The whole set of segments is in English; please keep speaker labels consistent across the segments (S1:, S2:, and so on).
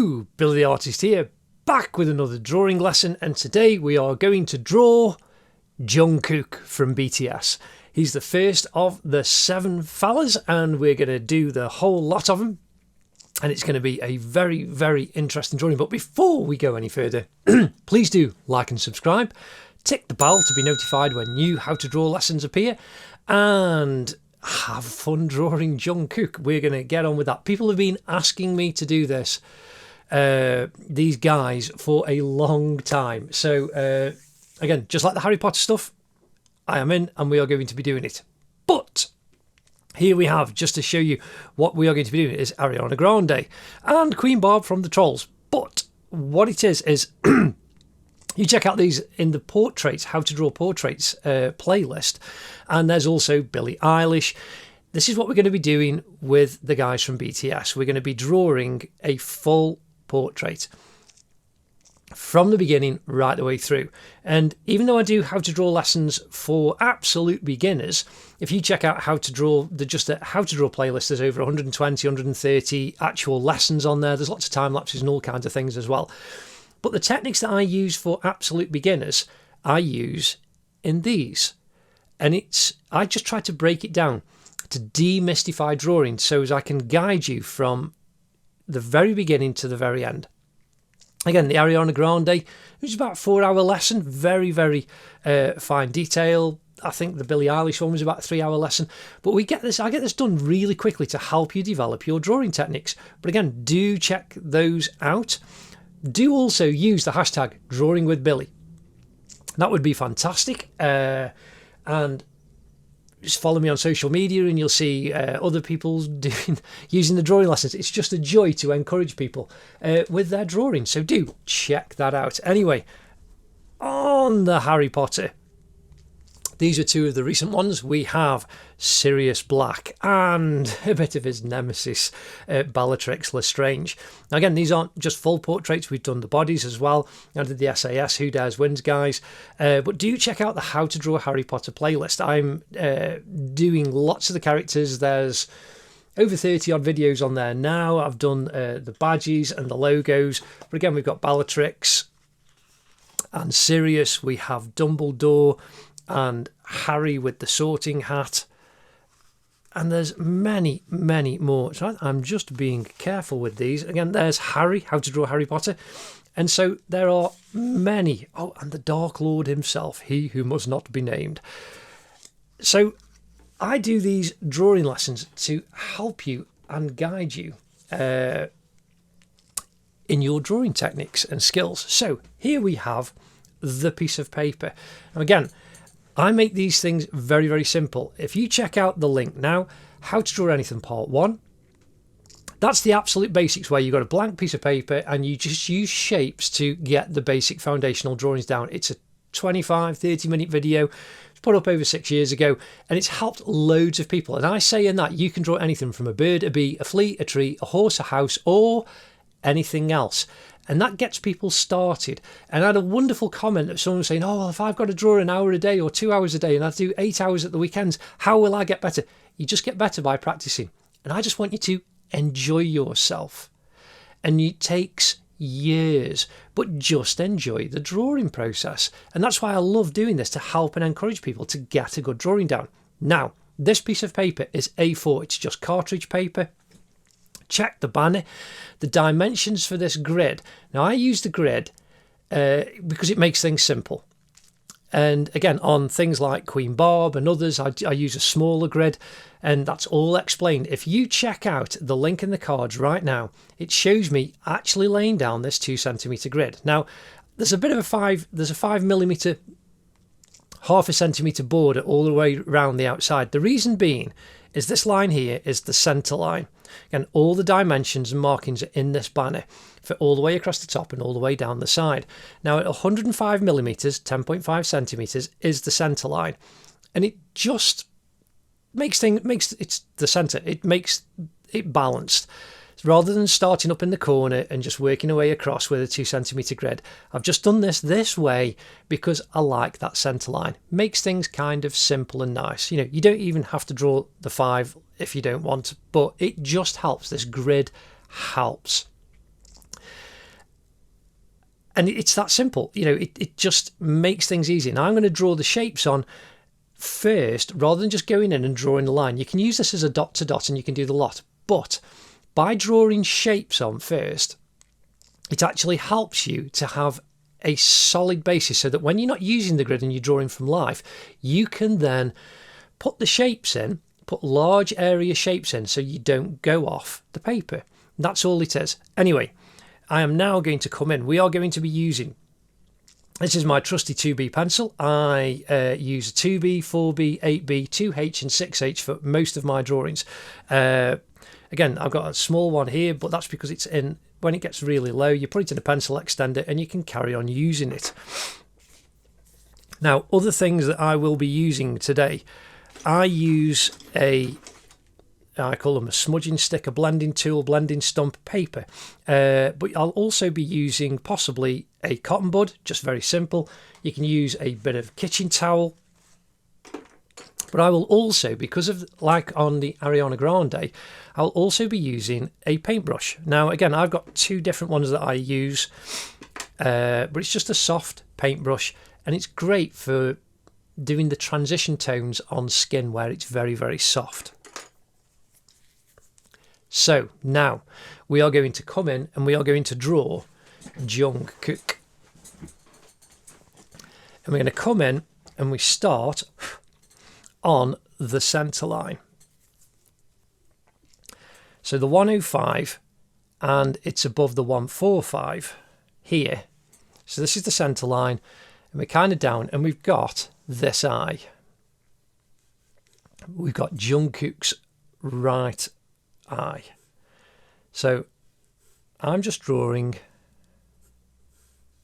S1: Hello, Billy the Artist here, back with another drawing lesson, and today we are going to draw Jungkook from BTS. He's the first of the 7 fellas, and we're going to do the whole lot of them, and it's going to be a very, very interesting drawing. But before we go any further, please do like and subscribe, tick the bell to be notified when new How to Draw lessons appear, and have fun drawing Jungkook. We're going to get on with that. People have been asking me to do this, these guys, for a long time. So, again, just like the Harry Potter stuff, I am in and we are going to be doing it. But here we have, just to show you what we are going to be doing, is Ariana Grande and Queen Barb from the Trolls. But what it is you check out these in the portraits, How to Draw Portraits playlist, and there's also Billie Eilish. This is what we're going to be doing with the guys from BTS. We're going to be drawing a full portrait from the beginning right the way through. And even though I do How to Draw lessons for absolute beginners, if you check out How to Draw, just the How to Draw playlist, there's over 120, 130 actual lessons on there. There's lots of time lapses and all kinds of things as well. But the techniques that I use for absolute beginners, I use in these. And I just try to break it down to demystify drawing so as I can guide you from the very beginning to the very end. Again, the Ariana Grande, which is about a 4-hour lesson, very, very fine detail. I think the Billie Eilish one was about a 3-hour lesson. But I get this done really quickly to help you develop your drawing techniques. But again, do check those out. Do also use the hashtag #DrawingWithBilly. That would be fantastic. And just follow me on social media and you'll see other people using the drawing lessons. It's just a joy to encourage people with their drawing. So do check that out. Anyway, on the Harry Potter. These are 2 of the recent ones. We have Sirius Black and a bit of his nemesis, Bellatrix Lestrange. Now again, these aren't just full portraits. We've done the bodies as well. I did the SAS Who Dares Wins guys. But do check out the How to Draw Harry Potter playlist. I'm doing lots of the characters. There's over 30 odd videos on there now. I've done the badges and the logos. But again, we've got Bellatrix and Sirius. We have Dumbledore and Harry with the sorting hat, and there's many, many more. So I'm just being careful with these. Again, there's Harry, How to Draw Harry Potter, and so there are many. Oh, and the Dark Lord himself, he who must not be named. So I do these drawing lessons to help you and guide you in your drawing techniques and skills. So here we have the piece of paper. And again, I make these things very, very simple. If you check out the link now, How to Draw Anything Part 1, that's the absolute basics where you've got a blank piece of paper and you just use shapes to get the basic foundational drawings down. It's a 25, 30-minute video. It's put up over 6 years ago and it's helped loads of people. And I say in that you can draw anything from a bird, a bee, a flea, a tree, a horse, a house, or anything else. And that gets people started. And I had a wonderful comment of someone saying, oh, well, if I've got to draw an hour a day or 2 hours a day and I do 8 hours at the weekends, how will I get better? You just get better by practicing. And I just want you to enjoy yourself. And it takes years, but just enjoy the drawing process. And that's why I love doing this, to help and encourage people to get a good drawing down. Now, this piece of paper is A4. It's just cartridge paper. Check the banner, the dimensions for this grid. Now I use the grid because it makes things simple. And again, on things like Queen Barb and others, I use a smaller grid, and that's all explained. If you check out the link in the cards right now, it shows me actually laying down this 2cm grid. Now there's a bit of a 5mm, half a centimetre border all the way around the outside. The reason being is this line here is the centre line. Again, all the dimensions and markings are in this banner for all the way across the top and all the way down the side. Now at 105mm, 10.5 centimetres is the centre line. And it just makes it's the centre. It makes it balanced. Rather than starting up in the corner and just working away across with a 2cm grid, I've just done this way because I like that centre line. Makes things kind of simple and nice. You know, you don't even have to draw the 5 if you don't want to, but it just helps. This grid helps. And it's that simple. It just makes things easy. Now I'm going to draw the shapes on first, rather than just going in and drawing the line. You can use this as a dot to dot and you can do the lot. But by drawing shapes on first, it actually helps you to have a solid basis so that when you're not using the grid and you're drawing from life, you can then put the shapes in, put large area shapes in so you don't go off the paper. That's all it is. Anyway, I am now going to come in. We are going to be using, this is my trusty 2B pencil. I use a 2B, 4B, 8B, 2H and 6H for most of my drawings. Again, I've got a small one here, but that's because it's in, when it gets really low, you put it in a pencil extender and you can carry on using it. Now, other things that I will be using today, I use I call them a smudging stick, a blending tool, blending stump paper. But I'll also be using possibly a cotton bud, just very simple. You can use a bit of kitchen towel. But I will also, because of like on the Ariana Grande, I'll also be using a paintbrush. Now, again, I've got two different ones that I use, but it's just a soft paintbrush and it's great for doing the transition tones on skin where it's very, very soft. So now we are going to come in and we are going to draw Jungkook. And we're going to come in and we start on the centre line. So the 105 and it's above the 145 here. So this is the centre line and we're kind of down and we've got this eye. We've got Jungkook's right eye. So I'm just drawing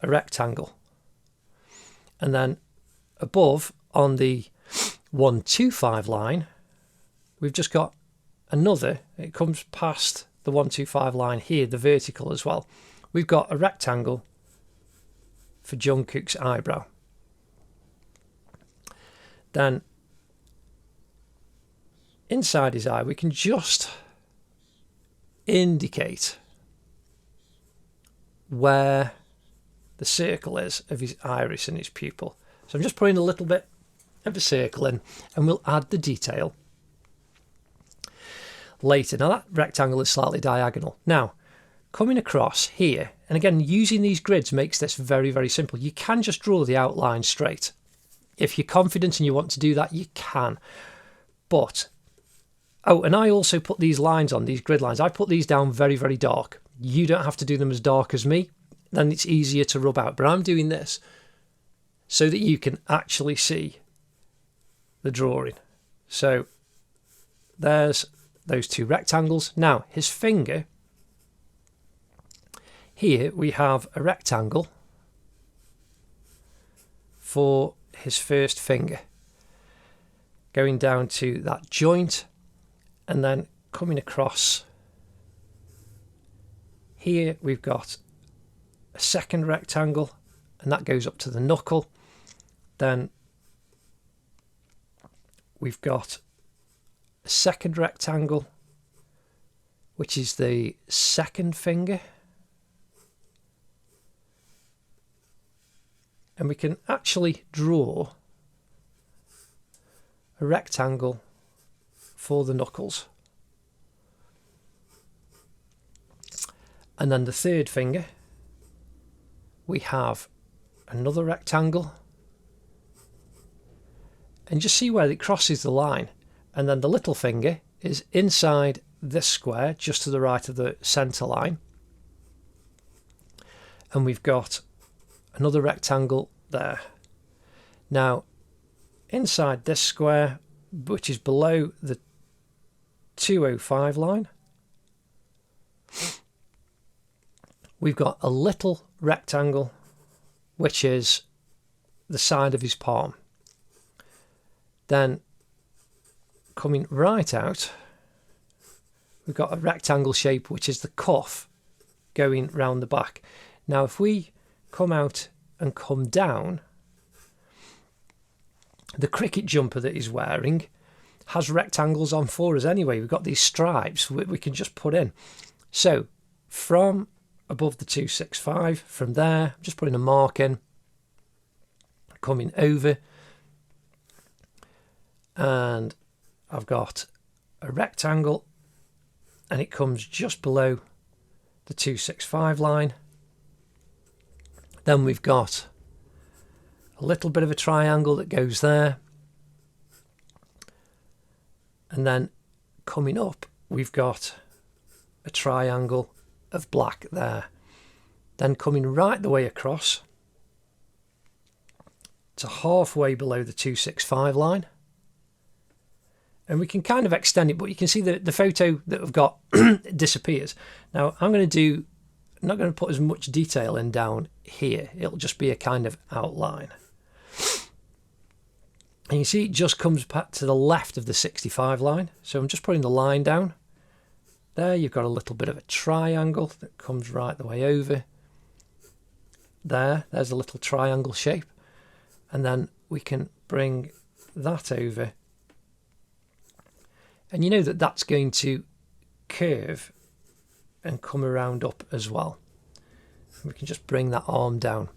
S1: a rectangle and then above on the 125 line we've just got another, it comes past the 125 line here, the vertical as well. We've got a rectangle for Jungkook's eyebrow. Then inside his eye we can just indicate where the circle is of his iris and his pupil. So I'm just putting a little bit of a circle in and we'll add the detail later. Now that rectangle is slightly diagonal. Now coming across here, and again using these grids makes this very, very simple. You can just draw the outline straight. If you're confident and you want to do that, you can. But oh, and I also put these lines on, these grid lines. I put these down very, very dark. You don't have to do them as dark as me. Then it's easier to rub out. But I'm doing this so that you can actually see the drawing. So there's those two rectangles. Now his finger. Here we have a rectangle for his first finger. Going down to that joint. And then coming across here, we've got a second rectangle, and that goes up to the knuckle. Then we've got a second rectangle, which is the second finger. And we can actually draw a rectangle for the knuckles. And then the third finger, we have another rectangle. And just see where it crosses the line. And then the little finger is inside this square, just to the right of the centre line. And we've got another rectangle there. Now, inside this square, which is below the 205 line, we've got a little rectangle which is the side of his palm. Then coming right out, we've got a rectangle shape which is the cuff going round the back. Now if we come out and come down, the cricket jumper that he's wearing has rectangles on for us anyway. We've got these stripes we can just put in. So from above the 265. From there, I'm just putting a mark in, coming over, and I've got a rectangle, and it comes just below the 265 line. Then we've got a little bit of a triangle that goes there, and then coming up we've got a triangle of black there. Then coming right the way across to halfway below the 265 line, and we can kind of extend it, but you can see that the photo that we've got disappears. Now I'm not going to put as much detail in down here. It'll just be a kind of outline. And you see it just comes back to the left of the 65 line. So I'm just putting the line down. There you've got a little bit of a triangle that comes right the way over. There's a little triangle shape. And then we can bring that over. And you know that that's going to curve and come around up as well. We can just bring that arm down.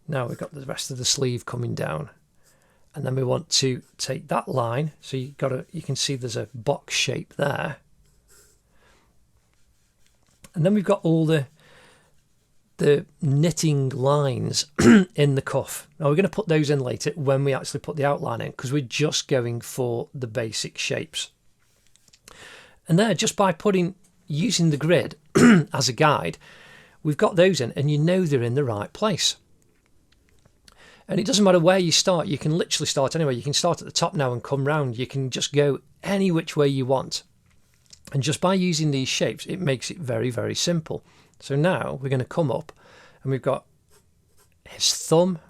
S1: Now we've got the rest of the sleeve coming down, and then we want to take that line. So you can see there's a box shape there, and then we've got all the knitting lines in the cuff. Now we're going to put those in later when we actually put the outline in, because we're just going for the basic shapes. And there, just by using the grid as a guide, we've got those in, and you know they're in the right place. And it doesn't matter where you start. You can literally start anywhere. You can start at the top now and come round. You can just go any which way you want. And just by using these shapes, it makes it very, very simple. So now we're going to come up, and we've got his thumb,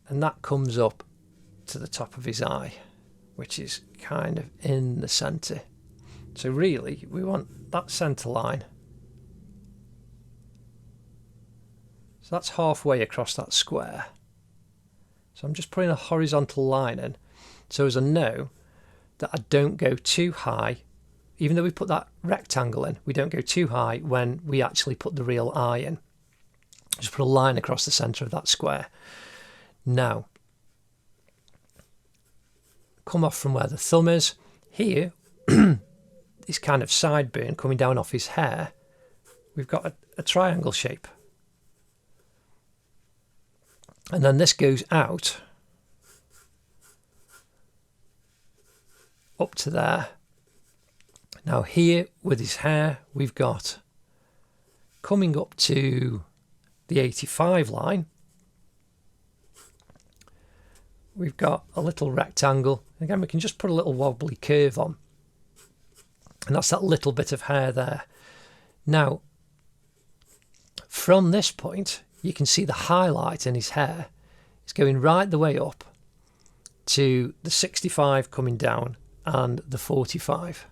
S1: and that comes up to the top of his eye, which is kind of in the centre. So really, we want that centre line. So that's halfway across that square. So I'm just putting a horizontal line in, so as I know that I don't go too high. Even though we put that rectangle in, we don't go too high when we actually put the real eye in. Just put a line across the centre of that square. Now, come off from where the thumb is. Here, this kind of sideburn coming down off his hair, we've got a triangle shape. And then this goes out up to there. Now here with his hair, we've got coming up to the 85 line. We've got a little rectangle. Again, we can just put a little wobbly curve on. And that's that little bit of hair there. Now, from this point, you can see the highlight in his hair. It's going right the way up to the 65 coming down and the 45.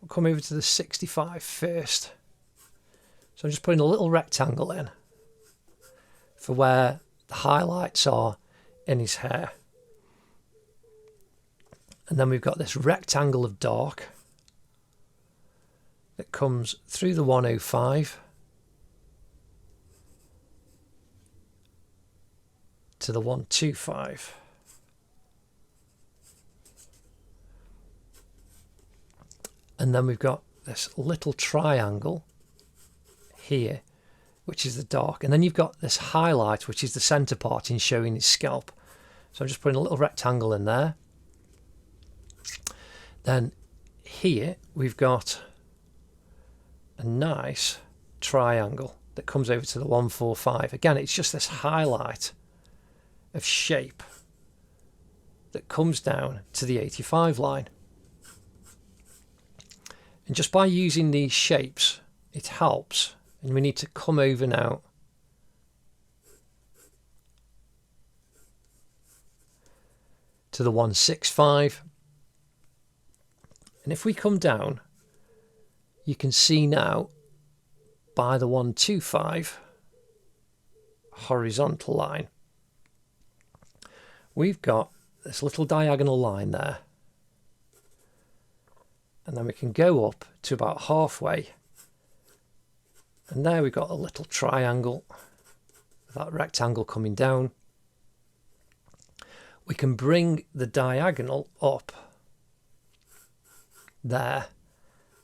S1: We'll come over to the 65 first. So I'm just putting a little rectangle in for where the highlights are in his hair. And then we've got this rectangle of dark that comes through the 105 to the 125. And then we've got this little triangle here, which is the dark. And then you've got this highlight, which is the centre part in showing his scalp. So I'm just putting a little rectangle in there. Then here we've got a nice triangle that comes over to the 145. Again, it's just this highlight of shape that comes down to the 85 line. And just by using these shapes, it helps. And we need to come over now to the 165. And if we come down, you can see now by the 125 horizontal line, we've got this little diagonal line there. And then we can go up to about halfway. And there we've got a little triangle, that rectangle coming down. We can bring the diagonal up there.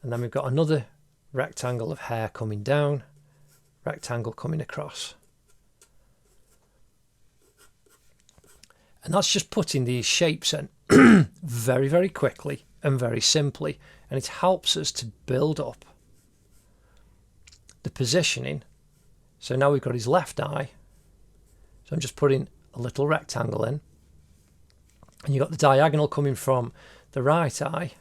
S1: And then we've got another rectangle of hair coming down, rectangle coming across. And that's just putting these shapes in very, very quickly and very simply. And it helps us to build up the positioning. So now we've got his left eye. So I'm just putting a little rectangle in. And you've got the diagonal coming from the right eye.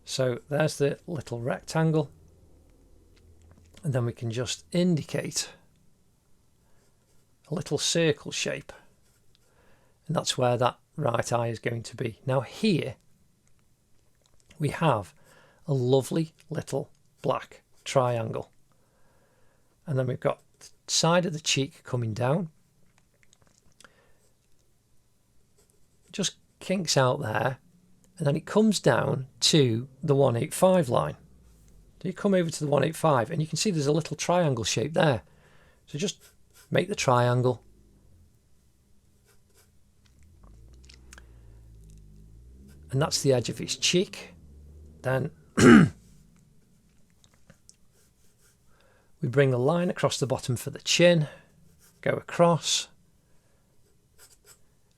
S1: So there's the little rectangle. And then we can just indicate a little circle shape. And that's where that right eye is going to be. Now here we have a lovely little black triangle. And then we've got the side of the cheek coming down. Just kinks out there. And then it comes down to the 185 line. So you come over to the 185 and you can see there's a little triangle shape there. So just make the triangle. And that's the edge of his cheek. Then we bring a line across the bottom for the chin, go across.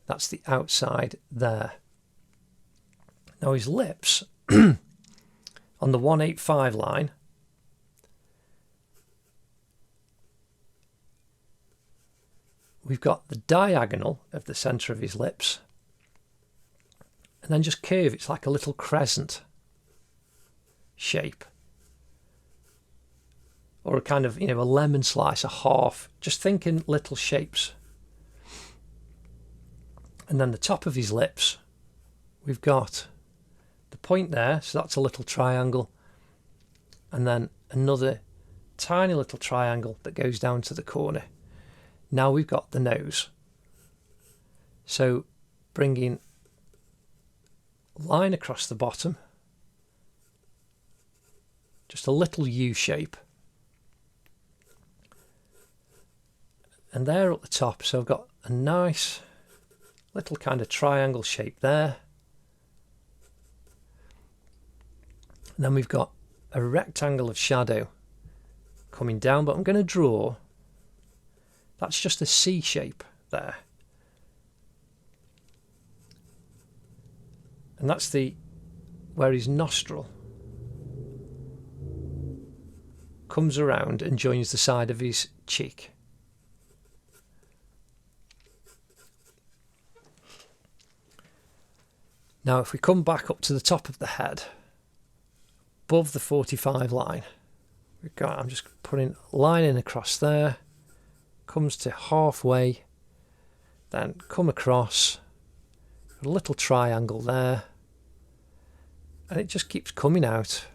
S1: That's the outside there. Now his lips on the 185 line, we've got the diagonal of the centre of his lips and then just curve. It's like a little crescent shape or a kind of, a lemon slice, a half, just thinking little shapes. And then the top of his lips, we've got the point there, so that's a little triangle, and then another tiny little triangle that goes down to the corner. Now we've got the nose. So bringing a line across the bottom, just a little U shape. And there at the top, so I've got a nice little kind of triangle shape there. And then we've got a rectangle of shadow coming down, but I'm going to draw, that's just a C shape there. And that's where his nostril comes around and joins the side of his cheek. Now if we come back up to the top of the head, above the 45 line, I'm just putting a line in across there, comes to halfway, then come across, a little triangle there, and it just keeps coming out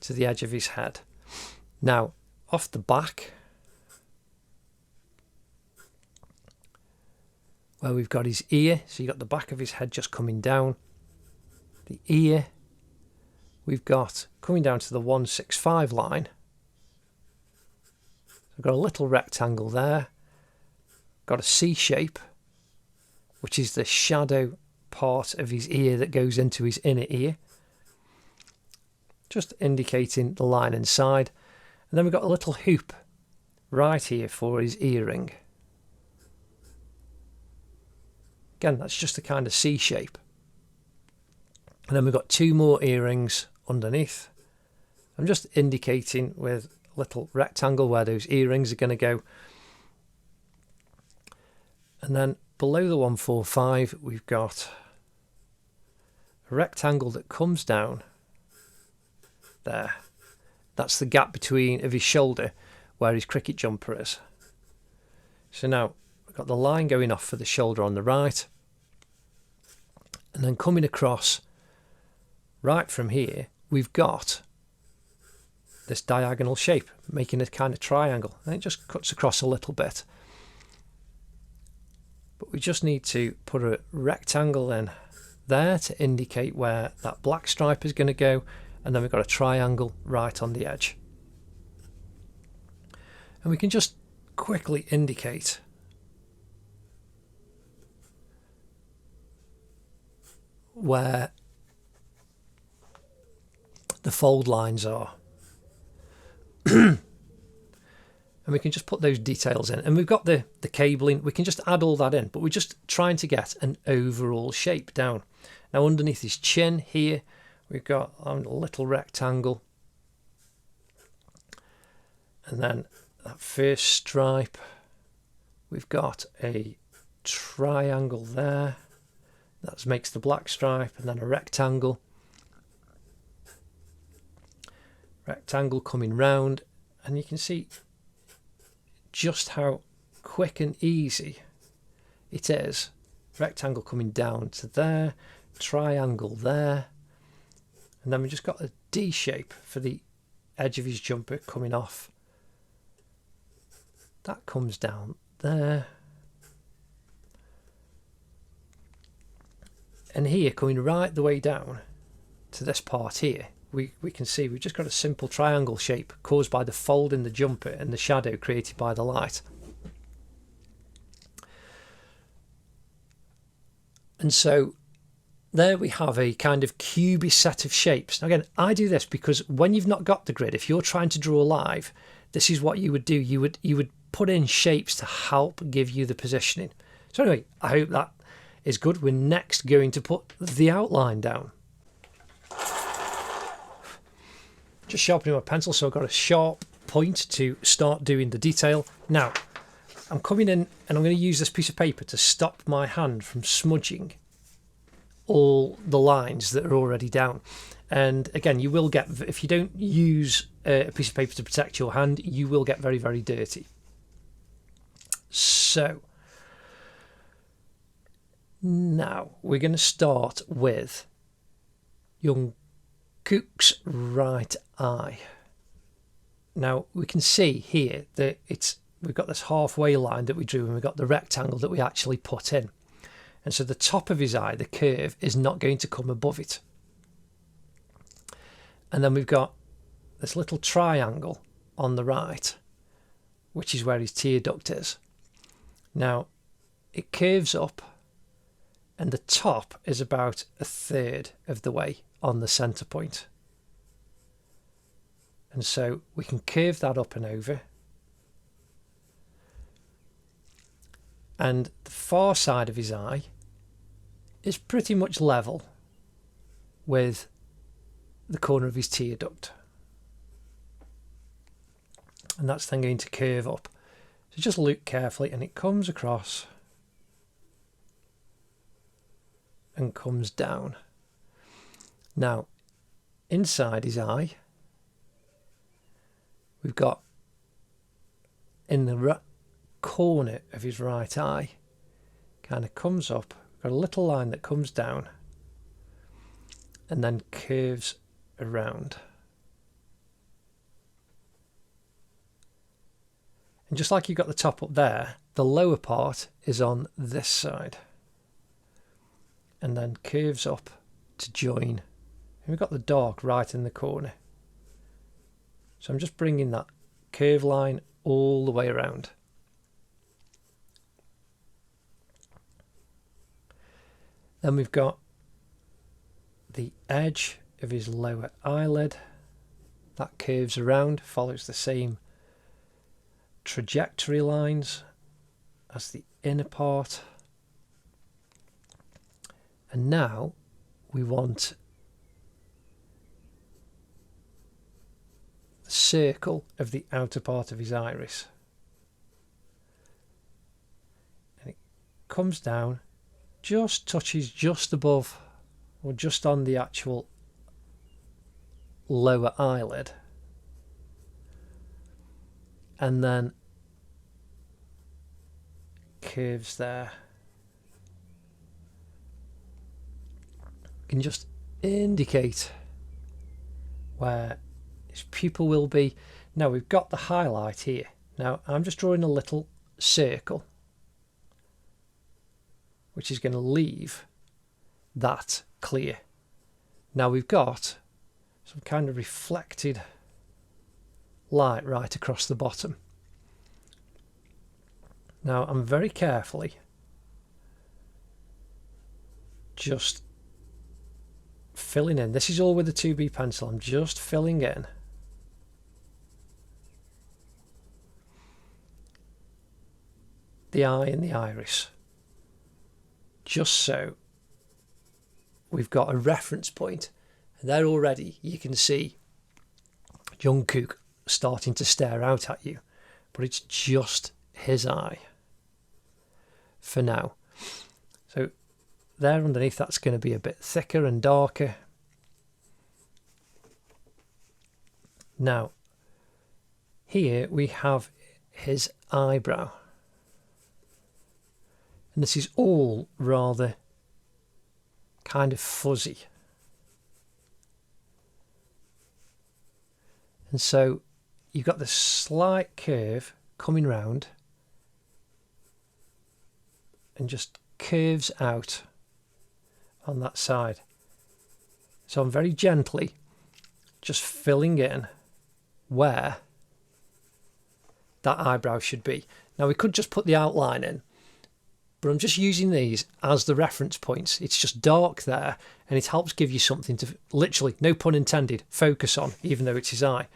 S1: to the edge of his head. Now off the back, where we've got his ear, so you've got the back of his head just coming down, the ear, we've got coming down to the 165 line. We've got a little rectangle there, got a C shape, which is the shadow part of his ear that goes into his inner ear, just indicating the line inside. And then we've got a little hoop right here for his earring. Again, that's just a kind of C shape. And then we've got two more earrings underneath. I'm just indicating with a little rectangle where those earrings are going to go. And then below the 145, we've got a rectangle that comes down there. That's the gap between of his shoulder where his cricket jumper is. So now we've got the line going off for the shoulder on the right. And then coming across right from here, we've got this diagonal shape, making a kind of triangle. And it just cuts across a little bit. But we just need to put a rectangle in there to indicate where that black stripe is going to go, and then we've got a triangle right on the edge. And we can just quickly indicate where the fold lines are. And we can just put those details in, and we've got the cabling. We can just add all that in, but we're just trying to get an overall shape down. Now underneath his chin here, we've got a little rectangle, and then that first stripe, we've got a triangle there. That makes the black stripe, and then a rectangle coming round, and you can see just how quick and easy it is. Rectangle coming down to there, triangle there, and then we just got a D shape for the edge of his jumper coming off. That comes down there, and here coming right the way down to this part here, we can see we've just got a simple triangle shape caused by the fold in the jumper and the shadow created by the light. And so there we have a kind of cubey set of shapes. Now again, I do this because when you've not got the grid, if you're trying to draw live, this is what you would do. You would put in shapes to help give you the positioning. So anyway, I hope that is good. We're next going to put the outline down. Just sharpening my pencil so I've got a sharp point to start doing the detail. Now, I'm coming in and I'm going to use this piece of paper to stop my hand from smudging all the lines that are already down. And again, you will get, if you don't use a piece of paper to protect your hand, you will get very, very dirty. So, now we're going to start with Jungkook's right eye. Now we can see here that we've got this halfway line that we drew, and we've got the rectangle that we actually put in. And so the top of his eye, the curve, is not going to come above it. And then we've got this little triangle on the right, which is where his tear duct is. Now it curves up, and the top is about a third of the way on the centre point. And so we can curve that up and over. And the far side of his eye is pretty much level with the corner of his tear duct. And that's then going to curve up. So just look carefully, and it comes across and comes down. Now, inside his eye, we've got in the corner of his right eye, kind of comes up, got a little line that comes down and then curves around. And just like you've got the top up there, the lower part is on this side and then curves up to join. And we've got the dark right in the corner. So I'm just bringing that curve line all the way around. Then we've got the edge of his lower eyelid. That curves around, follows the same trajectory lines as the inner part. And now we want the circle of the outer part of his iris. And it comes down, just touches just above or just on the actual lower eyelid. And then curves there. Can just indicate where his pupil will be. Now we've got the highlight here. Now I'm just drawing a little circle, which is going to leave that clear. Now we've got some kind of reflected light right across the bottom. Now I'm very carefully just filling in. This is all with a 2B pencil. I'm just filling in the eye and the iris, just so we've got a reference point. And there already you can see Jungkook starting to stare out at you, but it's just his eye for now. So there underneath, that's going to be a bit thicker and darker. Now here we have his eyebrow, and this is all rather kind of fuzzy, and so you've got this slight curve coming round and just curves out on that side. So I'm very gently just filling in where that eyebrow should be. Now we could just put the outline in, but I'm just using these as the reference points. It's just dark there, and it helps give you something to literally, no pun intended, focus on, even though it's his eye.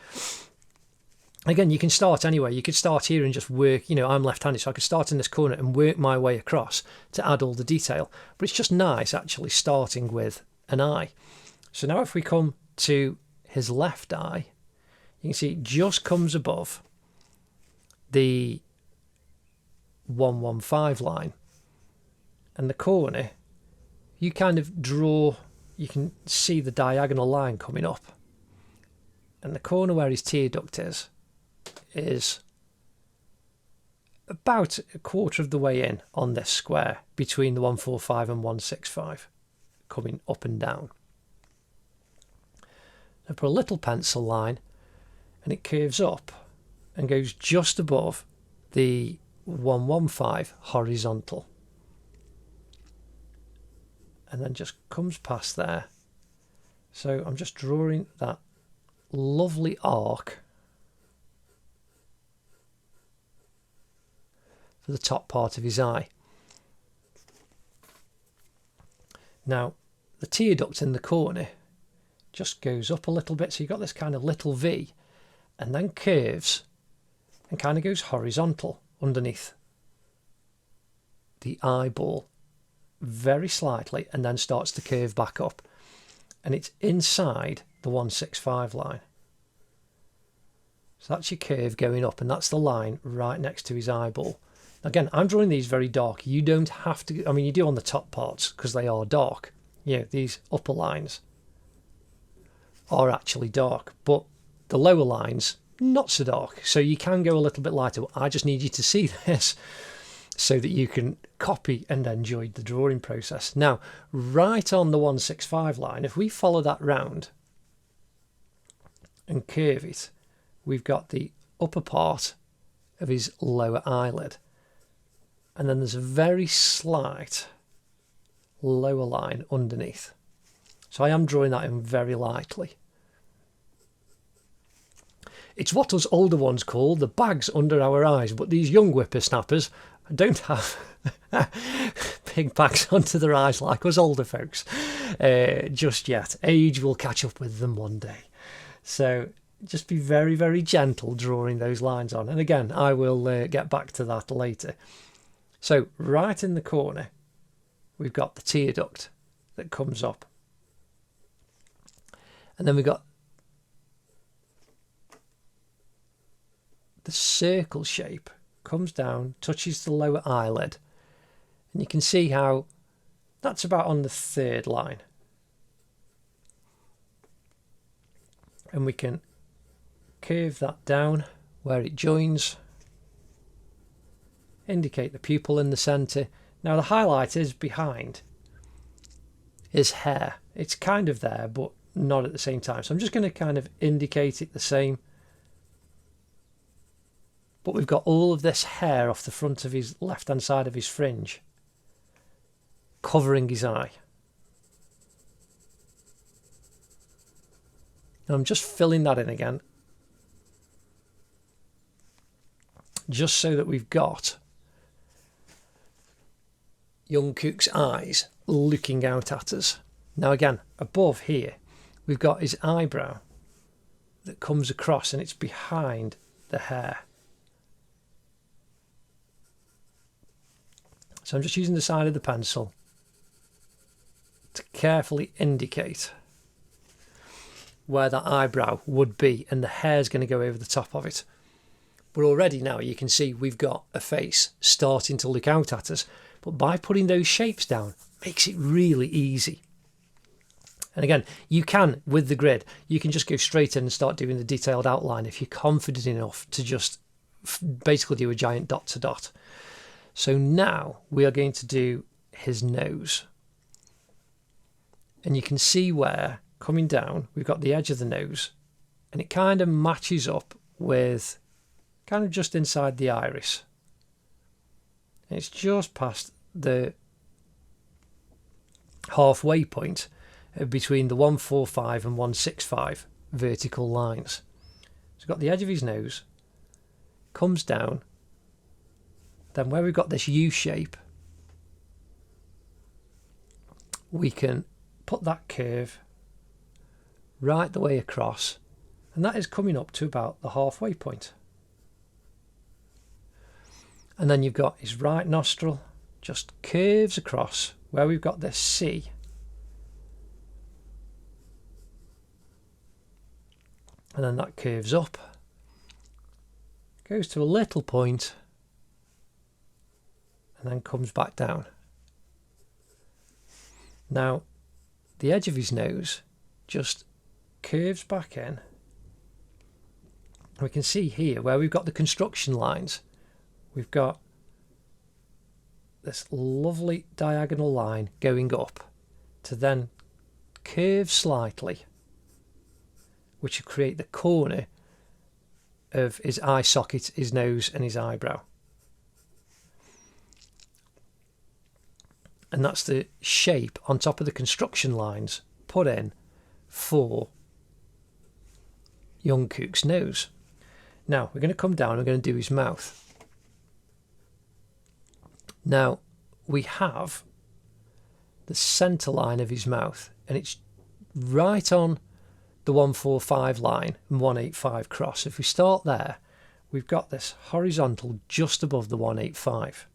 S1: Again, you can start anywhere. You could start here and just work, you know, I'm left-handed, so I could start in this corner and work my way across to add all the detail. But it's just nice actually starting with an eye. So now if we come to his left eye, you can see it just comes above the 115 line. And the corner, you kind of draw, you can see the diagonal line coming up. And the corner where his tear duct is about a quarter of the way in on this square between the 145 and 165, coming up and down. I put a little pencil line, and it curves up and goes just above the 115 horizontal, and then just comes past there. So I'm just drawing that lovely arc for the top part of his eye. Now the tear duct in the corner just goes up a little bit, so you've got this kind of little V, and then curves and kind of goes horizontal underneath the eyeball very slightly, and then starts to curve back up, and it's inside the 165 line. So that's your curve going up, and that's the line right next to his eyeball. Again, I'm drawing these very dark. You don't have to, I mean, you do on the top parts because they are dark. You know, these upper lines are actually dark, but the lower lines, not so dark. So you can go a little bit lighter. I just need you to see this so that you can copy and enjoy the drawing process. Now, right on the 165 line, if we follow that round and curve it, we've got the upper part of his lower eyelid. And then there's a very slight lower line underneath. So I am drawing that in very lightly. It's what us older ones call the bags under our eyes, but these young whippersnappers don't have big bags under their eyes like us older folks just yet. Age will catch up with them one day. So just be very, very gentle drawing those lines on. And again, I will get back to that later. So right in the corner, we've got the tear duct that comes up. And then we've got the circle shape, comes down, touches the lower eyelid. And you can see how that's about on the third line. And we can curve that down where it joins. Indicate the pupil in the centre. Now the highlight is behind his hair. It's kind of there, but not at the same time. So I'm just going to kind of indicate it the same. But we've got all of this hair off the front of his left-hand side of his fringe covering his eye. Now I'm just filling that in again, just so that we've got Jungkook's eyes looking out at us. Now again, above here, we've got his eyebrow that comes across, and it's behind the hair. So I'm just using the side of the pencil to carefully indicate where that eyebrow would be, and the hair's going to go over the top of it. But already now you can see we've got a face starting to look out at us. But by putting those shapes down, makes it really easy. And again, you can, with the grid, you can just go straight in and start doing the detailed outline if you're confident enough to just basically do a giant dot to dot. So now we are going to do his nose. And you can see where, coming down, we've got the edge of the nose, and it kind of matches up with kind of just inside the iris. And it's just past the halfway point between the 145 and 165 vertical lines. So we've got the edge of his nose, comes down, then where we've got this U shape, we can put that curve right the way across, and that is coming up to about the halfway point. And then you've got his right nostril, just curves across where we've got this C. And then that curves up, goes to a little point, and then comes back down. Now, the edge of his nose just curves back in. We can see here where we've got the construction lines. We've got this lovely diagonal line going up to then curve slightly, which will create the corner of his eye socket, his nose and his eyebrow. And that's the shape on top of the construction lines put in for Jungkook's nose. Now we're going to come down and we're going to do his mouth. Now we have the centre line of his mouth, and it's right on the 145 line and 185 cross. If we start there, we've got this horizontal just above the 185.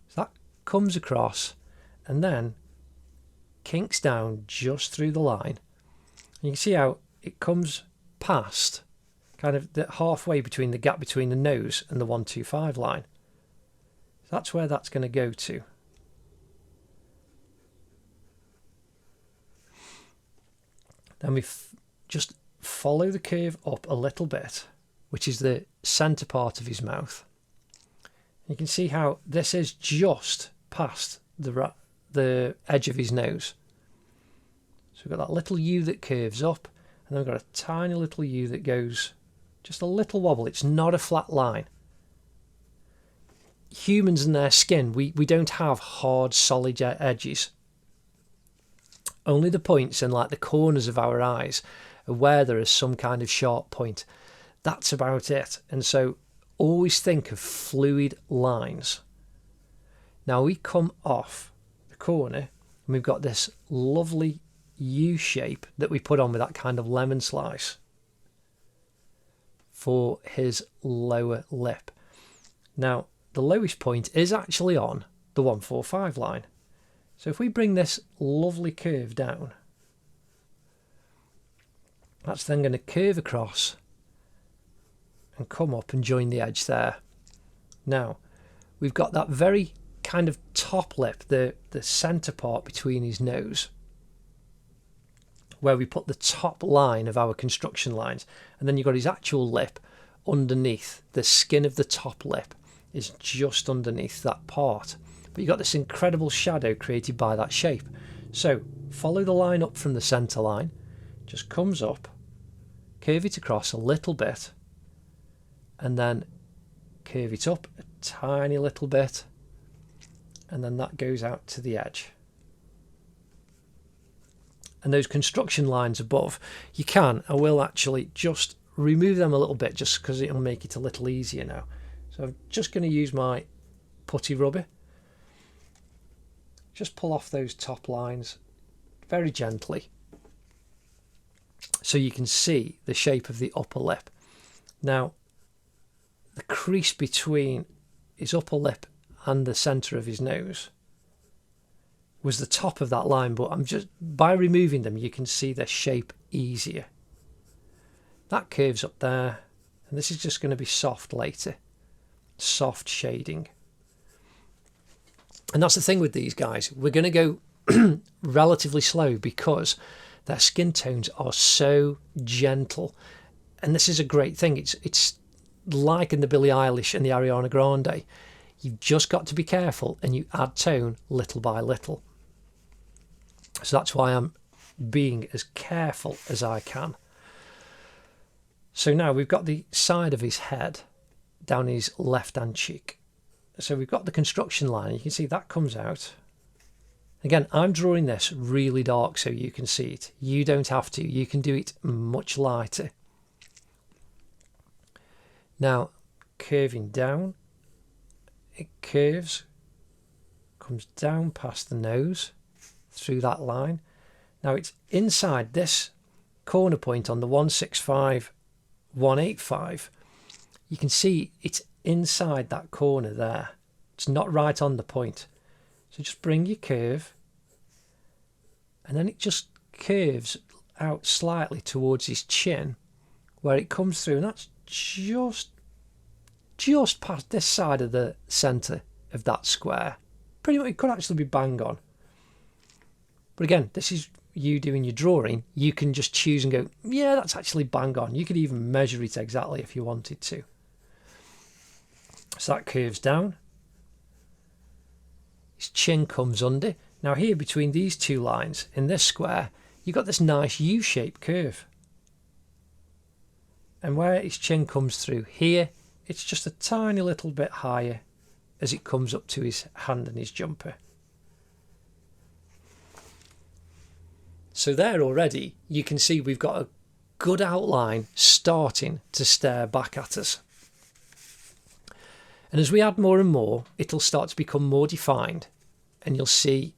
S1: So that comes across and then kinks down just through the line. And you can see how it comes past kind of the halfway between the gap between the nose and the 125 line. So that's where that's going to go to. Then we just follow the curve up a little bit, which is the centre part of his mouth. You can see how this is just past the edge of his nose. So we've got that little U that curves up, and then we've got a tiny little U that goes just a little wobble. It's not a flat line. Humans and their skin, we don't have hard, solid edges. Only the points and like the corners of our eyes are where there is some kind of sharp point. That's about it. And so always think of fluid lines. Now we come off the corner and we've got this lovely U shape that we put on with that kind of lemon slice for his lower lip. Now the lowest point is actually on the 145 line. So if we bring this lovely curve down, that's then going to curve across and come up and join the edge there. Now we've got that very kind of top lip, the centre part between his nose, where we put the top line of our construction lines, and then you've got his actual lip underneath. The skin of the top lip is just underneath that part, but you've got this incredible shadow created by that shape. So follow the line up from the centre line, just comes up, curve it across a little bit, and then curve it up a tiny little bit, and then that goes out to the edge. and those construction lines above, I will actually just remove them a little bit just because it'll make it a little easier now. So I'm just going to use my putty rubber. Just pull off those top lines very gently so you can see the shape of the upper lip. Now, the crease between his upper lip and the centre of his nose was the top of that line, but by removing them you can see their shape easier. That curves up there, and this is just going to be soft later, soft shading. And that's the thing with these guys, we're going to go relatively slow because their skin tones are so gentle, and this is a great thing. It's like in the Billie Eilish and the Ariana Grande. You've just got to be careful and you add tone little by little. So that's why I'm being as careful as I can. So now we've got the side of his head down his left hand cheek. So we've got the construction line. You can see that comes out. Again, I'm drawing this really dark so you can see it. You don't have to. You can do it much lighter. Now, curving down, it curves, comes down past the nose, through that line. Now it's inside this corner point on the 165, 185. You can see it's inside that corner there. It's not right on the point. So just bring your curve, and then it just curves out slightly towards his chin, where it comes through, and that's just past this side of the centre of that square. Pretty much, it could actually be bang on. But again, this is you doing your drawing. You can just choose and go, yeah, that's actually bang on. You could even measure it exactly if you wanted to. So that curves down. His chin comes under. Now here, between these two lines in this square, you've got this nice U-shaped curve. And where his chin comes through here, it's just a tiny little bit higher as it comes up to his hand and his jumper. So there already, you can see we've got a good outline starting to stare back at us. And as we add more and more, it'll start to become more defined, and you'll see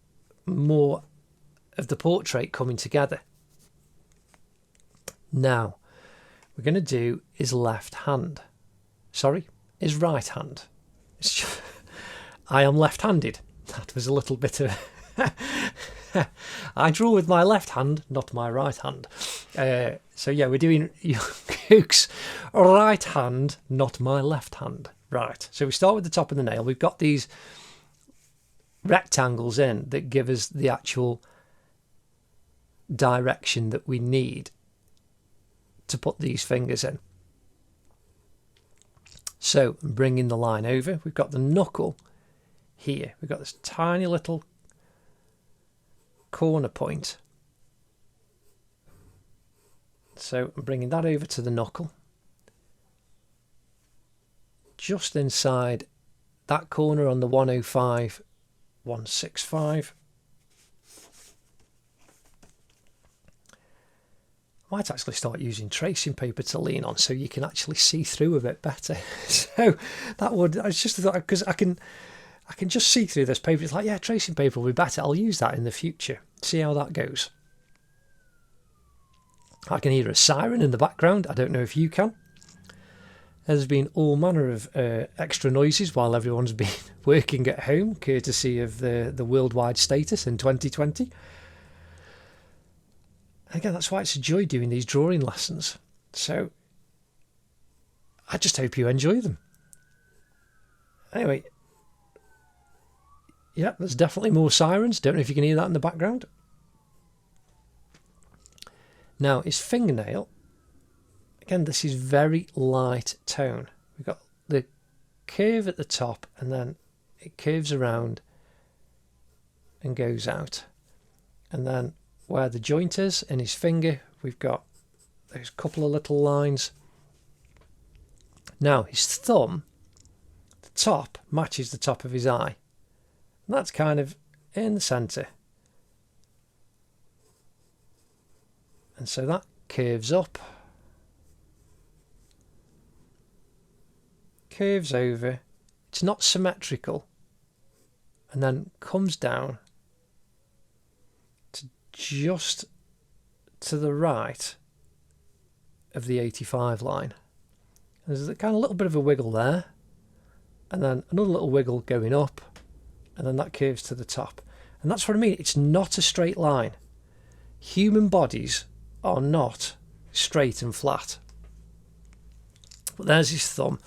S1: more of the portrait coming together. Now, we're going to do his left hand. Sorry, his right hand. I am left-handed. That was a little bit of... I draw with my left hand, not my right hand. So yeah, we're doing Jungkook's right hand, not my left hand. Right, so we start with the top of the nail. We've got these rectangles in that give us the actual direction that we need to put these fingers in. So bringing the line over, we've got the knuckle here. We've got this tiny little corner point. So I'm bringing that over to the knuckle. Just inside that corner on the 105, 165. I might actually start using tracing paper to lean on so you can actually see through a bit better. So that would, I just thought, because I can just see through this paper. It's like, yeah, tracing paper will be better. I'll use that in the future. See how that goes. I can hear a siren in the background. I don't know if you can. There's been all manner of extra noises while everyone's been working at home, courtesy of the worldwide status in 2020. Again, that's why it's a joy doing these drawing lessons. So I just hope you enjoy them. Anyway, yeah, there's definitely more sirens. Don't know if you can hear that in the background. Now, his fingernail, again, this is very light tone. We've got the curve at the top, and then it curves around and goes out. And then where the joint is in his finger, we've got those couple of little lines. Now, his thumb, the top matches the top of his eye. And that's kind of in the centre. And so that curves up, curves over, it's not symmetrical, and then comes down to just to the right of the 85 line. There's a kind of little bit of a wiggle there, and then another little wiggle going up, and then that curves to the top. And that's what I mean, it's not a straight line. Human bodies are not straight and flat. But there's his thumb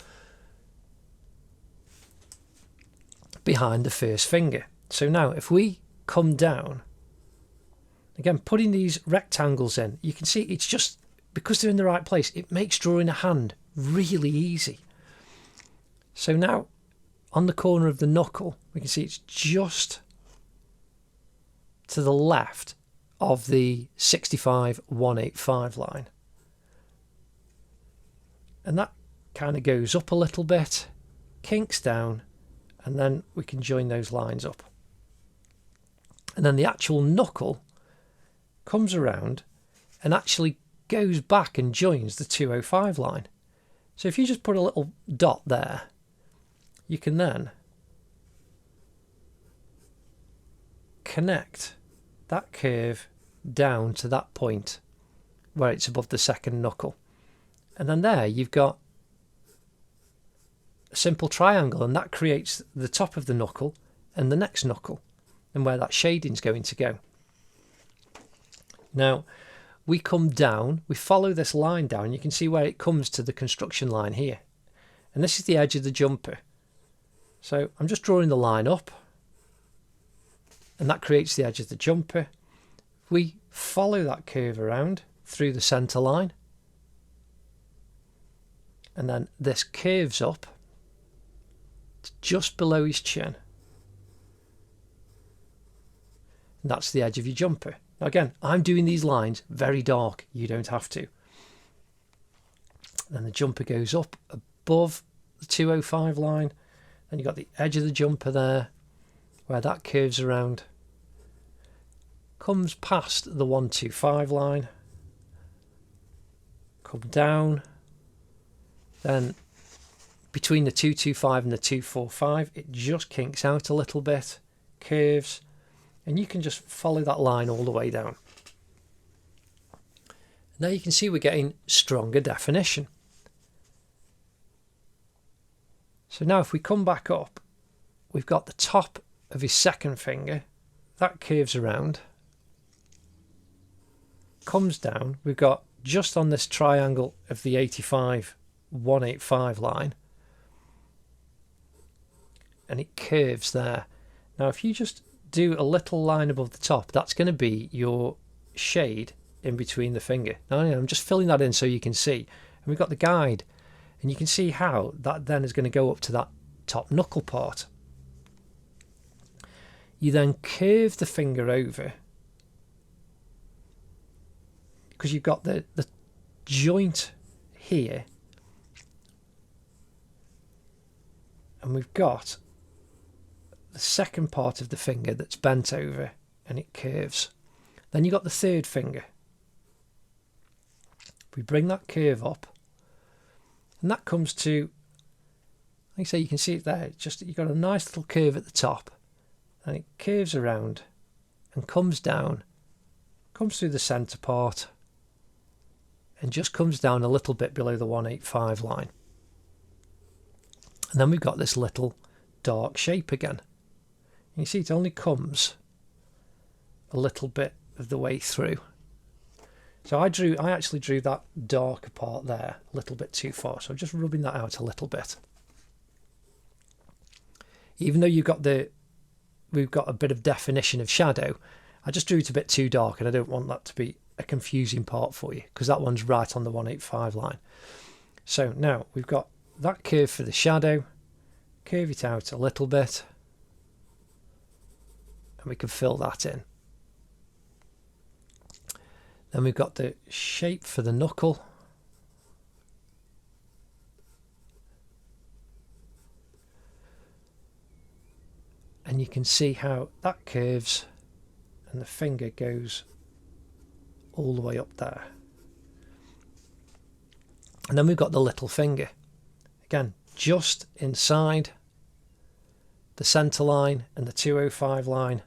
S1: behind the first finger. So now if we come down, again putting these rectangles in, you can see it's just, because they're in the right place, it makes drawing a hand really easy. So now on the corner of the knuckle, we can see it's just to the left of the 65-185 line. And that kind of goes up a little bit, kinks down, and then we can join those lines up. And then the actual knuckle comes around and actually goes back and joins the 205 line. So if you just put a little dot there, you can then connect that curve down to that point where it's above the second knuckle. And then there you've got a simple triangle, and that creates the top of the knuckle and the next knuckle and where that shading's going to go. Now we come down, we follow this line down, you can see where it comes to the construction line here, and this is the edge of the jumper. So I'm just drawing the line up, and that creates the edge of the jumper. We follow that curve around through the centre line, and then this curves up to just below his chin, and that's the edge of your jumper. Now again, I'm doing these lines very dark, you don't have to. Then the jumper goes up above the 205 line, then you've got the edge of the jumper there where that curves around, comes past the 125 line, come down, then between the 225 and the 245 it just kinks out a little bit, curves, and you can just follow that line all the way down. Now you can see we're getting stronger definition. So now if we come back up, we've got the top of his second finger, that curves around, comes down, we've got just on this triangle of the 85-185 line, and it curves there. Now if you just do a little line above the top, that's going to be your shade in between the finger. Now I'm just filling that in so you can see, and we've got the guide, and you can see how that then is going to go up to that top knuckle part. You then curve the finger over, because you've got the joint here, and we've got the second part of the finger that's bent over and it curves. Then you've got the third finger. We bring that curve up, and that comes to, like I say, you can see it there, it's just you've got a nice little curve at the top, and it curves around and comes down, comes through the centre part, and just comes down a little bit below the 185 line. And then we've got this little dark shape again. You see it only comes a little bit of the way through. So I actually drew that darker part there a little bit too far, so I'm just rubbing that out a little bit. Even though we've got a bit of definition of shadow, I just drew it a bit too dark, and I don't want that to be a confusing part for you, because that one's right on the 185 line. So now we've got that curve for the shadow, curve it out a little bit, and we can fill that in. Then we've got the shape for the knuckle. And you can see how that curves and the finger goes all the way up there. And then we've got the little finger. Again, just inside the centre line and the 205 line,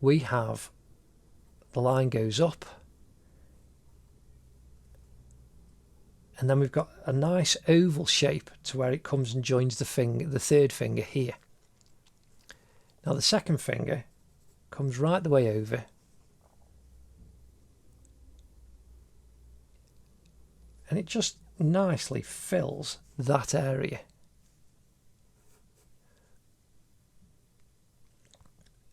S1: we have the line goes up. And then we've got a nice oval shape to where it comes and joins the finger, the third finger here. Now the second finger comes right the way over. And it just nicely fills that area.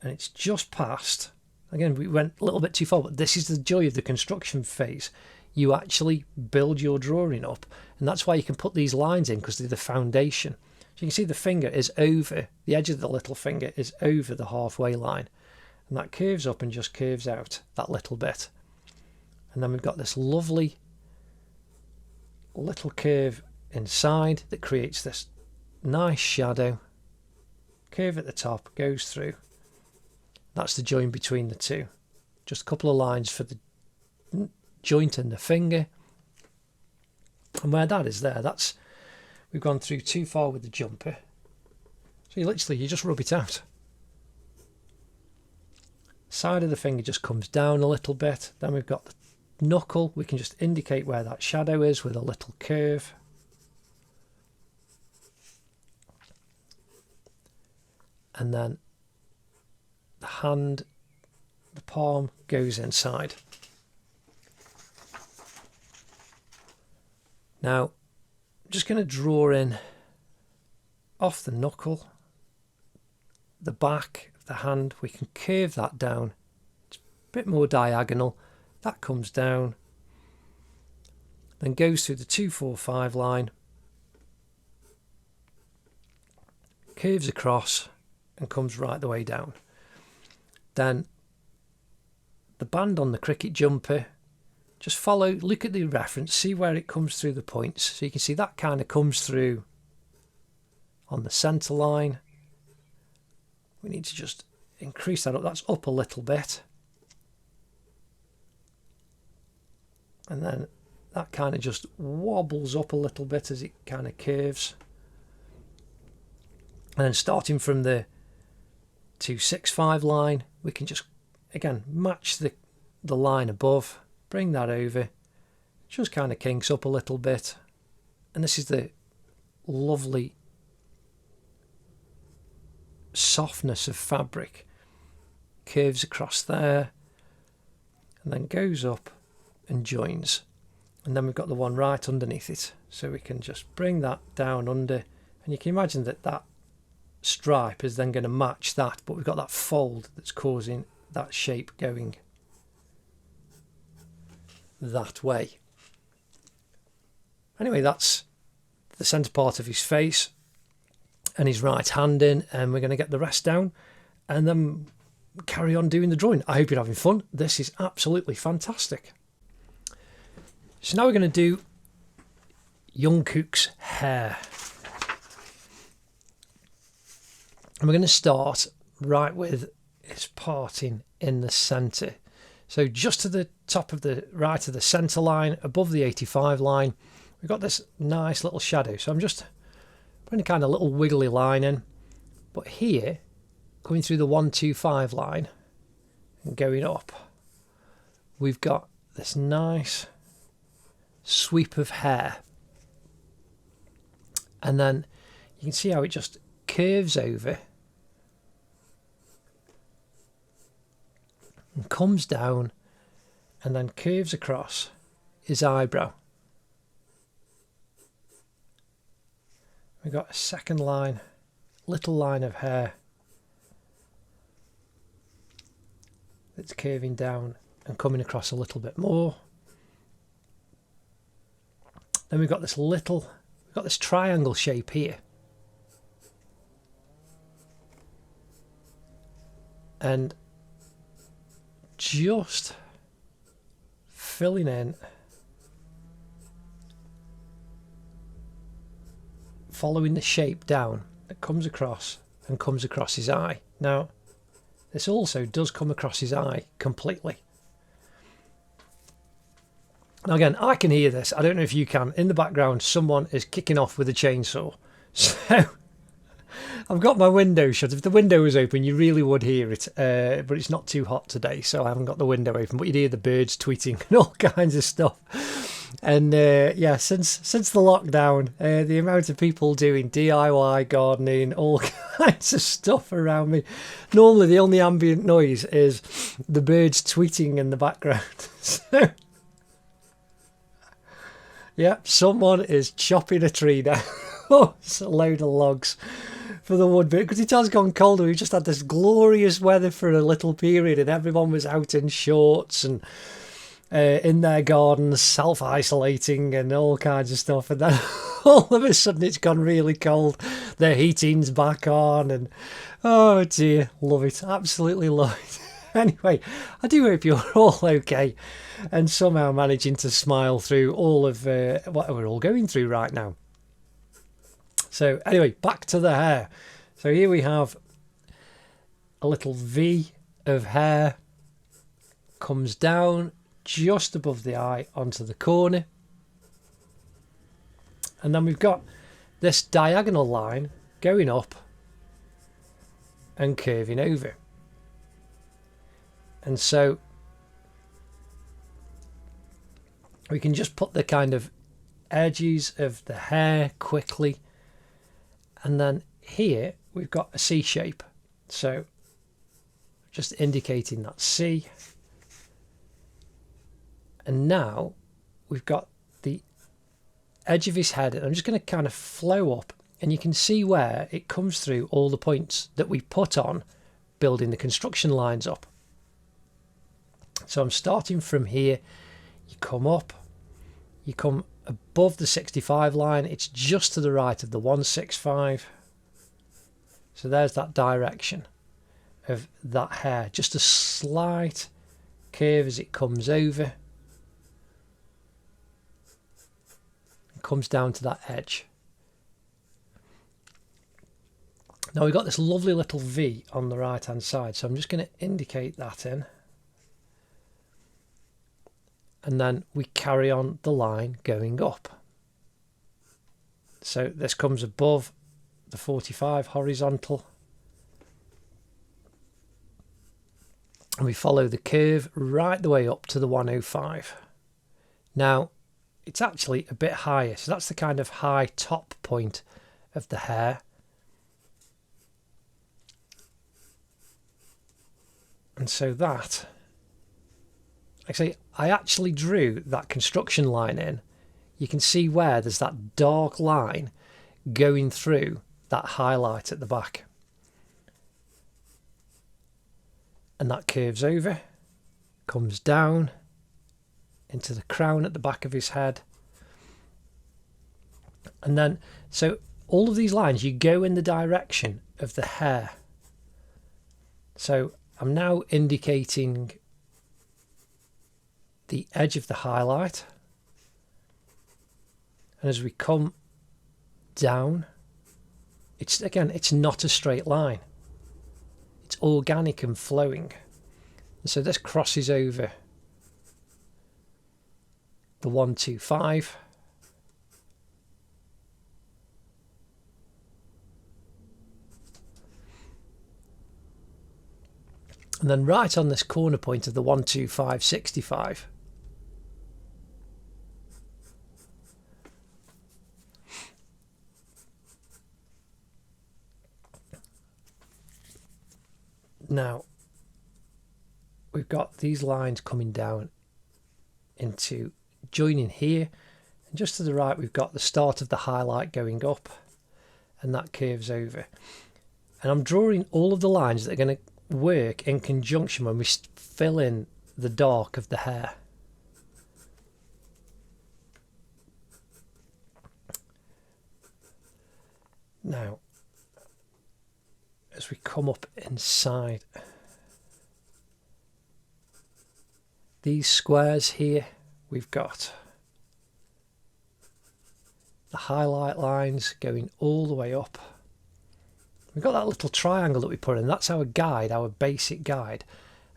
S1: And it's just past. Again, we went a little bit too far, but this is the joy of the construction phase. You actually build your drawing up, and that's why you can put these lines in, because they're the foundation. So you can see the finger is over, the edge of the little finger is over the halfway line, and that curves up and just curves out that little bit. And then we've got this lovely little curve inside that creates this nice shadow. Curve at the top, goes through. That's the join between the two. Just a couple of lines for the joint and the finger. And where that is there, that's, we've gone through too far with the jumper. So you just rub it out. Side of the finger just comes down a little bit. Then we've got the knuckle. We can just indicate where that shadow is with a little curve. And then the hand, the palm goes inside. Now, I'm just going to draw in off the knuckle, the back of the hand. We can curve that down. It's a bit more diagonal. That comes down, then goes through the 245 line, curves across and comes right the way down. Then the band on the cricket jumper, just follow, look at the reference, see where it comes through the points. So you can see that kind of comes through on the centre line. We need to just increase that up. That's up a little bit. And then that kind of just wobbles up a little bit as it kind of curves. And then starting from the 265 line, we can just, again, match the line above, bring that over, just kind of kinks up a little bit. And this is the lovely softness of fabric. Curves across there, and then goes up and joins. And then we've got the one right underneath it, so we can just bring that down under, and you can imagine that that stripe is then going to match that, but we've got that fold that's causing that shape going that way. Anyway, that's the centre part of his face and his right hand in, and we're going to get the rest down and then carry on doing the drawing. I hope you're having fun. This is absolutely fantastic. So now we're going to do Jungkook's hair. And we're going to start right with his parting in the centre. So just to the top of the right of the centre line, above the 85 line, we've got this nice little shadow. So I'm just putting a kind of little wiggly line in. But here, coming through the 125 line and going up, we've got this nice sweep of hair. And then you can see how it just curves over and comes down and then curves across his eyebrow. We've got a second line, little line of hair that's curving down and coming across a little bit more. Then we've got this triangle shape here. And just filling in, following the shape down that comes across and comes across his eye. Now, this also does come across his eye completely. Now again, I can hear this. I don't know if you can. In the background, someone is kicking off with a chainsaw. So I've got my window shut. If the window was open, you really would hear it. But it's not too hot today, so I haven't got the window open. But you'd hear the birds tweeting and all kinds of stuff. And yeah, since the lockdown, the amount of people doing DIY gardening, all kinds of stuff around me. Normally, the only ambient noise is the birds tweeting in the background. So, yeah, someone is chopping a tree down. Oh, it's a load of logs for the wood bit, because it has gone colder. We've just had this glorious weather for a little period, and everyone was out in shorts and in their gardens, self-isolating and all kinds of stuff. And then all of a sudden it's gone really cold. The heating's back on, and oh dear, love it. Absolutely love it. Anyway, I do hope you're all okay and somehow managing to smile through all of what we're all going through right now. So anyway, back to the hair. So here we have a little V of hair, comes down just above the eye onto the corner. And then we've got this diagonal line going up and curving over. And so we can just put the kind of edges of the hair quickly. And then here we've got a C shape. So just indicating that C. And now we've got the edge of his head. And I'm just going to kind of flow up. And you can see where it comes through all the points that we put on building the construction lines up. So I'm starting from here. You come up. You come above the 65 line. It's just to the right of the 165. So there's that direction of that hair. Just a slight curve as it comes over. It comes down to that edge. Now we've got this lovely little V on the right hand side. So I'm just going to indicate that in. And then we carry on the line going up. So this comes above the 45 horizontal. And we follow the curve right the way up to the 105. Now, it's actually a bit higher. So that's the kind of high top point of the hair. And so that... Actually, I actually drew that construction line in. You can see where there's that dark line going through that highlight at the back. And that curves over, comes down into the crown at the back of his head. And then, so all of these lines, you go in the direction of the hair. So I'm now indicating the edge of the highlight, and as we come down, it's not a straight line, it's organic and flowing. And so this crosses over the 125, and then right on this corner point of the 125/65, now we've got these lines coming down into joining here, and just to the right we've got the start of the highlight going up, and that curves over. And I'm drawing all of the lines that are going to work in conjunction when we fill in the dark of the hair. Now, as we come up inside these squares here, we've got the highlight lines going all the way up. We've got that little triangle that we put in. That's our guide, our basic guide.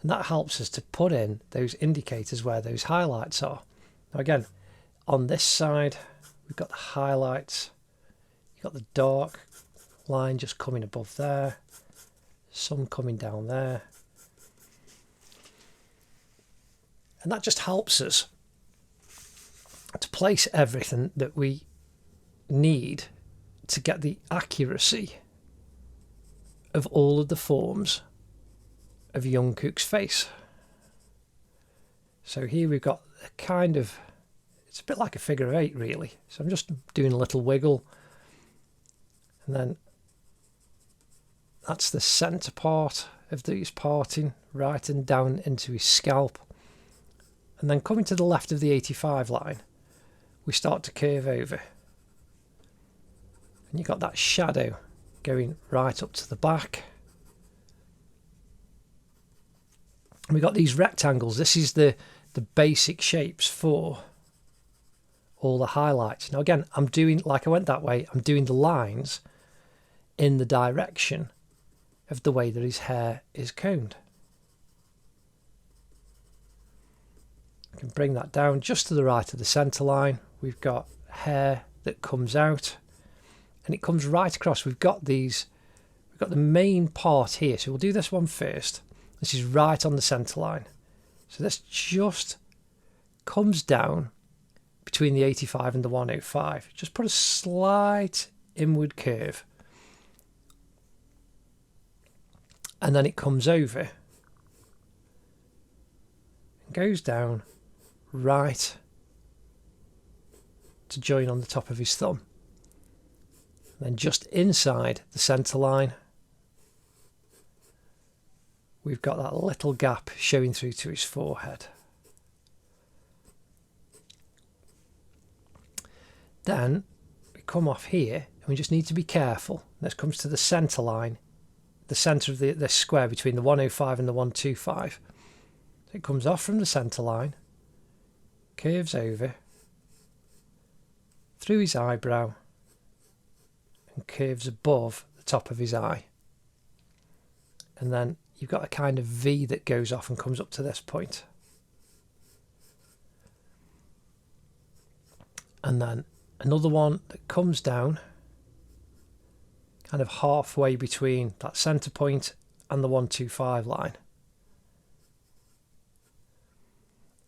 S1: And that helps us to put in those indicators where those highlights are. Now again, on this side, we've got the highlights. You've got the dark line just coming above there, some coming down there. And that just helps us to place everything that we need to get the accuracy of all of the forms of Jungkook's face. So here we've got a kind of, it's a bit like a figure of eight really. So I'm just doing a little wiggle, and then that's the centre part of these parting, right and down into his scalp. And then coming to the left of the 85 line, we start to curve over. And you've got that shadow going right up to the back. And we've got these rectangles. This is the basic shapes for all the highlights. Now again, I'm doing, like I went that way, I'm doing the lines in the direction of the way that his hair is combed. I can bring that down just to the right of the centre line. We've got hair that comes out and it comes right across. We've got the main part here. So we'll do this one first. This is right on the centre line. So this just comes down between the 85 and the 105. Just put a slight inward curve. And then it comes over and goes down right to join on the top of his thumb. And then just inside the centre line, we've got that little gap showing through to his forehead. Then we come off here and we just need to be careful. This comes to the centre line, the centre of this square between the 105 and the 125. So it comes off from the centre line, curves over, through his eyebrow, and curves above the top of his eye. And then you've got a kind of V that goes off and comes up to this point. And then another one that comes down kind of halfway between that centre point and the 125 line.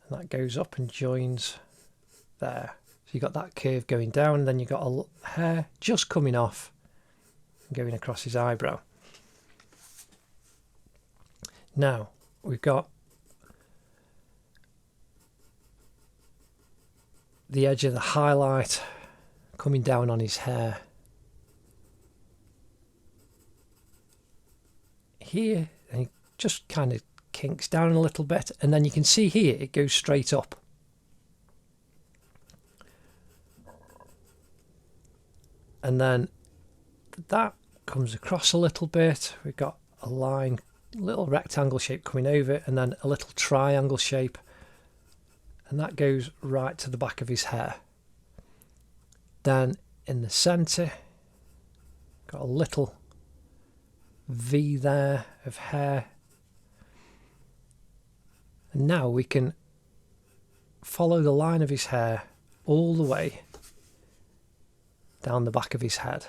S1: And that goes up and joins there. So you've got that curve going down, and then you've got a hair just coming off and going across his eyebrow. Now we've got the edge of the highlight coming down on his hair here, and he just kind of kinks down a little bit, and then you can see here it goes straight up. And then that comes across a little bit. We've got a line, little rectangle shape coming over, and then a little triangle shape, and that goes right to the back of his hair. Then in the centre, got a little V there of hair. And now we can follow the line of his hair all the way down the back of his head.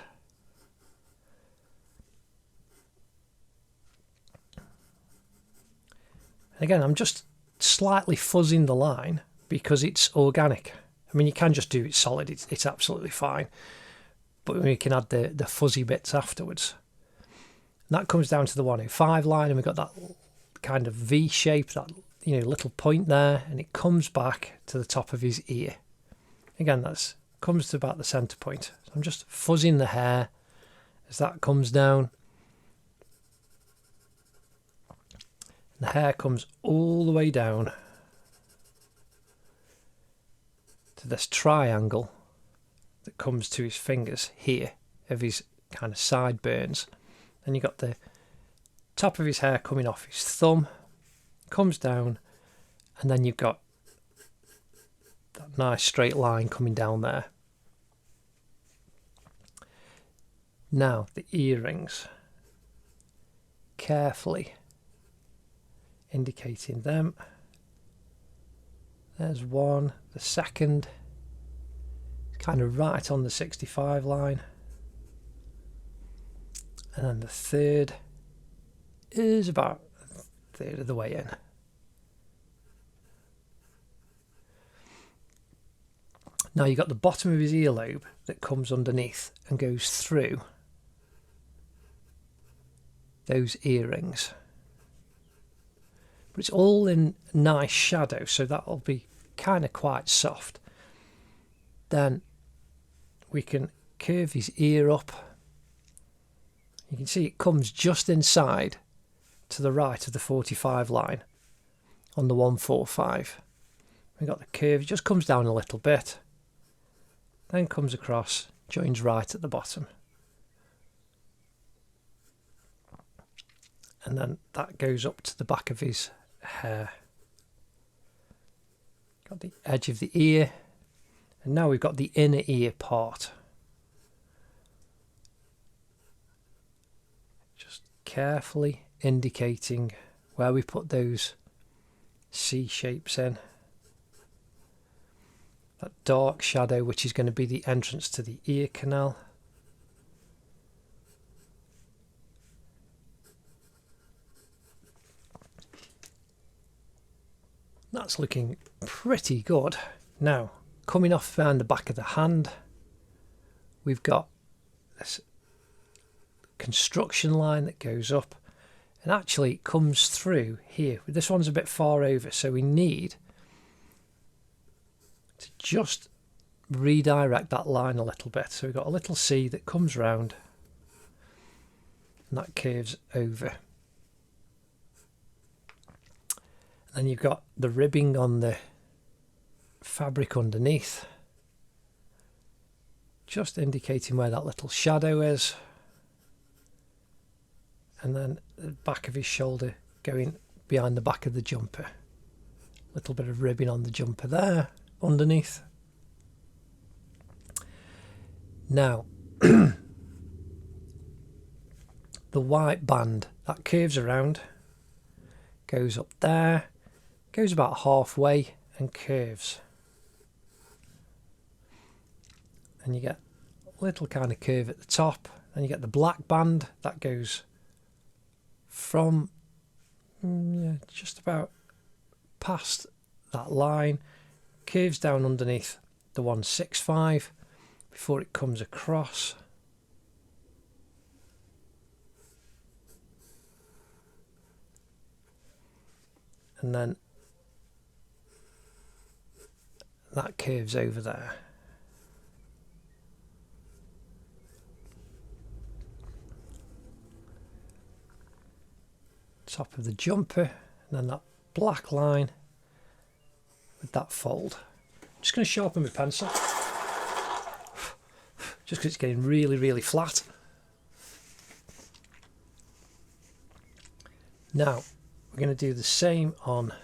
S1: Again, I'm just slightly fuzzing the line because it's organic. I mean, you can just do it solid, it's absolutely fine. But we can add the fuzzy bits afterwards. And that comes down to the 105 line, and we've got that kind of V shape, that little point there, and it comes back to the top of his ear. Again, that comes to about the centre point. So I'm just fuzzing the hair as that comes down. The hair comes all the way down to this triangle that comes to his fingers here of his kind of sideburns. Then you've got the top of his hair coming off his thumb, comes down, and then you've got that nice straight line coming down there. Now the earrings, carefully indicating them There's one. The second is kind of right on the 65 line. And then the third is about a third of the way in. Now you've got the bottom of his earlobe that comes underneath and goes through those earrings. But it's all in nice shadow, so that'll be kind of quite soft. Then we can curve his ear up. You can see it comes just inside to the right of the 45 line on the 145. We've got the curve, it just comes down a little bit. Then comes across, joins right at the bottom. And then that goes up to the back of his hair. Got the edge of the ear. And now we've got the inner ear part. Just carefully indicating where we put those C shapes in. That dark shadow, which is going to be the entrance to the ear canal. That's looking pretty good. Now, coming off around the back of the hand, we've got this construction line that goes up and actually comes through here. This one's a bit far over, so we need to just redirect that line a little bit. So we've got a little C that comes round and that curves over. And then you've got the ribbing on the fabric underneath, just indicating where that little shadow is. And then the back of his shoulder going behind the back of the jumper. A little bit of ribbing on the jumper there underneath. Now the white band that curves around, goes up there, goes about halfway and curves, and you get a little kind of curve at the top. Then you get the black band that goes from just about past that line, curves down underneath the 165 before it comes across. And then that curves over there. Top of the jumper, and then that black line with that fold. I'm just going to sharpen my pencil just because it's getting really flat. Now we're going to do the same on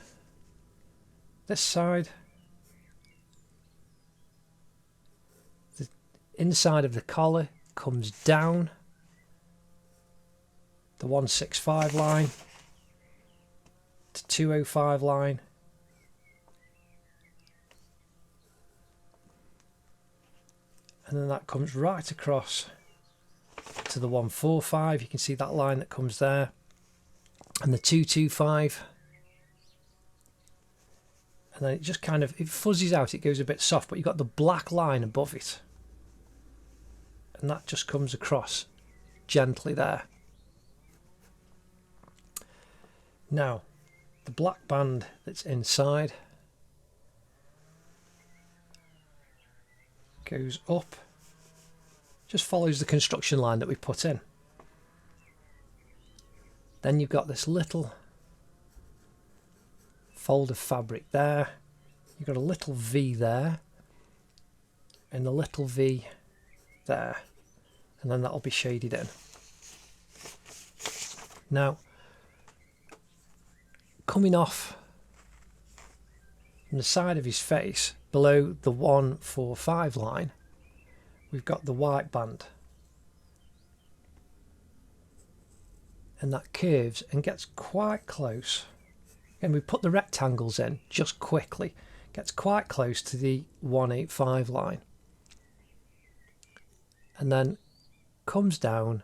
S1: this side. The inside of the collar comes down the 165 line to 205 line, and then that comes right across to the 145. You can see that line that comes there, and the 225, and then it just kind of, it fuzzies out, it goes a bit soft, but you've got the black line above it, and that just comes across gently there. Now the black band that's inside goes up, just follows the construction line that we put in. Then you've got this little fold of fabric there, you've got a little V there and a little V there, and then that'll be shaded in. Now coming off from the side of his face below the 145 line, we've got the white band, and that curves and gets quite close. And we put the rectangles in just quickly gets quite close to the 185 line, and then comes down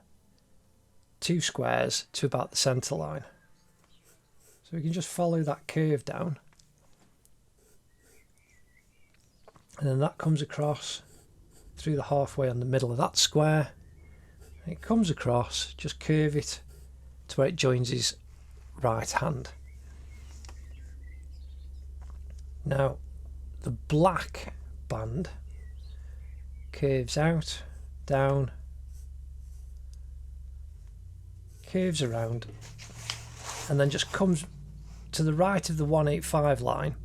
S1: 2 squares to about the centre line. So we can just follow that curve down, and then that comes across through the halfway on the middle of that square. And it comes across, just curve it to where it joins his right hand. Now the black band curves out, down, curves around, and then just comes to the right of the 185 line,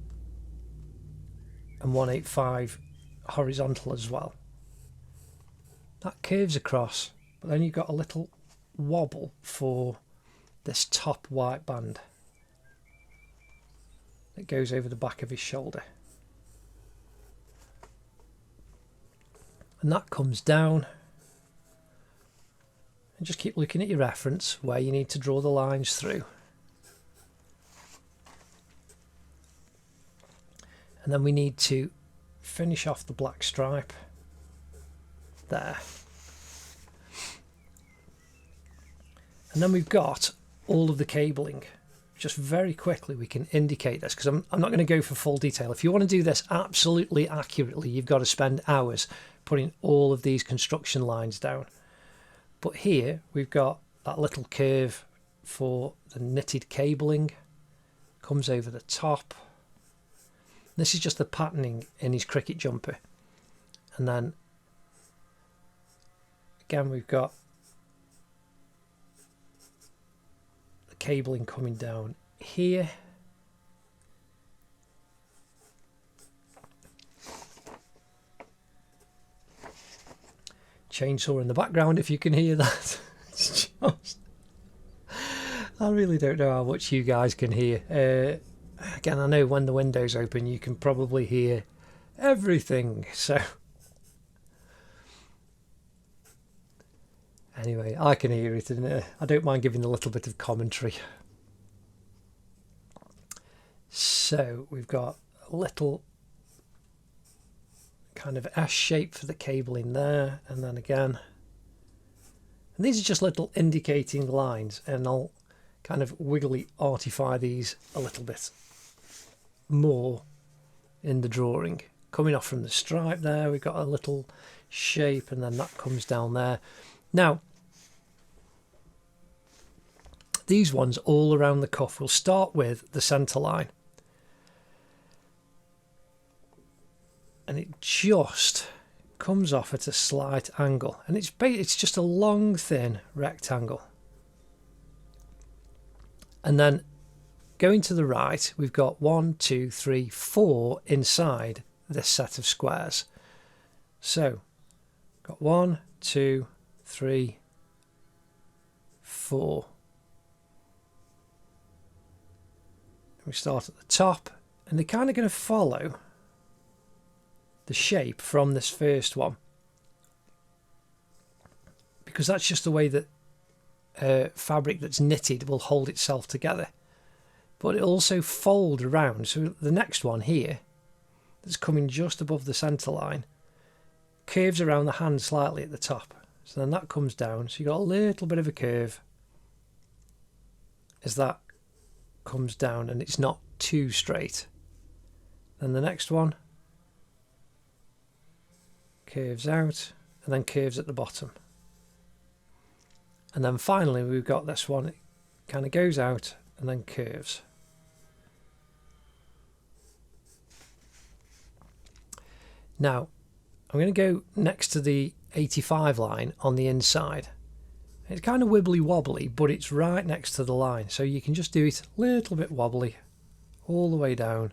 S1: and 185 horizontal as well. That curves across, but then you've got a little wobble for this top white band that goes over the back of his shoulder. And that comes down. And just keep looking at your reference where you need to draw the lines through. And then we need to finish off the black stripe there. And then we've got all of the cabling. Just very quickly we can indicate this, because I'm not going to go for full detail. If you want to do this absolutely accurately, you've got to spend hours putting all of these construction lines down. But here we've got that little curve for the knitted cabling, comes over the top. This is just the patterning in his cricket jumper. And then again we've got the cabling coming down here. Chainsaw in the background, if you can hear that. It's just, I really don't know how much you guys can hear. Again, I know when the window's open you can probably hear everything, so anyway, I can hear it, and I don't mind giving a little bit of commentary. So we've got a little kind of S shape for the cabling there, and then again, and these are just little indicating lines, and I'll kind of wiggly artify these a little bit more in the drawing. Coming off from the stripe there, we've got a little shape, and then that comes down there. Now these ones all around the cuff, we'll start with the centre line, and it just comes off at a slight angle, and it's just a long thin rectangle. And then going to the right, we've got 1, 2, 3, 4 inside this set of squares. So got 1, 2, 3, 4. We start at the top, and they're kind of going to follow the shape from this first one, because that's just the way that fabric that's knitted will hold itself together. But it'll also fold around, so the next one here that's coming just above the centre line curves around the hand slightly at the top, so then that comes down, so you've got a little bit of a curve as that comes down, and it's not too straight. Then the next one curves out and then curves at the bottom, and then finally we've got this one, it kind of goes out and then curves. Now I'm going to go next to the 85 line on the inside. It's kind of wibbly wobbly, but it's right next to the line, so you can just do it a little bit wobbly all the way down,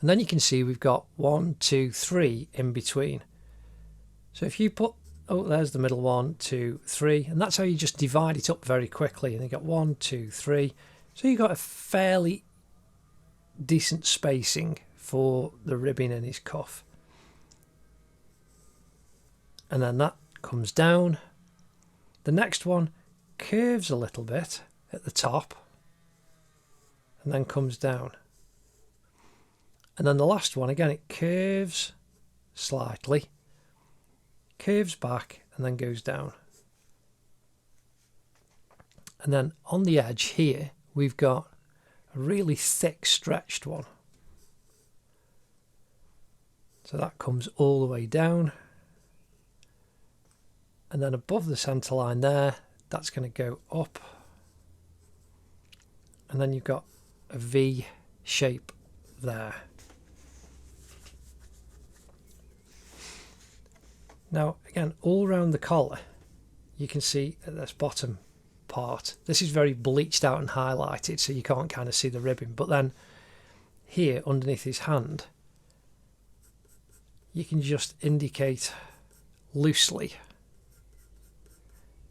S1: and then you can see we've got 1, 2, 3 in between. So if you put, oh, there's the middle 1, 2, 3, and that's how you just divide it up very quickly, and you got 1, 2, 3, so you've got a fairly decent spacing for the ribbing in his cuff. And then that comes down. The next one curves a little bit at the top and then comes down. And then the last one, again, it curves slightly, curves back, and then goes down. And then on the edge here, we've got a really thick stretched one. So that comes all the way down. And then above the centre line there, that's going to go up. And then you've got a V shape there. Now, again, all around the collar, you can see at this bottom part, this is very bleached out and highlighted, so you can't kind of see the ribbon. But then here, underneath his hand, you can just indicate loosely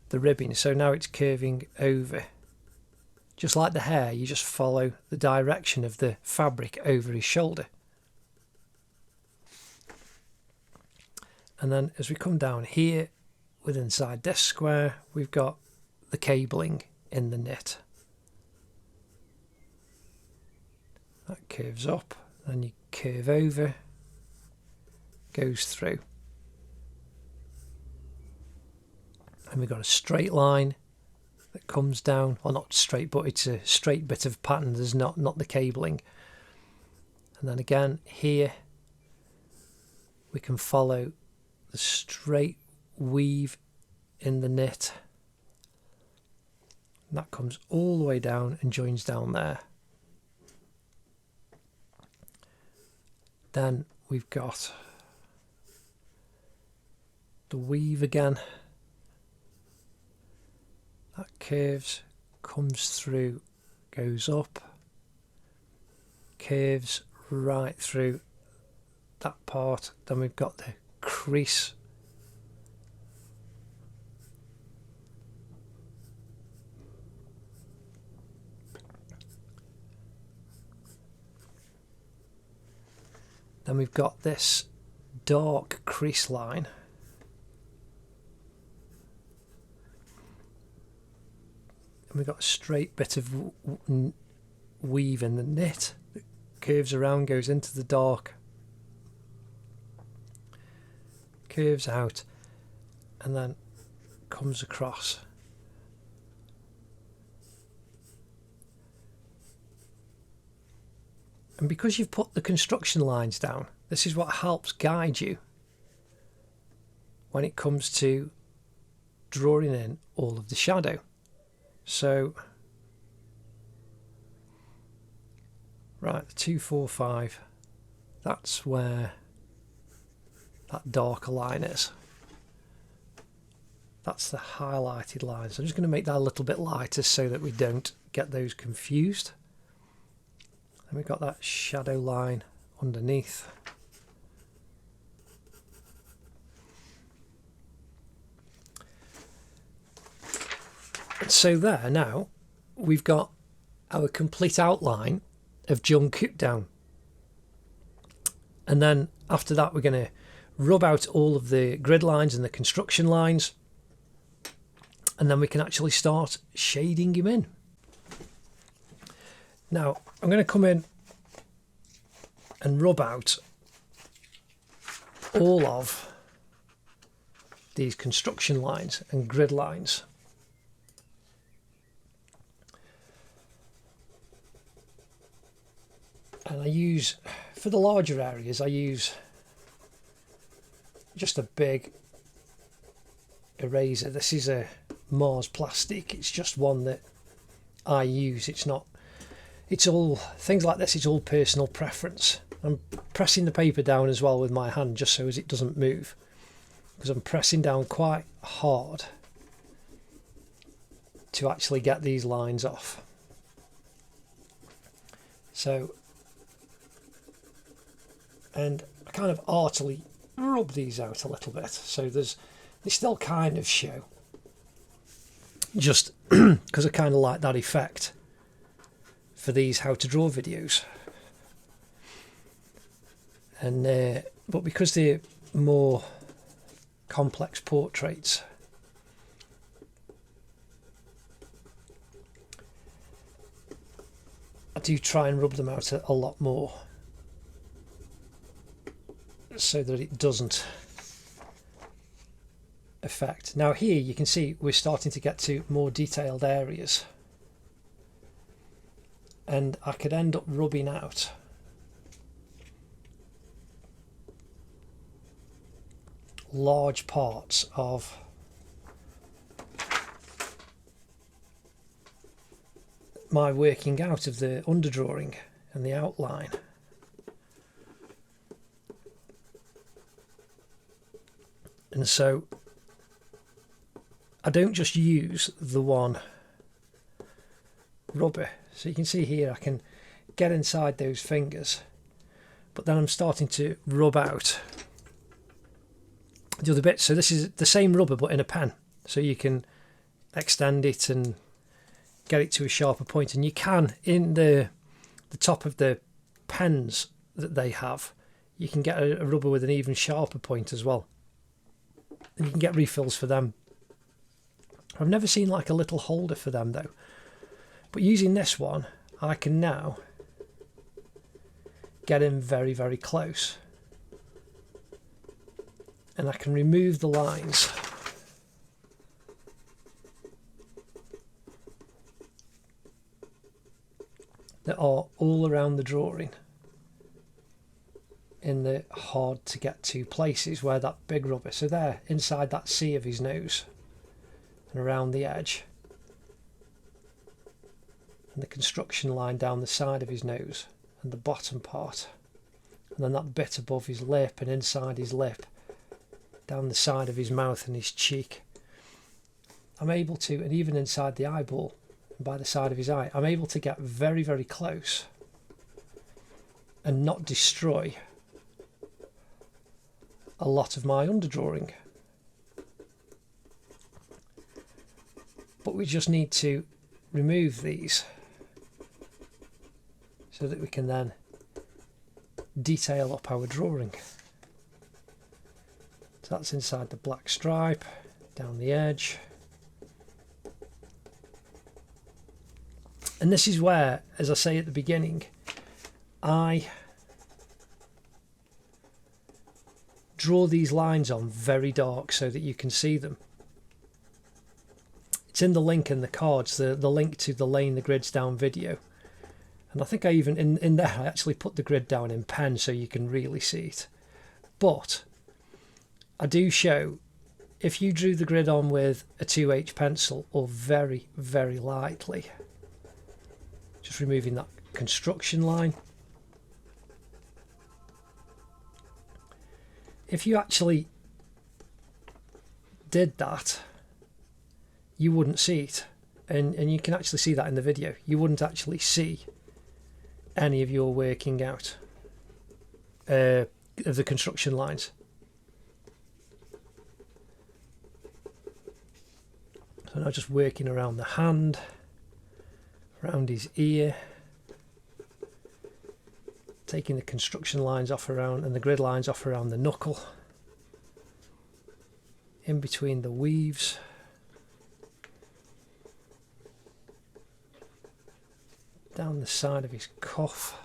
S1: the ribbon. So now it's curving over. Just like the hair, you just follow the direction of the fabric over his shoulder. And then as we come down here, with inside this square, we've got the cabling in the knit. That curves up, then you curve over, goes through. And we've got a straight line that comes down, well, not straight, but it's a straight bit of pattern, there's not the cabling. And then again here we can follow the straight weave in the knit, and that comes all the way down and joins down there. Then we've got the weave again, that curves, comes through, goes up, curves right through that part. Then we've got the crease, then we've got this dark crease line, and we've got a straight bit of weave in the knit that curves around, goes into the dark, curves out, and then comes across. And because you've put the construction lines down, this is what helps guide you when it comes to drawing in all of the shadow. So, right, the 2, 4, 5, that's where that darker line is. That's the highlighted line. So I'm just going to make that a little bit lighter so that we don't get those confused. And we've got that shadow line underneath. And so there, now we've got our complete outline of Jungkook down. And then after that, we're going to rub out all of the grid lines and the construction lines, and then we can actually start shading him in. Now I'm going to come in and rub out all of these construction lines and grid lines. And I use, for the larger areas, I use just a big eraser. This is a Mars plastic. It's just one that I use. It's not, it's all, things like this, it's all personal preference. I'm pressing the paper down as well with my hand just so as it doesn't move, because I'm pressing down quite hard to actually get these lines off. So, and I kind of artfully rub these out a little bit, so they still kind of show, just because I kind of like that effect for these how to draw videos. And but because they're more complex portraits, I do try and rub them out a lot more. so that it doesn't affect. Now here you can see we're starting to get to more detailed areas, and I could end up rubbing out large parts of my working out of the underdrawing and the outline. And so I don't just use the one rubber. So you can see here I can get inside those fingers, but then I'm starting to rub out the other bits. So this is the same rubber but in a pen, so you can extend it and get it to a sharper point. And you can, in the top of the pens that they have, you can get a rubber with an even sharper point as well, and you can get refills for them. I've never seen like a little holder for them though, but using this one I can now get in very, very close, and I can remove the lines that are all around the drawing in the hard to get to places where that big rubber, so there inside that C of his nose and around the edge, and the construction line down the side of his nose and the bottom part, and then that bit above his lip and inside his lip, down the side of his mouth and his cheek. I'm able to, and even inside the eyeball and by the side of his eye, I'm able to get very, very close and not destroy a lot of my underdrawing. But we just need to remove these so that we can then detail up our drawing. So that's inside the black stripe, down the edge. And this is where, as I say at the beginning, I draw these lines on very dark so that you can see them. It's in the link in the cards, the link to the laying the grids down video. And I think I even, in there, I actually put the grid down in pen so you can really see it. But I do show, if you drew the grid on with a 2H pencil or very, very lightly, just removing that construction line. If you actually did that, you wouldn't see it. And you can actually see that in the video. You wouldn't actually see any of your working out of the construction lines. So now just working around the hand, around his ear, taking the construction lines off around and the grid lines off around the knuckle, in between the weaves, down the side of his cuff.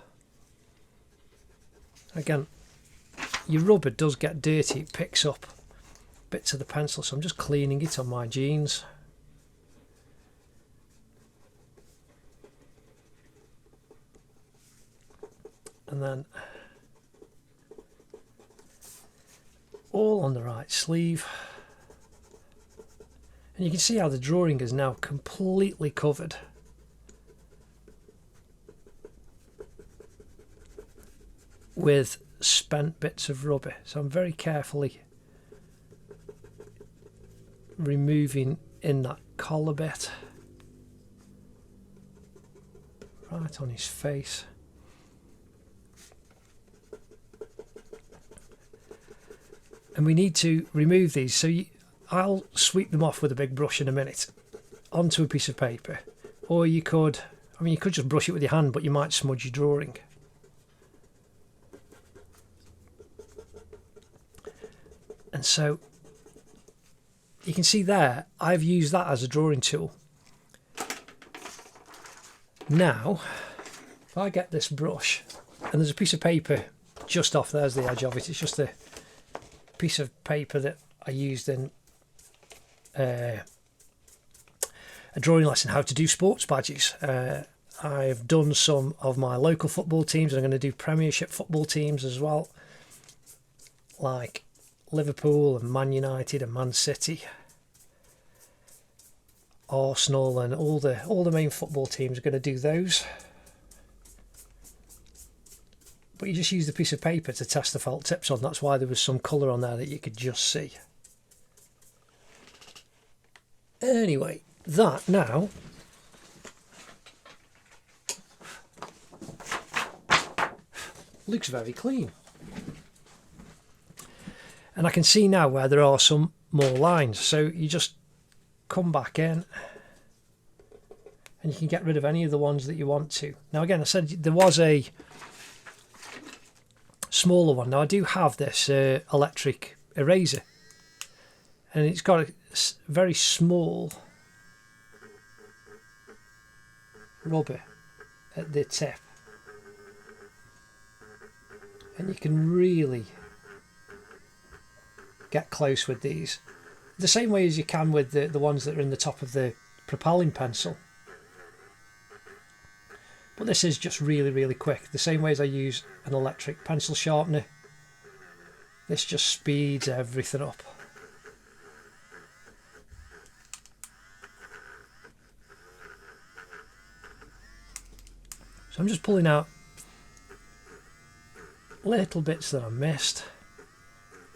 S1: Again, your rubber does get dirty, it picks up bits of the pencil, so I'm just cleaning it on my jeans. And then all on the right sleeve. And you can see how the drawing is now completely covered with spent bits of rubber. So I'm very carefully removing in that collar bit, right on his face. And we need to remove these, so I'll sweep them off with a big brush in a minute onto a piece of paper, or you could, I mean, you could just brush it with your hand, but you might smudge your drawing. And so you can see there, I've used that as a drawing tool. Now, if I get this brush, and there's a piece of paper just off, there's the edge of it, it's just a piece of paper that I used in a drawing lesson, how to do sports badges. I've done some of my local football teams. I'm going to do Premiership football teams as well, like Liverpool and Man United and Man City, Arsenal, and all the main football teams are going to do those. But you just use the piece of paper to test the felt tips on. That's why there was some colour on there that you could just see. Anyway, that now looks very clean. And I can see now where there are some more lines. So you just come back in and you can get rid of any of the ones that you want to. Now again, I said there was a smaller one. Now I do have this electric eraser, and it's got a very small rubber at the tip, and you can really get close with these, the same way as you can with the ones that are in the top of the propelling pencil. But this is just really, really quick. The same way as I use an electric pencil sharpener, this just speeds everything up. So I'm just pulling out little bits that I missed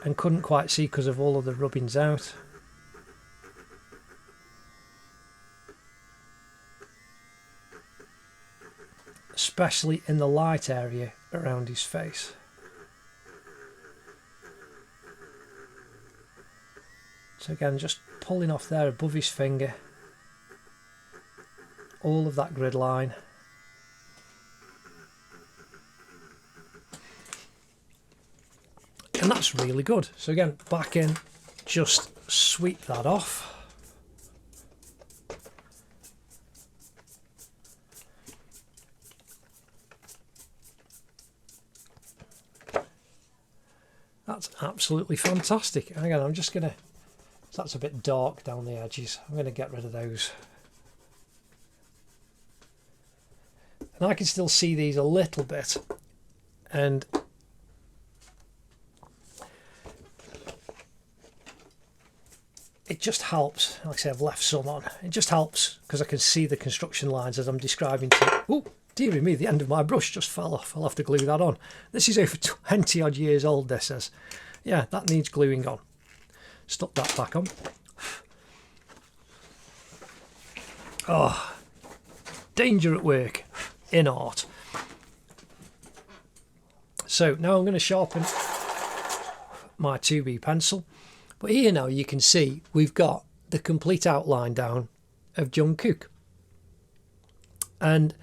S1: and couldn't quite see because of all of the rubbings out. Especially in the light area around his face. So again, just pulling off there above his finger, all of that grid line. And that's really good. So again, back in, just sweep that off. That's absolutely fantastic. And again, I'm just going to, that's a bit dark down the edges, I'm going to get rid of those. And I can still see these a little bit, and it just helps. Like I say, I've left some on. It just helps because I can see the construction lines as I'm describing to. Oh, dearie me, the end of my brush just fell off. I'll have to glue that on. This is over 20 odd years old, this is. Yeah, that needs gluing on. Stuck that back on. Oh, danger at work in art. So now I'm going to sharpen my 2B pencil. But here now you can see we've got the complete outline down of Jungkook. And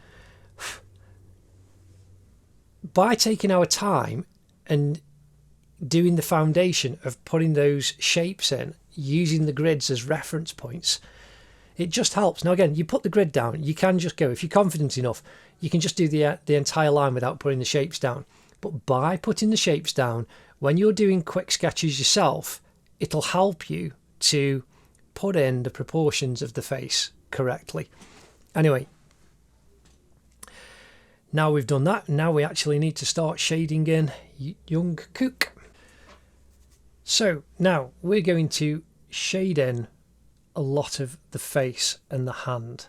S1: by taking our time and doing the foundation of putting those shapes in, using the grids as reference points, it just helps. Now again, you put the grid down, you can just go, if you're confident enough, you can just do the entire line without putting the shapes down. But by putting the shapes down, when you're doing quick sketches yourself, it'll help you to put in the proportions of the face correctly. Anyway, now we've done that, now we actually need to start shading in Jungkook. So now we're going to shade in a lot of the face and the hand.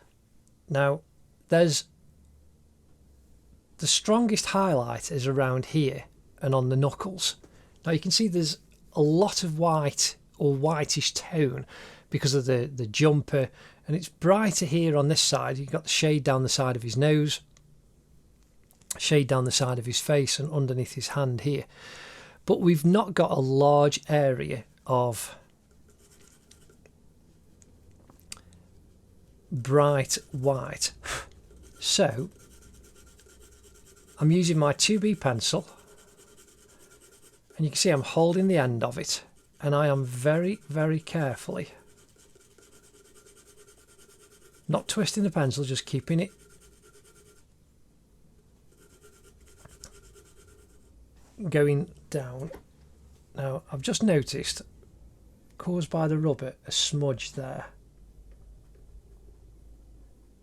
S1: Now there's the strongest highlight is around here and on the knuckles. Now you can see there's a lot of white or whitish tone because of the jumper, and it's brighter here on this side. You've got the shade down the side of his nose, shade down the side of his face and underneath his hand here. But we've not got a large area of bright white. So I'm using my 2B pencil, and you can see I'm holding the end of it, and I am very, very carefully not twisting the pencil, just keeping it going down. Now, I've just noticed, caused by the rubber, a smudge there,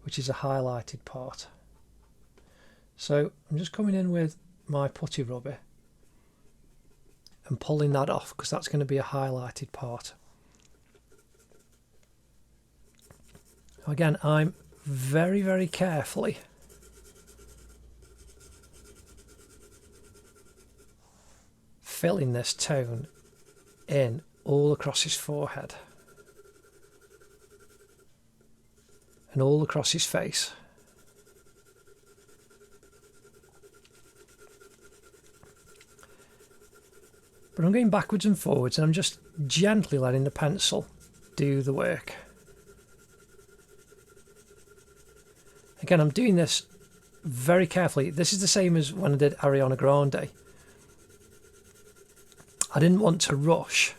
S1: which is a highlighted part. So I'm just coming in with my putty rubber and pulling that off, because that's going to be a highlighted part. Again, I'm very, very carefully filling this tone in all across his forehead and all across his face. But I'm going backwards and forwards, and I'm just gently letting the pencil do the work. Again, I'm doing this very carefully. This is the same as when I did Ariana Grande. I didn't want to rush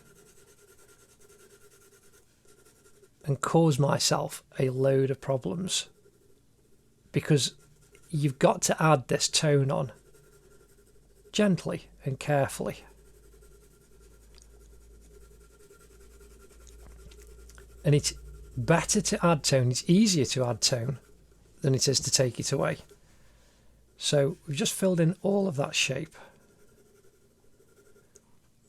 S1: and cause myself a load of problems, because you've got to add this tone on gently and carefully. And it's better to add tone, it's easier to add tone than it is to take it away. So we've just filled in all of that shape.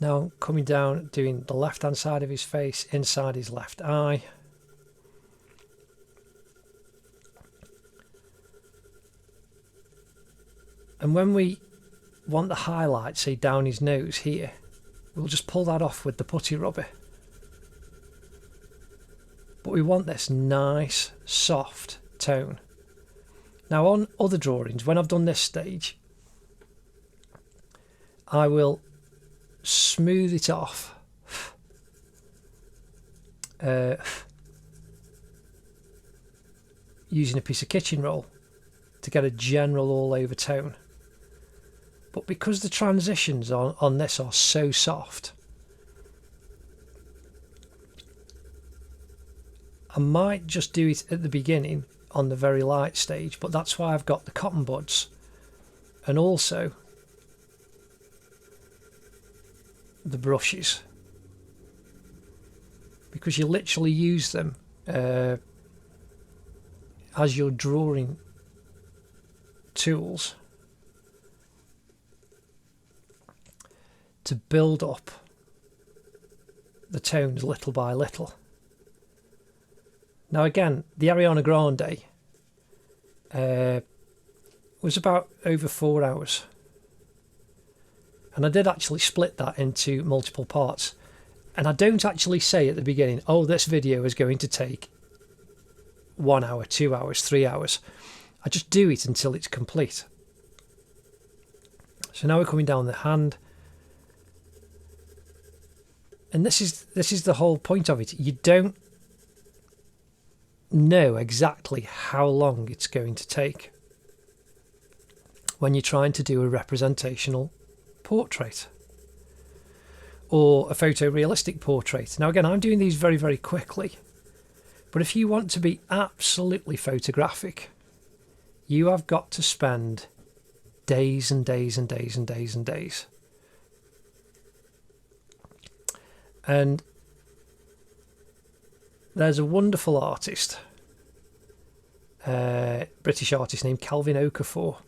S1: Now coming down, doing the left hand side of his face, inside his left eye. And when we want the highlight, say down his nose here, we'll just pull that off with the putty rubber. But we want this nice, soft tone. Now on other drawings, when I've done this stage, I will smooth it off using a piece of kitchen roll to get a general all over tone. But because the transitions on this are so soft, I might just do it at the beginning on the very light stage, but that's why I've got the cotton buds, and also the brushes, because you literally use them as your drawing tools to build up the tones little by little. Now again, the Ariana Grande was about over 4 hours, and I did actually split that into multiple parts, and I don't actually say at the beginning, oh, this video is going to take 1 hour, 2 hours, 3 hours. I just do it until it's complete. So now we're coming down the hand, and this is the whole point of it. You don't know exactly how long it's going to take when you're trying to do a representational portrait or a photorealistic portrait. Now again, I'm doing these very, very quickly, but if you want to be absolutely photographic, you have got to spend days and days and days and days and days. And there's a wonderful artist, British artist named Calvin Okafor,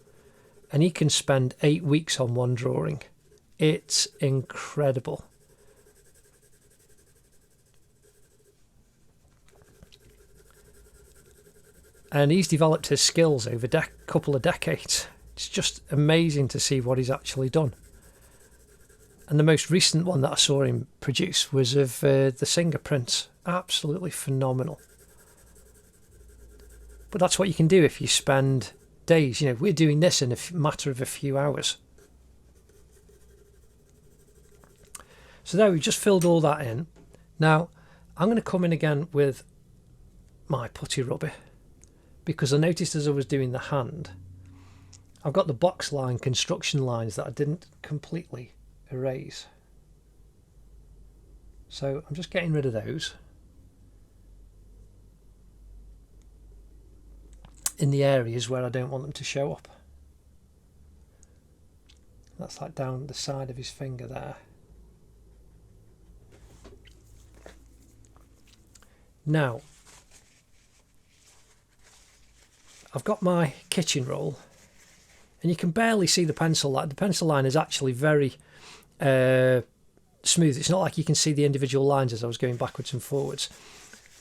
S1: and he can spend 8 weeks on one drawing. It's incredible. And he's developed his skills over a couple of decades. It's just amazing to see what he's actually done. And the most recent one that I saw him produce was of the singer Prince. Absolutely phenomenal. But that's what you can do if you spend days. You know, we're doing this in a matter of a few hours. So there, we've just filled all that in. Now, I'm going to come in again with my putty rubber, because I noticed as I was doing the hand, I've got the box line construction lines that I didn't completely erase. So I'm just getting rid of those in the areas where I don't want them to show up. That's like down the side of his finger there. Now, I've got my kitchen roll, and you can barely see the pencil line. The pencil line is actually very smooth. It's not like you can see the individual lines as I was going backwards and forwards.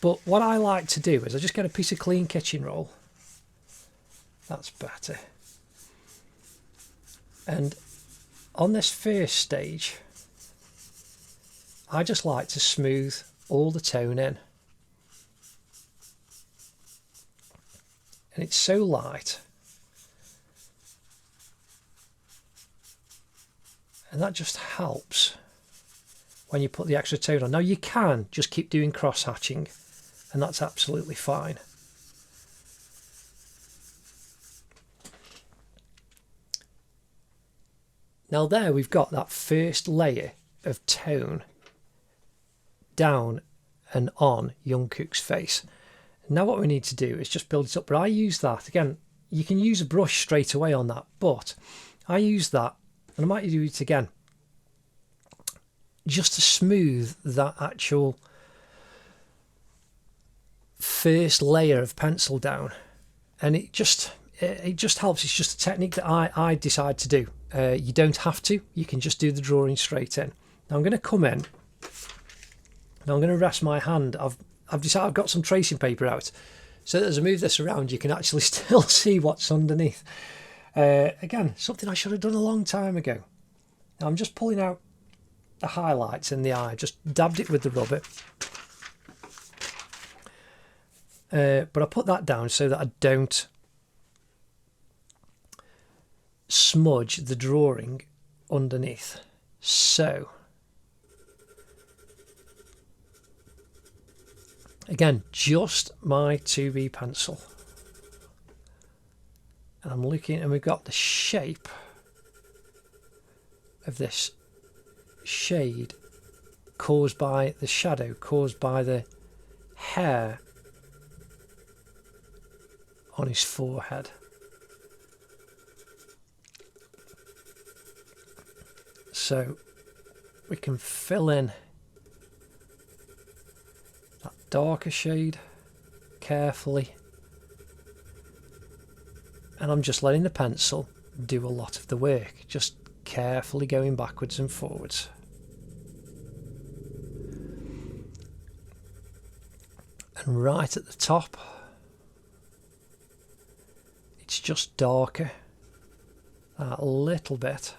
S1: But what I like to do is I just get a piece of clean kitchen roll. That's better. And on this first stage, I just like to smooth all the tone in. And it's so light. And that just helps when you put the extra tone on. Now you can just keep doing cross hatching, and that's absolutely fine. Now there we've got that first layer of tone down and on Jungkook's face. Now what we need to do is just build it up. But I use that, again, you can use a brush straight away on that, but I use that, and I might do it again, just to smooth that actual first layer of pencil down. And it just helps. It's just a technique that I decide to do. You don't have to. You can just do the drawing straight in. Now I'm going to come in. Now I'm going to rest my hand. I've decided I've got some tracing paper out, so that as I move this around, you can actually still see what's underneath. Again, something I should have done a long time ago. Now I'm just pulling out the highlights in the eye. Just dabbed it with the rubber. But I put that down so that I don't smudge the drawing underneath. So again, just my 2B pencil, and I'm looking, and we've got the shape of this shade caused by the shadow, caused by the hair on his forehead. So we can fill in that darker shade carefully, and I'm just letting the pencil do a lot of the work, just carefully going backwards and forwards. And right at the top, it's just darker, that little bit.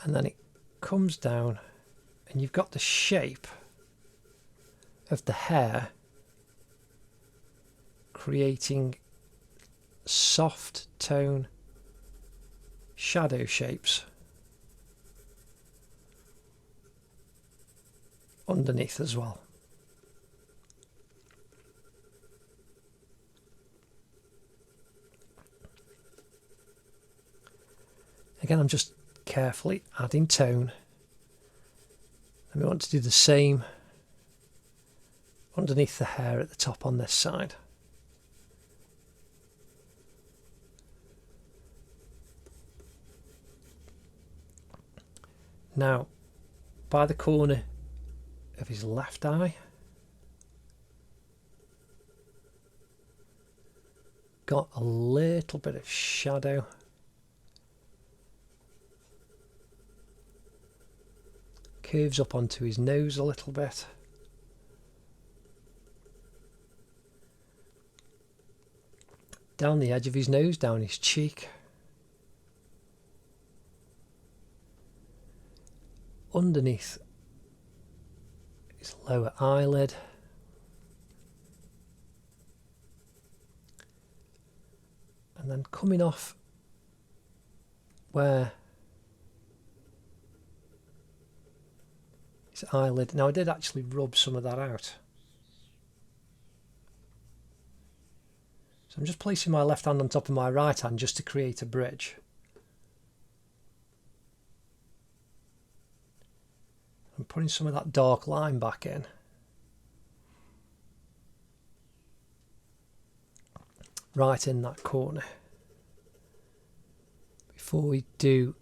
S1: And then it comes down, and you've got the shape of the hair creating soft tone shadow shapes underneath as well. Again, I'm just carefully adding tone, and we want to do the same underneath the hair at the top on this side. Now, by the corner of his left eye, got a little bit of shadow. Curves up onto his nose a little bit. Down the edge of his nose, down his cheek. Underneath his lower eyelid. And then coming off where his eyelid. Now I did actually rub some of that out. So I'm just placing my left hand on top of my right hand just to create a bridge. I'm putting some of that dark line back in. Right in that corner. Before we do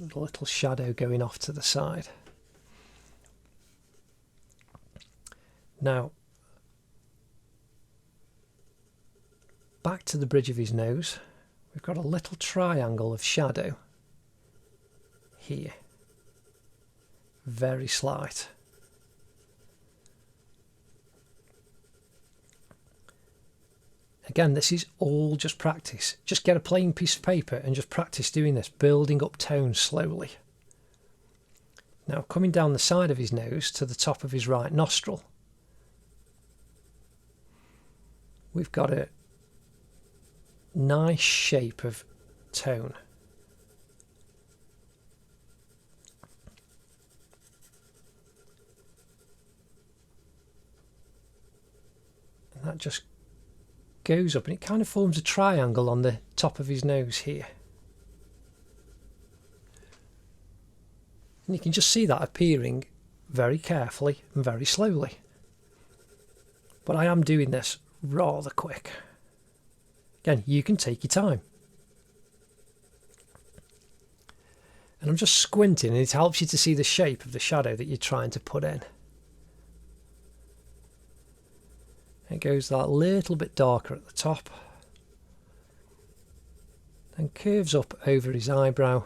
S1: A little shadow going off to the side. Now, back to the bridge of his nose, we've got a little triangle of shadow here. Very slight. Again, this is all just practice. Just get a plain piece of paper and just practice doing this, building up tone slowly. Now, coming down the side of his nose to the top of his right nostril, we've got a nice shape of tone. And that just goes up and it kind of forms a triangle on the top of his nose here. And you can just see that appearing very carefully and very slowly. But I am doing this rather quick. Again, you can take your time. And I'm just squinting and it helps you to see the shape of the shadow that you're trying to put in. It goes that little bit darker at the top. Then curves up over his eyebrow.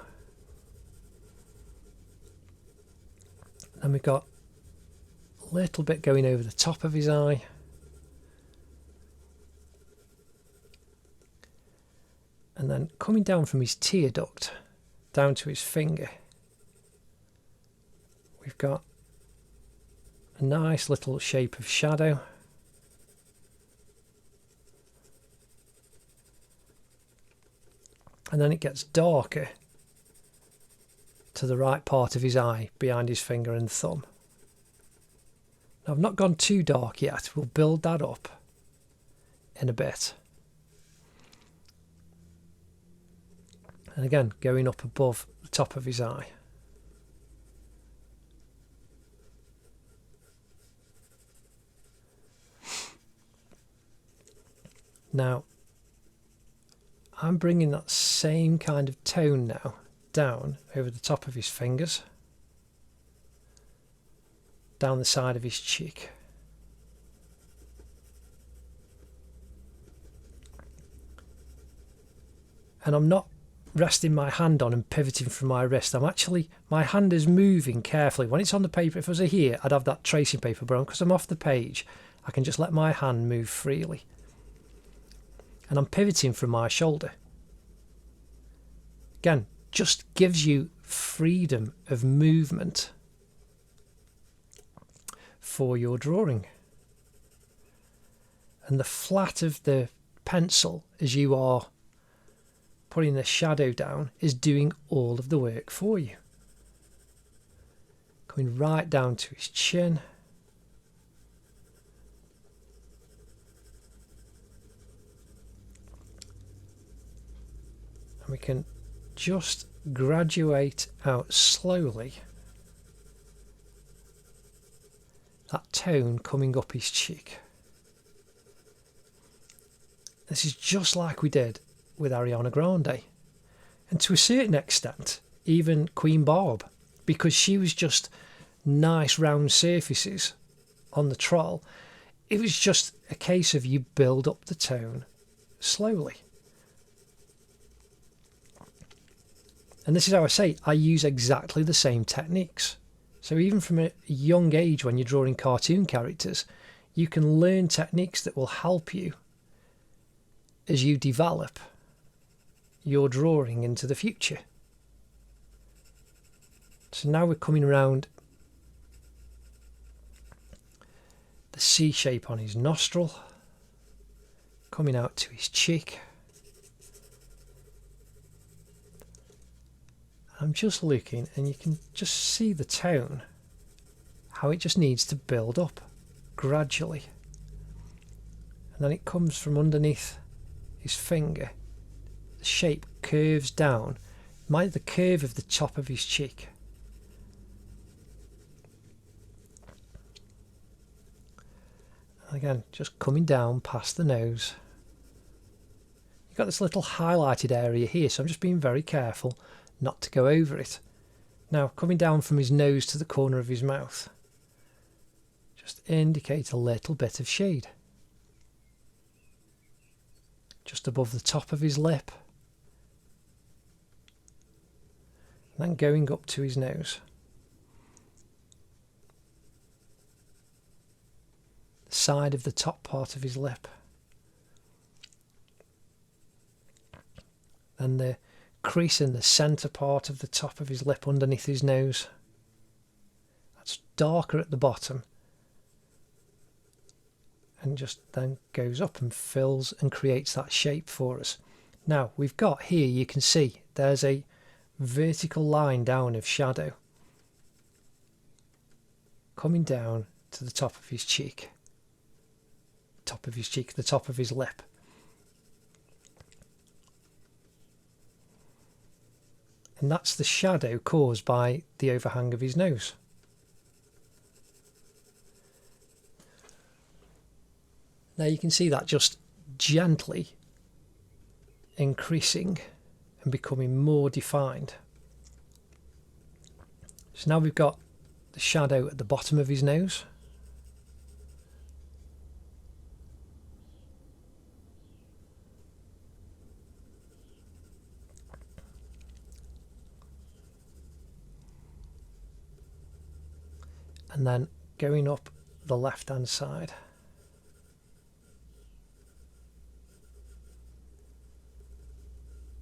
S1: Then we've got a little bit going over the top of his eye. And then coming down from his tear duct down to his finger, we've got a nice little shape of shadow. And then it gets darker to the right part of his eye, behind his finger and thumb. Now, I've not gone too dark yet. We'll build that up in a bit. And again, going up above the top of his eye. Now, I'm bringing that same kind of tone now down over the top of his fingers, down the side of his cheek. And I'm not resting my hand on and pivoting from my wrist. My hand is moving carefully. When it's on the paper, if I was here, I'd have that tracing paper, but because I'm off the page, I can just let my hand move freely. And I'm pivoting from my shoulder. Again, just gives you freedom of movement for your drawing. And the flat of the pencil as you are putting the shadow down is doing all of the work for you. Coming right down to his chin. And we can just graduate out slowly that tone coming up his cheek. This is just like we did with Ariana Grande, and to a certain extent even Queen Barb, because she was just nice round surfaces on the trowel. It was just a case of you build up the tone slowly. And this is how I say I use exactly the same techniques. So even from a young age, when you're drawing cartoon characters, you can learn techniques that will help you as you develop your drawing into the future. So now we're coming around the C shape on his nostril, coming out to his cheek. I'm just looking, and you can just see the tone, how it just needs to build up gradually. And then it comes from underneath his finger. The shape curves down, might the curve of the top of his cheek. And again, just coming down past the nose. You've got this little highlighted area here, so I'm just being very careful not to go over it. Now, coming down from his nose to the corner of his mouth, just indicate a little bit of shade. Just above the top of his lip. And then going up to his nose. The side of the top part of his lip. Then the crease in the centre part of the top of his lip underneath his nose. That's darker at the bottom. And just then goes up and fills and creates that shape for us. Now we've got here, you can see there's a vertical line down of shadow coming down to the top of his cheek. Top of his cheek, the top of his lip. And that's the shadow caused by the overhang of his nose. Now you can see that just gently increasing and becoming more defined. So now we've got the shadow at the bottom of his nose. And then going up the left hand side.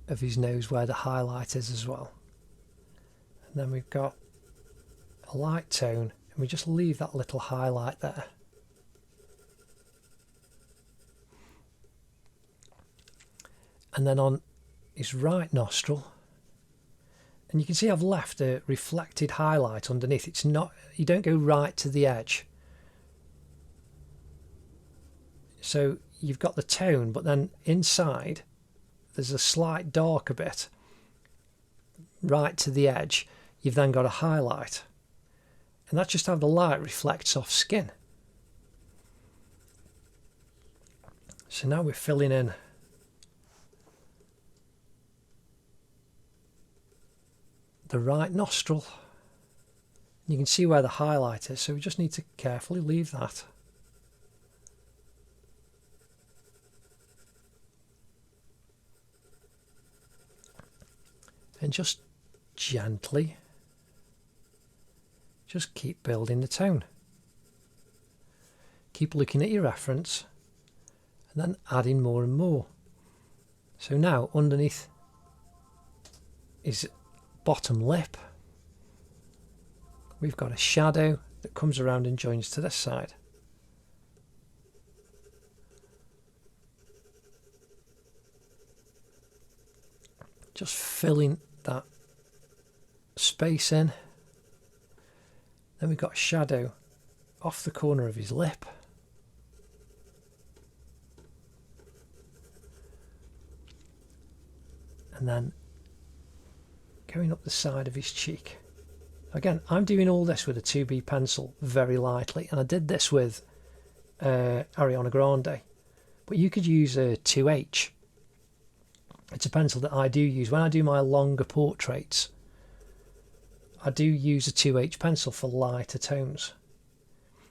S1: Of his nose where the highlight is as well. And then we've got a light tone and we just leave that little highlight there. And then on his right nostril, and you can see I've left a reflected highlight underneath. It's not, you don't go right to the edge. So you've got the tone, but then inside there's a slight darker bit right to the edge. You've then got a highlight, and that's just how the light reflects off skin. So now we're filling in the right nostril. You can see where the highlight is, so we just need to carefully leave that. And just gently, just keep building the tone. Keep looking at your reference and then adding more and more. So now underneath his bottom lip, we've got a shadow that comes around and joins to this side. Just filling that space in. Then we've got shadow off the corner of his lip. And then going up the side of his cheek. Again, I'm doing all this with a 2B pencil very lightly, and I did this with Ariana Grande, but you could use a 2H. It's a pencil that I do use when I do my longer portraits. I do use a 2H pencil for lighter tones.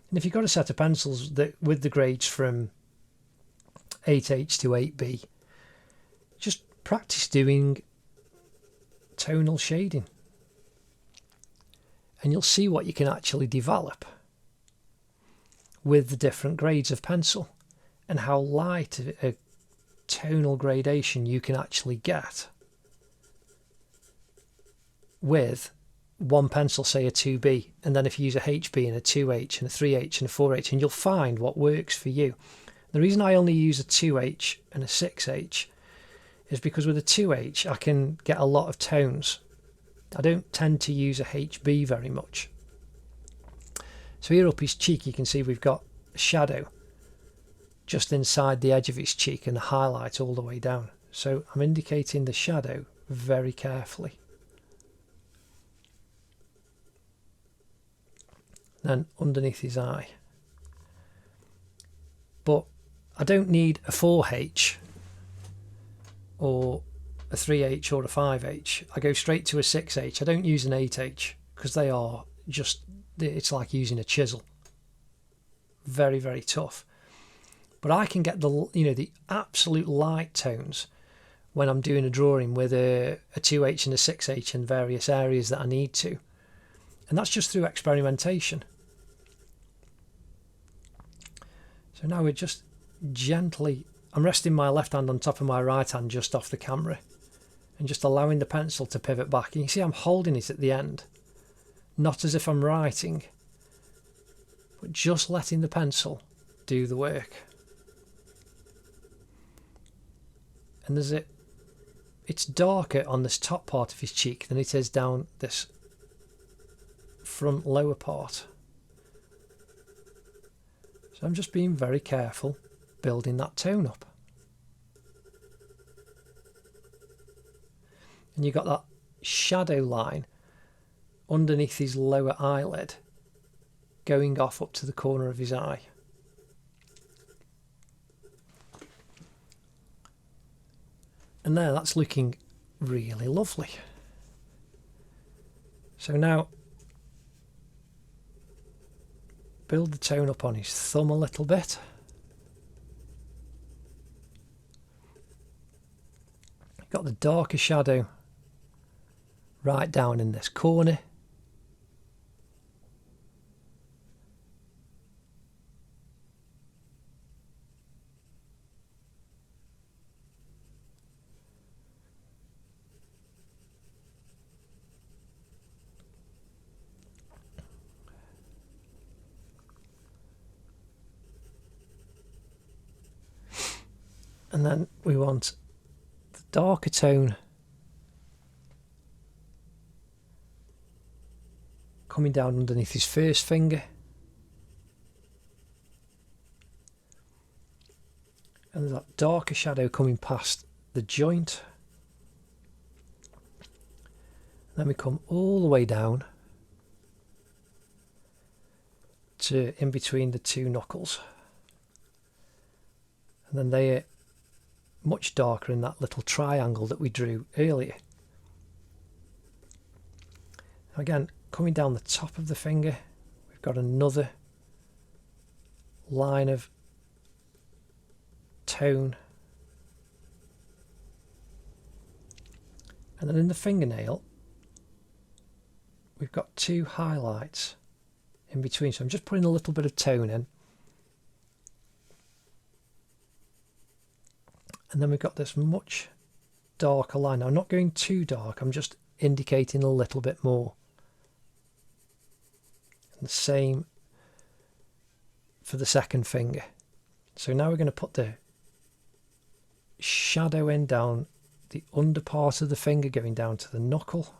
S1: And if you've got a set of pencils that with the grades from 8H to 8B, just practice doing tonal shading. And you'll see what you can actually develop with the different grades of pencil and how light a tonal gradation you can actually get with one pencil, say a 2B, and then if you use a HB and a 2H and a 3H and a 4H, and you'll find what works for you. The reason I only use a 2H and a 6H is because with a 2H I can get a lot of tones. I don't tend to use a HB very much. So here up his cheek you can see we've got a shadow just inside the edge of his cheek and the highlight all the way down. So I'm indicating the shadow very carefully. Then underneath his eye. But I don't need a 4H or a a 3H or a 5H. I go straight to a 6H. I don't use an 8H because they are just, it's like using a chisel. Very, very tough. But I can get the absolute light tones when I'm doing a drawing with a 2H and a 6H in various areas that I need to. And that's just through experimentation. So now we're just gently, I'm resting my left hand on top of my right hand just off the camera and just allowing the pencil to pivot back. And you see I'm holding it at the end, not as if I'm writing, but just letting the pencil do the work. And it's darker on this top part of his cheek than it is down this front lower part. So I'm just being very careful building that tone up. And you've got that shadow line underneath his lower eyelid going off up to the corner of his eye. And there, that's looking really lovely. So now, build the tone up on his thumb a little bit. Got the darker shadow right down in this corner. And then we want the darker tone coming down underneath his first finger. And that darker shadow coming past the joint. And then we come all the way down to in between the two knuckles. And then they are much darker in that little triangle that we drew earlier. Again, coming down the top of the finger, we've got another line of tone. And then in the fingernail, we've got two highlights in between. So I'm just putting a little bit of tone in. And then we've got this much darker line. Now, I'm not going too dark, I'm just indicating a little bit more. And the same for the second finger. So now we're going to put the shadow in down the under part of the finger, going down to the knuckle.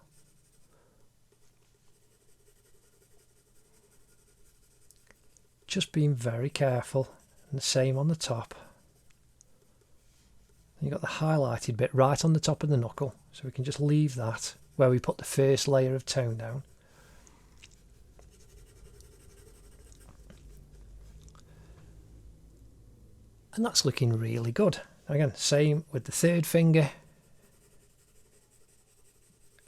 S1: Just being very careful, and the same on the top. You've got the highlighted bit right on the top of the knuckle, so we can just leave that where we put the first layer of tone down. And that's looking really good. Again, same with the third finger.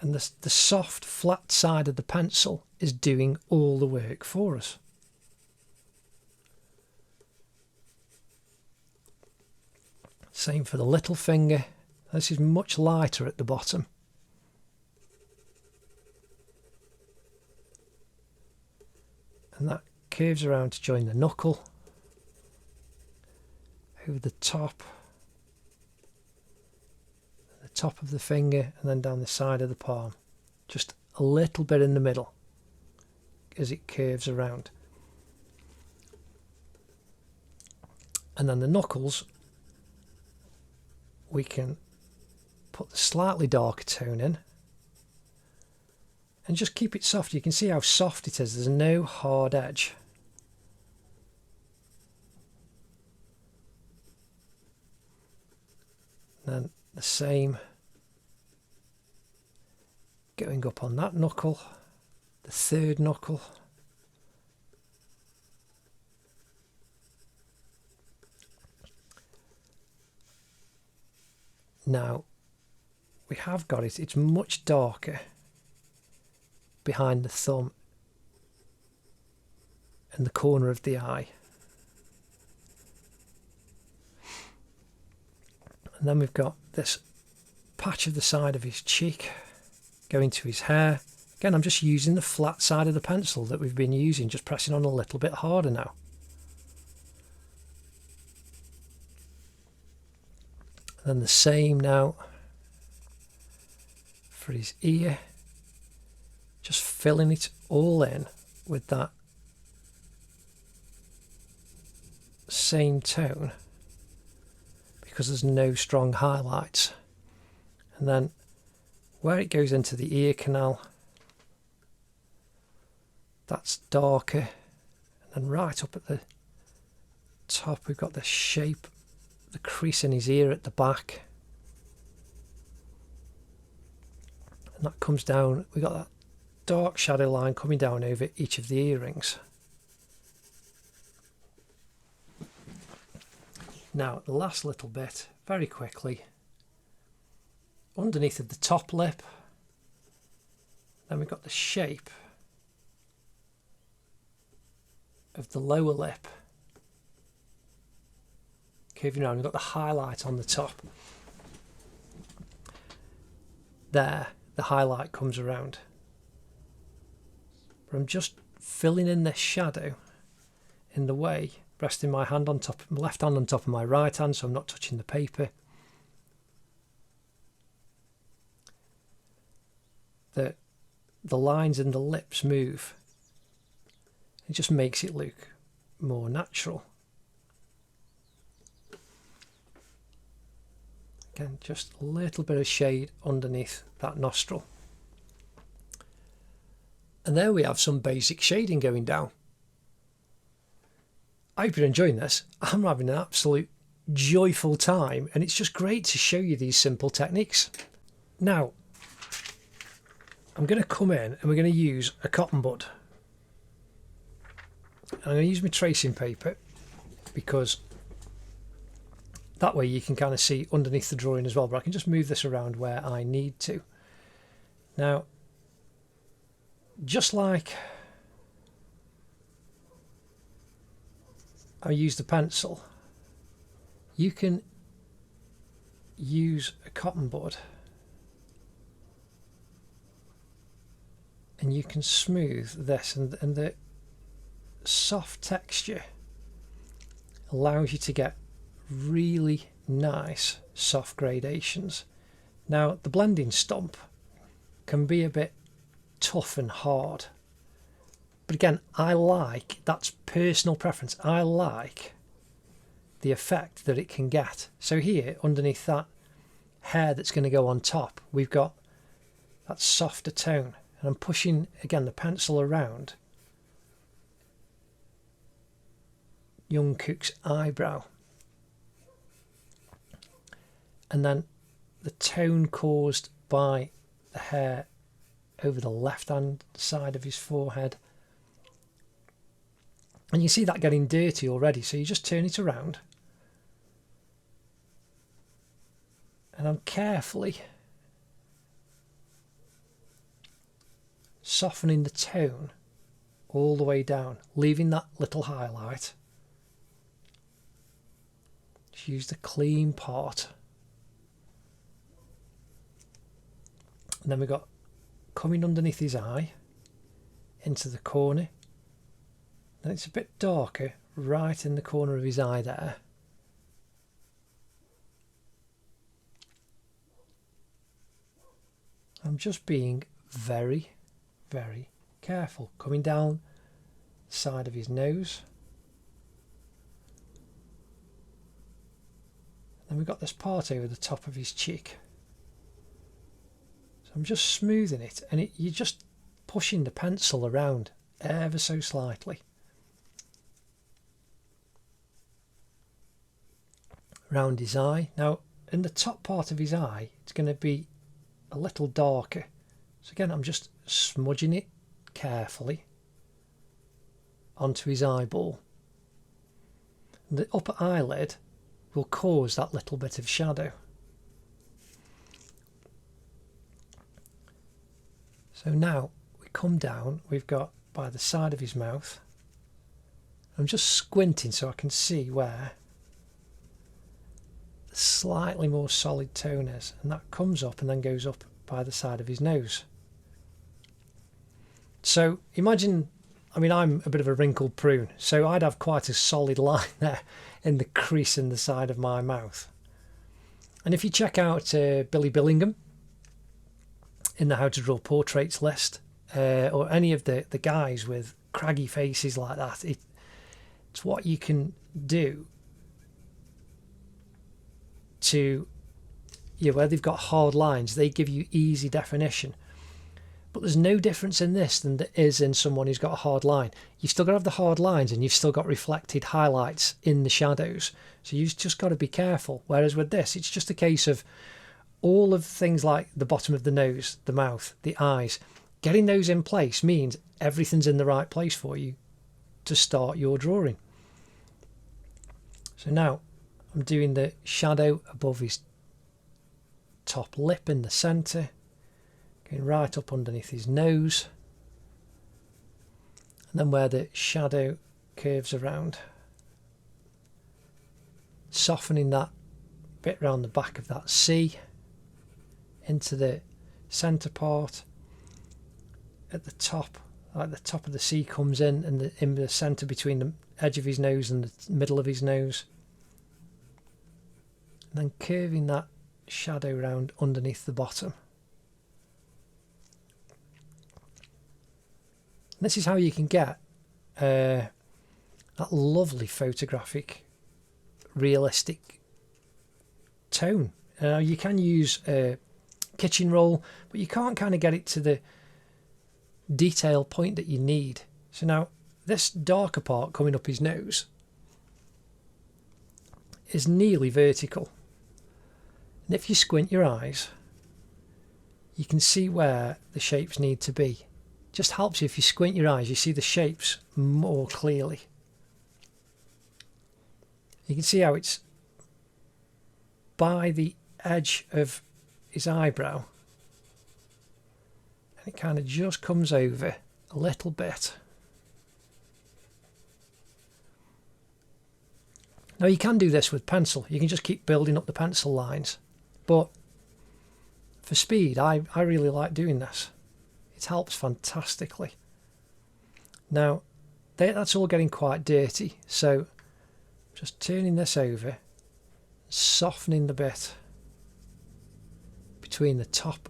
S1: And the soft, flat side of the pencil is doing all the work for us. Same for the little finger. This is much lighter at the bottom. And that curves around to join the knuckle, over the top of the finger, and then down the side of the palm. Just a little bit in the middle as it curves around. And then the knuckles, we can put the slightly darker tone in and just keep it soft. You can see how soft it is. There's no hard edge. Then the same going up on that knuckle, the third knuckle. Now, we have got it. It's much darker behind the thumb and the corner of the eye. And then we've got this patch of the side of his cheek going to his hair. Again, I'm just using the flat side of the pencil that we've been using, just pressing on a little bit harder now. And then the same now for his ear, just filling it all in with that same tone because there's no strong highlights. And then where it goes into the ear canal, that's darker. And then right up at the top we've got the shape, the crease in his ear at the back, and that comes down. We've got that dark shadow line coming down over each of the earrings. Now the last little bit, very quickly, underneath of the top lip, then we've got the shape of the lower lip curving around. We've got the highlight on the top there, the highlight comes around, but I'm just filling in this shadow in the way, resting my hand on top, my left hand on top of my right hand, so I'm not touching the paper. The lines in the lips move. It just makes it look more natural. Again, just a little bit of shade underneath that nostril. And there we have some basic shading going down. I hope you're enjoying this. I'm having an absolute joyful time, and it's just great to show you these simple techniques. Now, I'm going to come in and we're going to use a cotton bud. I'm going to use my tracing paper because that way you can kind of see underneath the drawing as well, but I can just move this around where I need to. Now, just like I use the pencil, you can use a cotton bud and you can smooth this, and the soft texture allows you to get really nice soft gradations. Now the blending stump can be a bit tough and hard, but again, I like, that's personal preference, I like the effect that it can get. So here underneath that hair that's going to go on top, we've got that softer tone, and I'm pushing again the pencil around Jungkook's eyebrow, and then the tone caused by the hair over the left hand side of his forehead, and you see that getting dirty already, so you just turn it around and I'm carefully softening the tone all the way down, leaving that little highlight. Just use the clean part. And then we've got coming underneath his eye into the corner. And it's a bit darker right in the corner of his eye there. I'm just being very, very careful. Coming down the side of his nose. Then we've got this part over the top of his cheek. So I'm just smoothing it, and you're just pushing the pencil around ever so slightly. Around his eye. Now, in the top part of his eye, it's going to be a little darker. So again, I'm just smudging it carefully onto his eyeball. And the upper eyelid will cause that little bit of shadow. So now we come down, we've got by the side of his mouth. I'm just squinting so I can see where the slightly more solid tone is, and that comes up and then goes up by the side of his nose. So imagine, I mean, I'm a bit of a wrinkled prune, so I'd have quite a solid line there in the crease in the side of my mouth. And if you check out Billy Billingham in the How to Draw Portraits list, or any of the guys with craggy faces like that, it's what you can do to, where they've got hard lines, they give you easy definition. But there's no difference in this than there is in someone who's got a hard line. You've still got to have the hard lines, and you've still got reflected highlights in the shadows. So you've just got to be careful. Whereas with this, it's just a case of all of things like the bottom of the nose, the mouth, the eyes. Getting those in place means everything's in the right place for you to start your drawing. So now I'm doing the shadow above his top lip in the centre, going right up underneath his nose, and then where the shadow curves around, softening that bit round the back of that C into the centre part. At the top, like the top of the C comes in the centre between the edge of his nose and the middle of his nose, and then curving that shadow round underneath the bottom. And this is how you can get that lovely photographic, realistic tone. You can use a kitchen roll, but you can't kind of get it to the detail point that you need. So now this darker part coming up his nose is nearly vertical, and if you squint your eyes you can see where the shapes need to be. Just helps you if you squint your eyes, you see the shapes more clearly. You can see how it's by the edge of his eyebrow, and it kind of just comes over a little bit. Now you can do this with pencil, you can just keep building up the pencil lines, but for speed I really like doing this. It helps fantastically. Now that's all getting quite dirty, so just turning this over, softening the bit between the top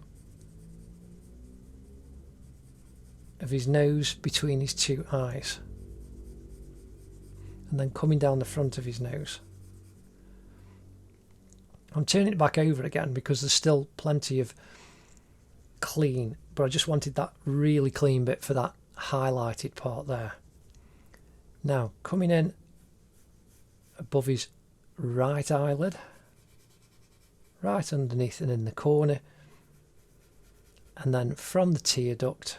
S1: of his nose, between his two eyes, and then coming down the front of his nose. I'm turning it back over again because there's still plenty of clean, but I just wanted that really clean bit for that highlighted part there. Now coming in above his right eyelid, right underneath and in the corner, and then from the tear duct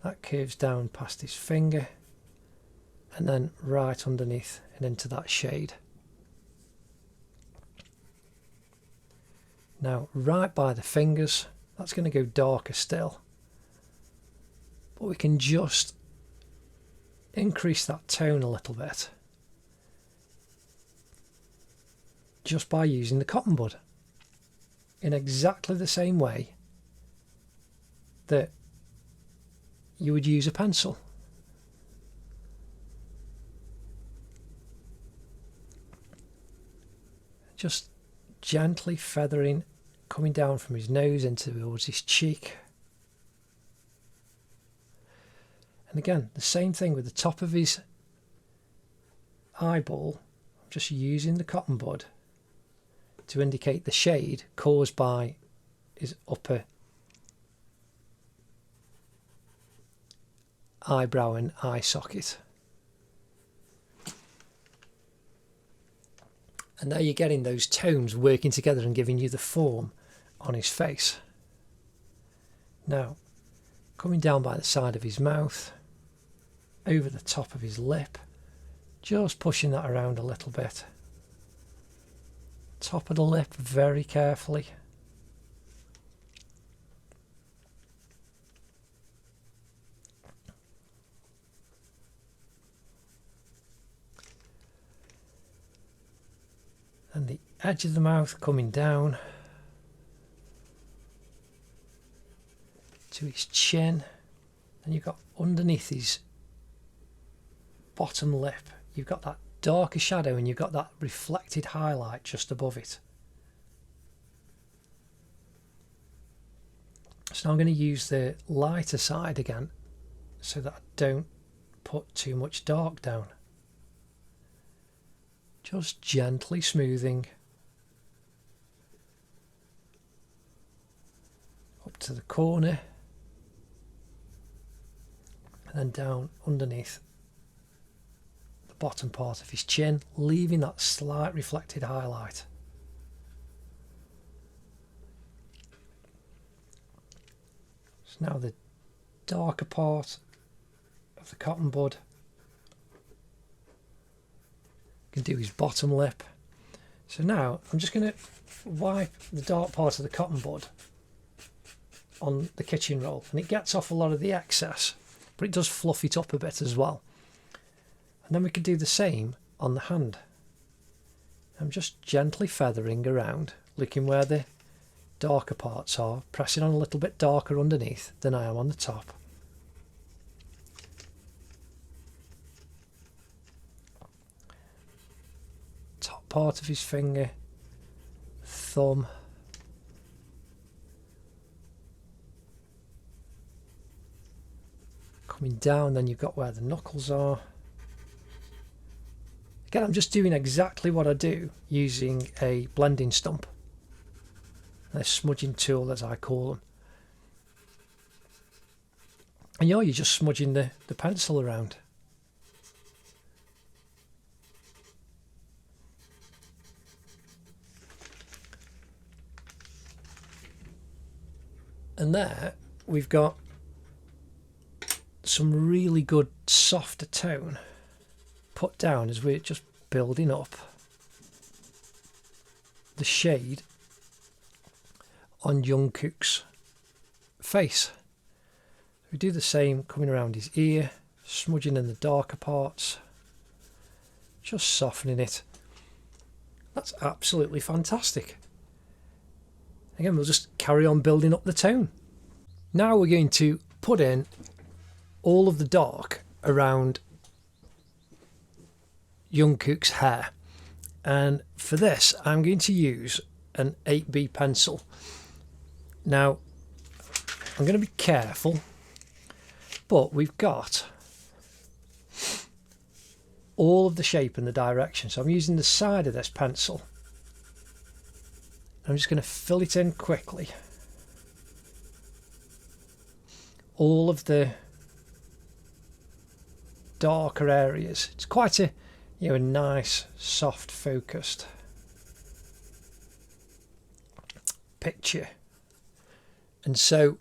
S1: that curves down past his finger, and then right underneath and into that shade. Now right by the fingers, that's going to go darker still, but we can just increase that tone a little bit just by using the cotton bud in exactly the same way that you would use a pencil. Just gently feathering, coming down from his nose into towards his cheek. And again, the same thing with the top of his eyeball. I'm just using the cotton bud to indicate the shade caused by his upper eyebrow and eye socket. And there you're getting those tones working together and giving you the form on his face. Now, coming down by the side of his mouth, over the top of his lip, just pushing that around a little bit. Top of the lip very carefully. and the edge of the mouth coming down to his chin, and you've got underneath his bottom lip, you've got that darker shadow and you've got that reflected highlight just above it. So now I'm going to use the lighter side again so that I don't put too much dark down. Just gently smoothing up to the corner and then down underneath the bottom part of his chin, leaving that slight reflected highlight. So now the darker part of the cotton bud, can do his bottom lip. So now I'm just going to wipe the dark part of the cotton bud on the kitchen roll, and it gets off a lot of the excess, but it does fluff it up a bit as well. And then we can do the same on the hand. I'm just gently feathering around, looking where the darker parts are, pressing on a little bit darker underneath than I am on the top. Top part of his finger, thumb, coming down, then you've got where the knuckles are. Again, I'm just doing exactly what I do using a blending stump, a smudging tool as I call them. And you're just smudging the pencil around. And there we've got some really good softer tone put down as we're just building up the shade on Jungkook's face. We do the same coming around his ear, smudging in the darker parts, just softening it. That's absolutely fantastic. Again, we'll just carry on building up the tone. Now we're going to put in all of the dark around Jungkook's hair. And for this, I'm going to use an 8B pencil. Now, I'm going to be careful, but we've got all of the shape and the direction. So I'm using the side of this pencil. I'm just going to fill it in quickly. All of the darker areas. It's quite a, a nice, soft, focused picture. And so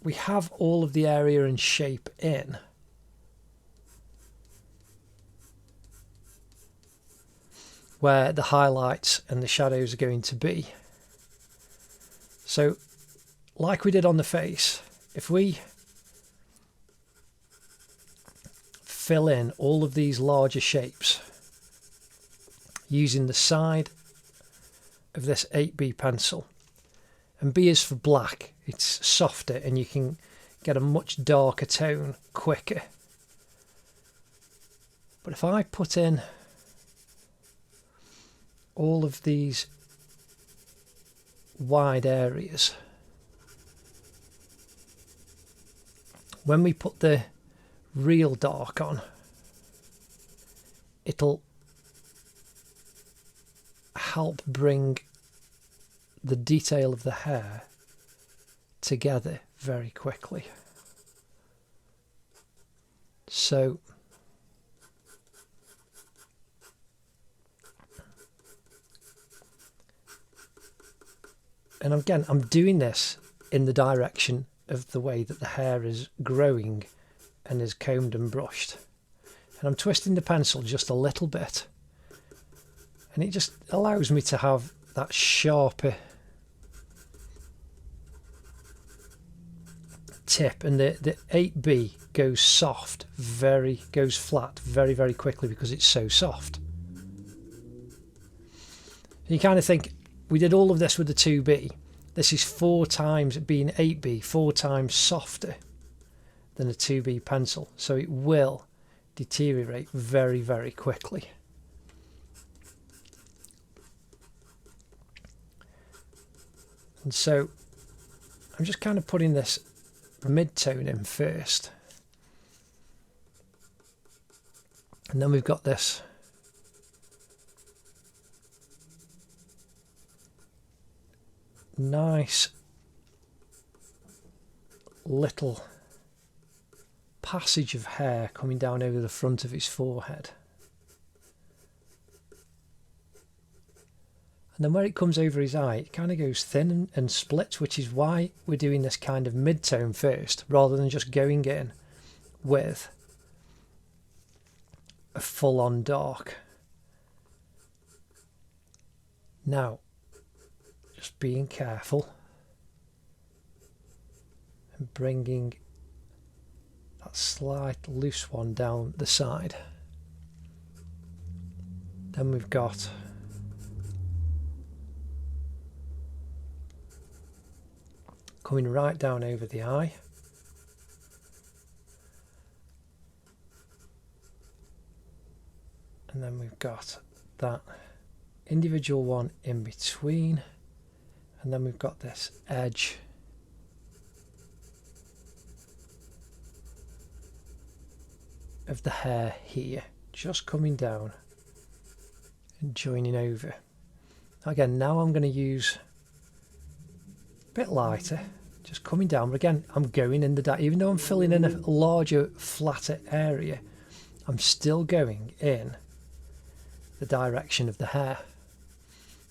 S1: we have all of the area and shape in. Where the highlights and the shadows are going to be. So, like we did on the face, if we fill in all of these larger shapes using the side of this 8B pencil, and B is for black, it's softer and you can get a much darker tone quicker. But if I put in all of these wide areas, when we put the real dark on, it'll help bring the detail of the hair together very quickly. So and again, I'm doing this in the direction of the way that the hair is growing and is combed and brushed. And I'm twisting the pencil just a little bit. And it just allows me to have that sharper tip, and the 8B goes flat very, very quickly because it's so soft. You kind of think, we did all of this with the 2B. This is 4 times, being 8B, 4 times softer than a 2B pencil. So it will deteriorate very, very quickly. And so I'm just kind of putting this mid-tone in first. And then we've got this nice little passage of hair coming down over the front of his forehead. And then where it comes over his eye, it kind of goes thin and splits, which is why we're doing this kind of mid-tone first, rather than just going in with a full-on dark. Now, just being careful and bringing that slight loose one down the side. Then we've got coming right down over the eye. And then we've got that individual one in between. And then we've got this edge of the hair here, just coming down and joining over. Again, now I'm going to use a bit lighter, just coming down, but again, I'm going in the even though I'm filling in a larger, flatter area, I'm still going in the direction of the hair,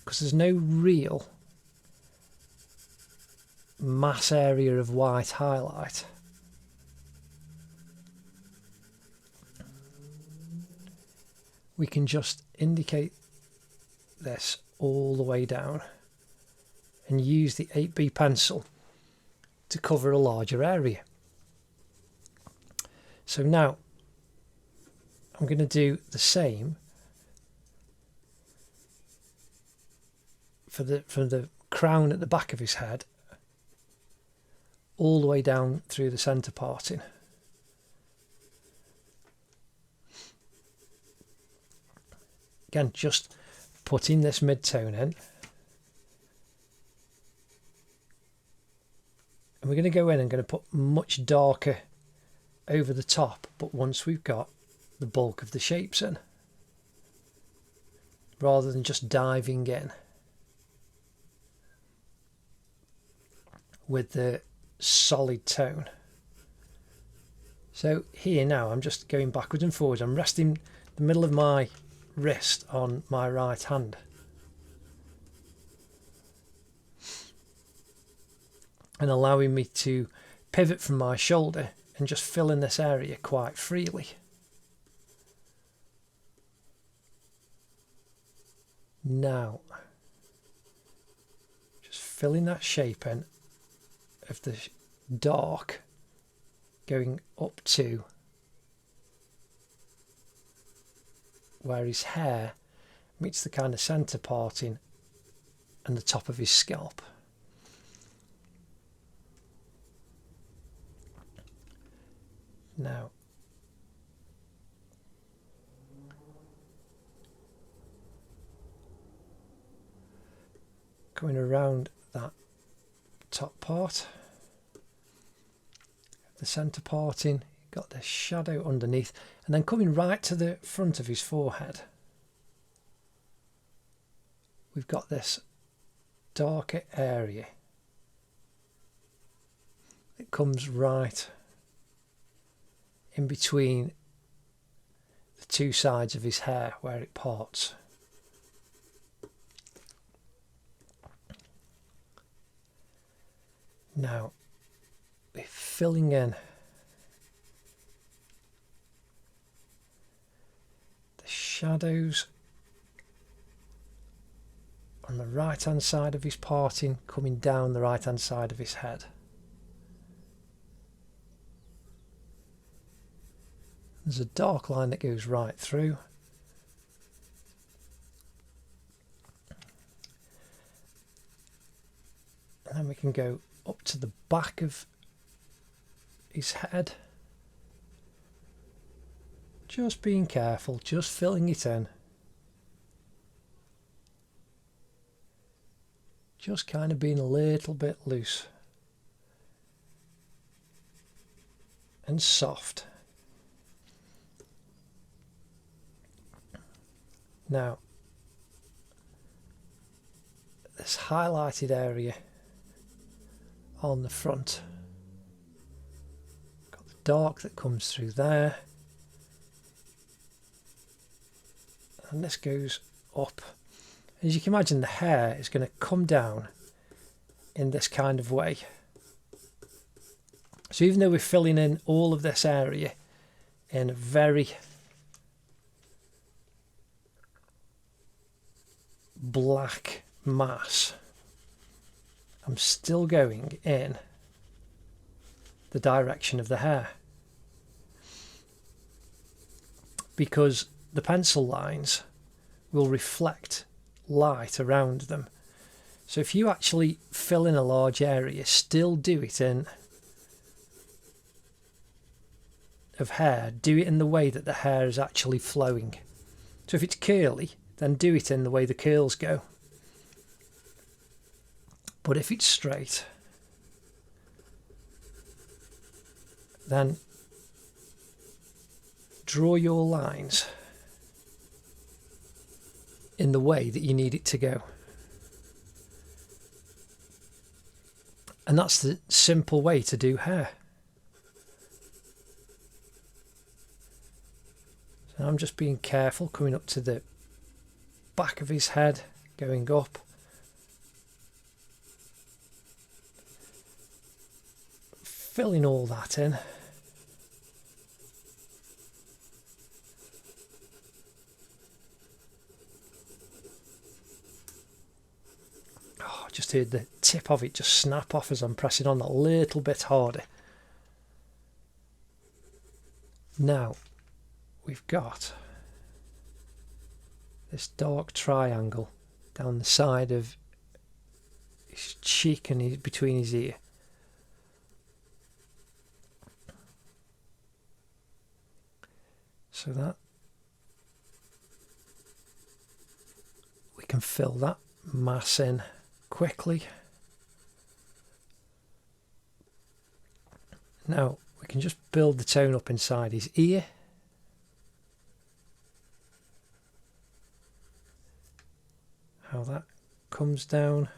S1: because there's no real mass area of white highlight. We can just indicate this all the way down and use the 8B pencil to cover a larger area. So now I'm going to do the same from the crown at the back of his head all the way down through the centre parting. Again, just putting this mid-tone in. And we're going to go in and going to put much darker over the top, but once we've got the bulk of the shapes in, rather than just diving in with the solid tone. So here now I'm just going backwards and forwards. I'm resting the middle of my wrist on my right hand. And allowing me to pivot from my shoulder and just fill in this area quite freely. Now, just filling that shape in of the dark going up to where his hair meets the kind of centre parting and the top of his scalp. Now, coming around that top part, the centre parting, got the shadow underneath, and then coming right to the front of his forehead, we've got this darker area. It comes right in between the two sides of his hair where it parts. Now we're filling in the shadows on the right hand side of his parting, coming down the right hand side of his head. There's a dark line that goes right through. And then we can go up to the back of his head. Just being careful, just filling it in. Just kind of being a little bit loose. And soft. Now, this highlighted area on the front, got the dark that comes through there, and this goes up. As you can imagine, the hair is going to come down in this kind of way. So even though we're filling in all of this area in a very black mass, I'm still going in the direction of the hair, because the pencil lines will reflect light around them. So if you actually fill in a large area, still do it in of hair, do it in the way that the hair is actually flowing. So if it's curly, then do it in the way the curls go. But if it's straight, then draw your lines in the way that you need it to go. And that's the simple way to do hair. So I'm just being careful, coming up to the back of his head, going up. Filling all that in. Oh, I just heard the tip of it just snap off as I'm pressing on a little bit harder. Now we've got this dark triangle down the side of his cheek and between his ear. So that we can fill that mass in quickly. Now we can just build the tone up inside his ear. How that comes down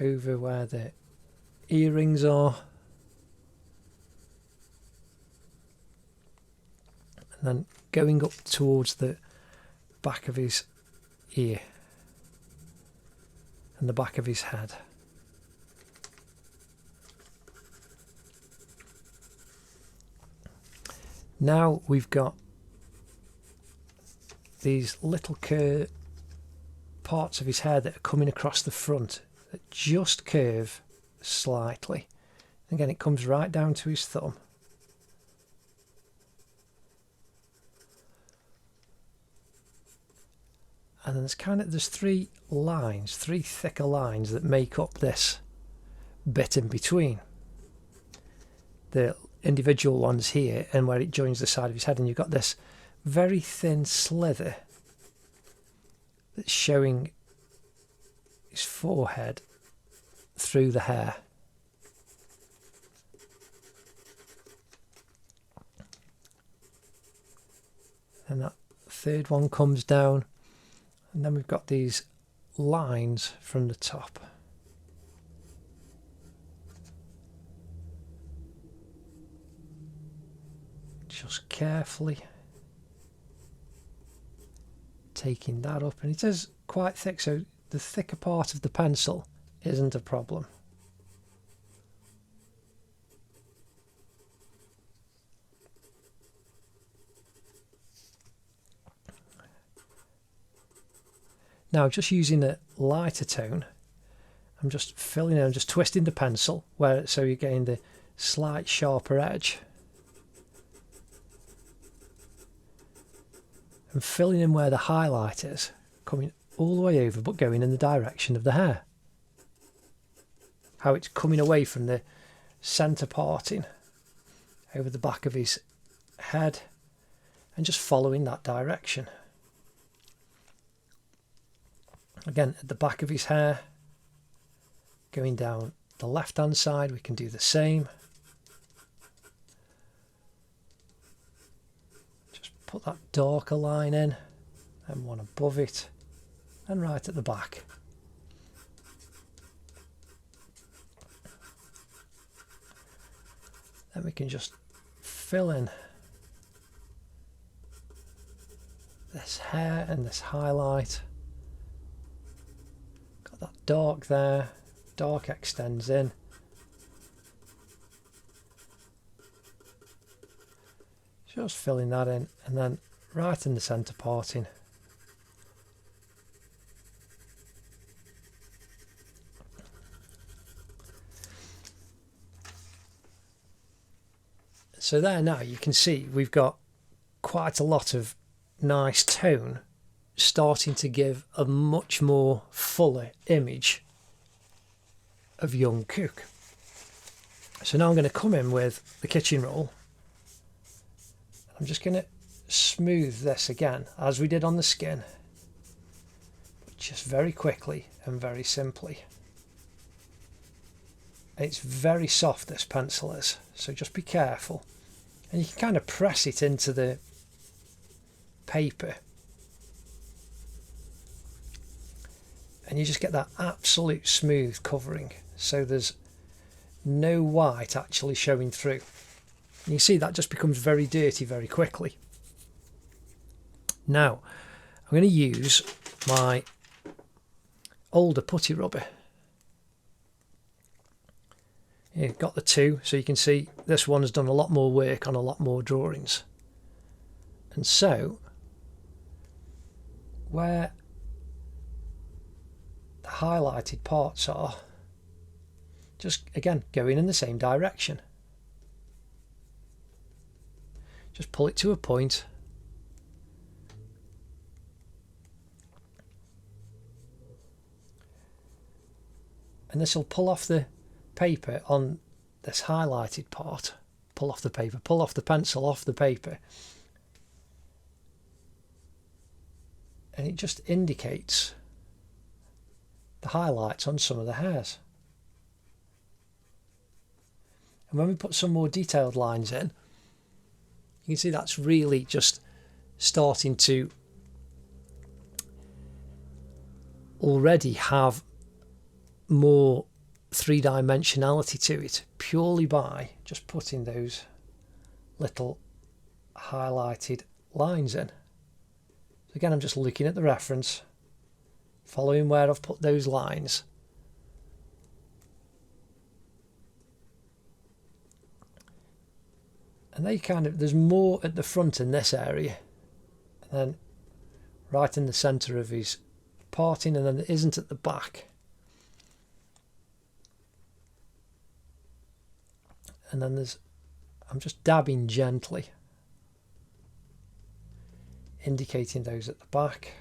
S1: over where the earrings are. And then going up towards the back of his ear and the back of his head. Now we've got these little parts of his hair that are coming across the front that just curve slightly. Again, it comes right down to his thumb. And then there's three thicker lines that make up this bit in between. The individual ones here and where it joins the side of his head, and you've got this very thin slither that's showing his forehead through the hair. And that third one comes down. And then we've got these lines from the top. Just carefully taking that up. And it is quite thick, so the thicker part of the pencil isn't a problem. Now, just using a lighter tone, I'm just filling in, I'm just twisting the pencil so you're getting the slight sharper edge. and filling in where the highlight is, coming all the way over but going in the direction of the hair. How it's coming away from the centre parting over the back of his head and just following that direction. Again, at the back of his hair, going down the left hand side, we can do the same. Just put that darker line in and one above it and right at the back. Then we can just fill in this hair and this highlight. Got that dark there, dark extends in. Just filling that in, and then right in the centre parting. So there now you can see we've got quite a lot of nice tone, starting to give a much more fuller image of Jungkook. So now I'm going to come in with the kitchen roll. I'm just going to smooth this again as we did on the skin, just very quickly and very simply. It's very soft, this pencil is, so just be careful. And you can kind of press it into the paper and you just get that absolute smooth covering, so there's no white actually showing through. And you see that just becomes very dirty very quickly. Now I'm going to use my older putty rubber. You've got the two, so you can see this one has done a lot more work on a lot more drawings. And so where the highlighted parts are, just again going in the same direction. Just pull it to a point. And this will pull off the paper on this highlighted part. Pull off the paper, pull off the pencil off the paper. And it just indicates the highlights on some of the hairs. And when we put some more detailed lines in, you can see that's really just starting to already have more three-dimensionality to it, purely by just putting those little highlighted lines in. So again, I'm just looking at the reference, following where I've put those lines. And they kind of, there's more at the front in this area, and then right in the centre of his parting, and then there isn't at the back. And then there's, I'm just dabbing gently, indicating those at the back.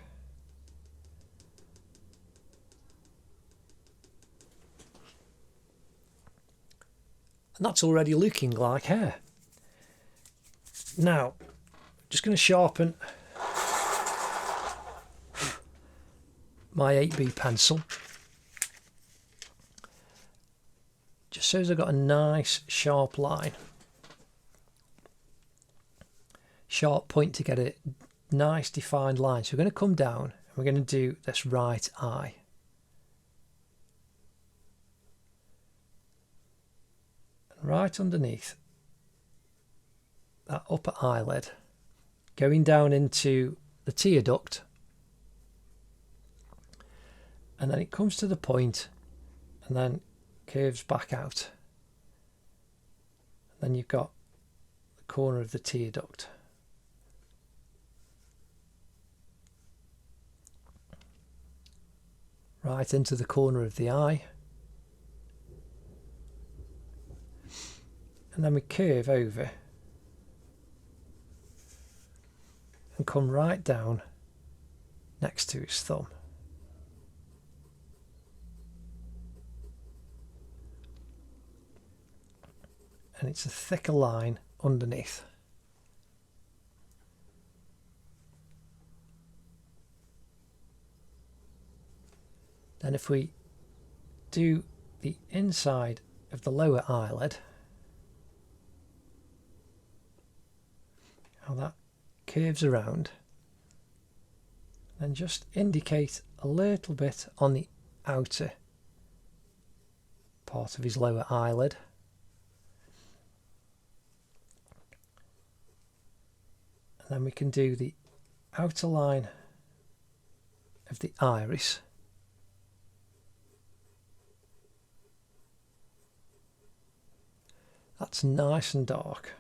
S1: And that's already looking like hair. Now, just going to sharpen my 8B pencil, just so as I've got a nice sharp line, sharp point to get a nice defined line. So we're going to come down and we're going to do this right eye. And right underneath that upper eyelid, going down into the tear duct, and then it comes to the point and then curves back out. And then you've got the corner of the tear duct. Right into the corner of the eye. And then we curve over. and come right down next to his thumb. And it's a thicker line underneath. Then if we do the inside of the lower eyelid, how that curves around, and just indicate a little bit on the outer part of his lower eyelid. And then we can do the outer line of the iris. That's nice and dark.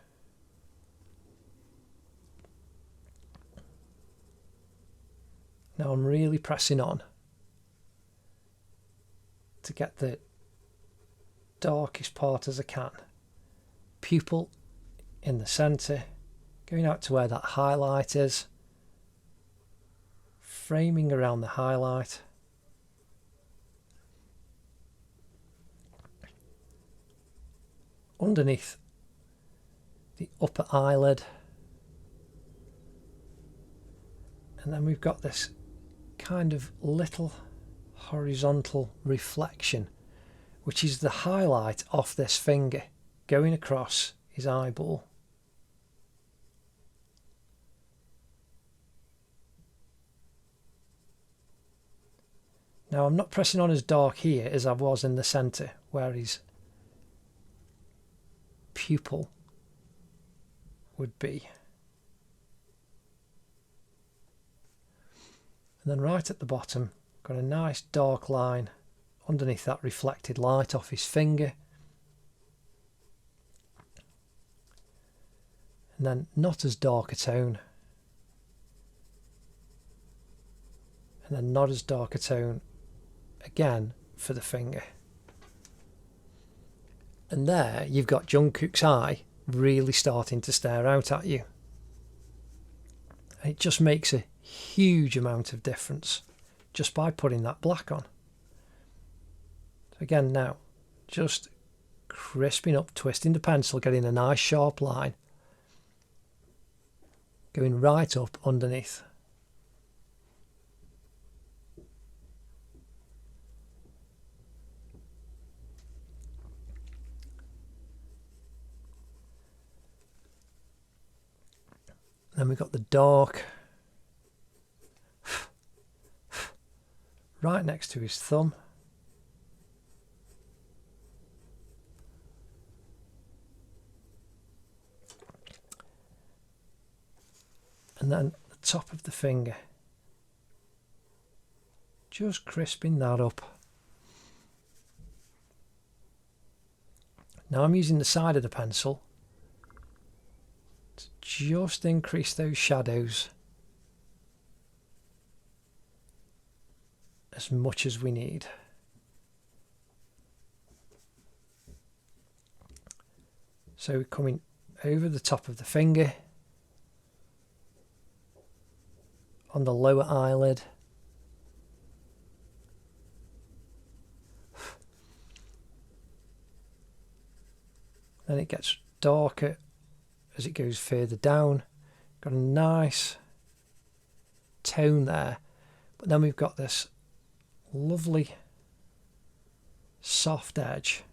S1: Now I'm really pressing on to get the darkest part as I can. Pupil in the centre, going out to where that highlight is, framing around the highlight. Underneath the upper eyelid, and then we've got this kind of little horizontal reflection, which is the highlight off this finger going across his eyeball. Now I'm not pressing on as dark here as I was in the centre where his pupil would be. And then right at the bottom, got a nice dark line underneath that reflected light off his finger. And then not as dark a tone. And then not as dark a tone again for the finger. And there you've got Jungkook's eye really starting to stare out at you. And it just makes a huge amount of difference just by putting that black on. So again now, just crisping up, twisting the pencil, getting a nice sharp line, going right up underneath. Then we've got the dark right next to his thumb. And then the top of the finger. Just crisping that up. Now I'm using the side of the pencil to just increase those shadows as much as we need. So coming over the top of the finger, on the lower eyelid, then it gets darker as it goes further down. Got a nice tone there, but then we've got this lovely soft edge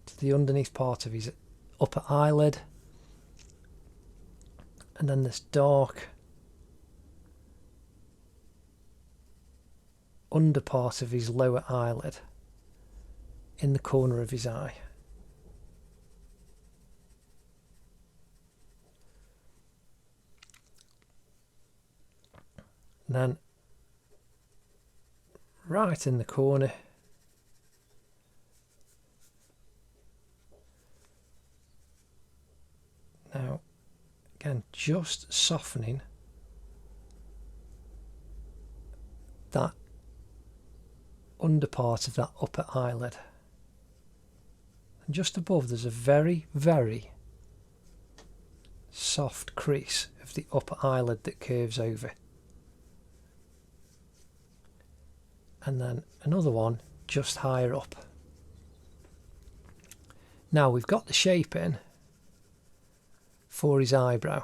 S1: to the underneath part of his upper eyelid, and then this dark under part of his lower eyelid in the corner of his eye. And then right in the corner, now again just softening that under part of that upper eyelid, and just above there's a very, very soft crease of the upper eyelid that curves over. And then another one just higher up. Now we've got the shape in for his eyebrow.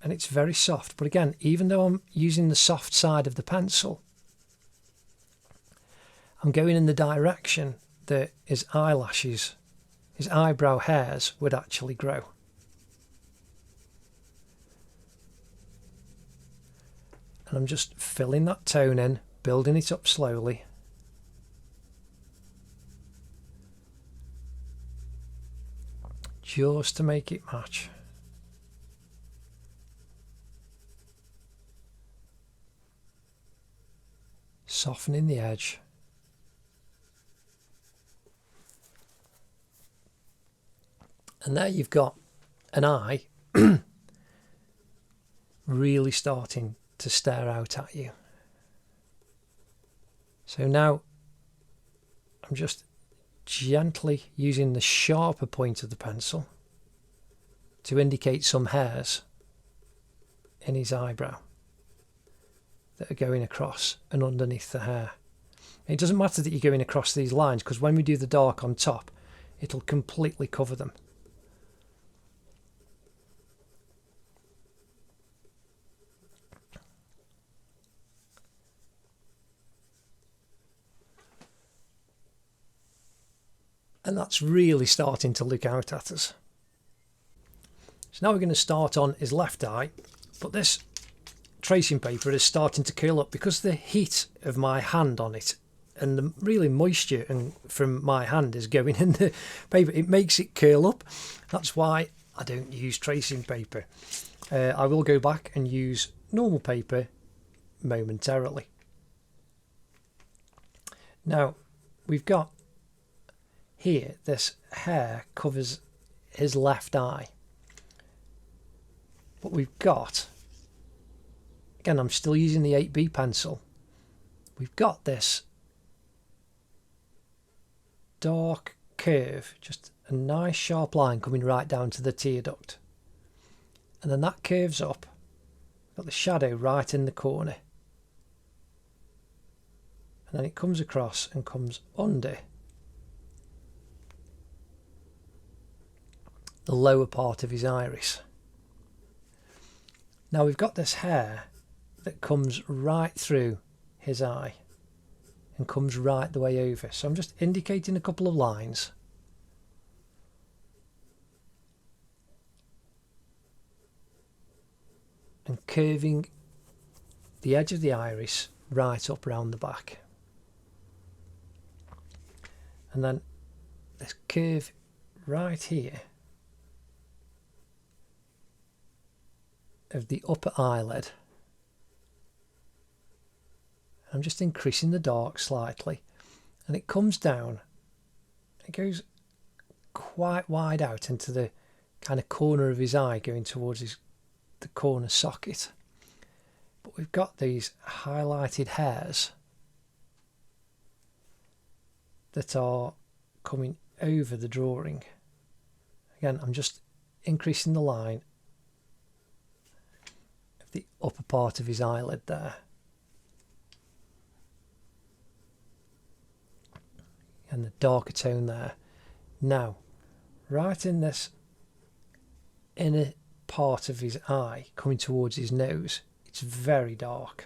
S1: And it's very soft, but again, even though I'm using the soft side of the pencil, I'm going in the direction that his eyelashes, his eyebrow hairs would actually grow. And I'm just filling that tone in, building it up slowly. Just to make it match. Softening the edge. And there you've got an eye really starting to stare out at you. So now I'm just gently using the sharper point of the pencil to indicate some hairs in his eyebrow that are going across and underneath the hair. It doesn't matter that you're going across these lines, because when we do the dark on top, it'll completely cover them. And that's really starting to look out at us. So now we're going to start on his left eye, but this tracing paper is starting to curl up because the heat of my hand on it and the really moisture from my hand is going in the paper. It makes it curl up. That's why I don't use tracing paper. I will go back and use normal paper momentarily. Now we've got here, this hair covers his left eye. But we've got, again, I'm still using the 8B pencil. We've got this dark curve, just a nice sharp line coming right down to the tear duct. And then that curves up. Got the shadow right in the corner. And then it comes across and comes under the lower part of his iris. Now we've got this hair that comes right through his eye and comes right the way over. So I'm just indicating a couple of lines. And curving the edge of the iris right up round the back. And then this curve right here of the upper eyelid. I'm just increasing the dark slightly, and it comes down. It goes quite wide out into the kind of corner of his eye, going towards the corner socket. But we've got these highlighted hairs that are coming over the drawing. Again, I'm just increasing the line of the upper part of his eyelid there. And the darker tone there. Now, right in this inner part of his eye, coming towards his nose, it's very dark.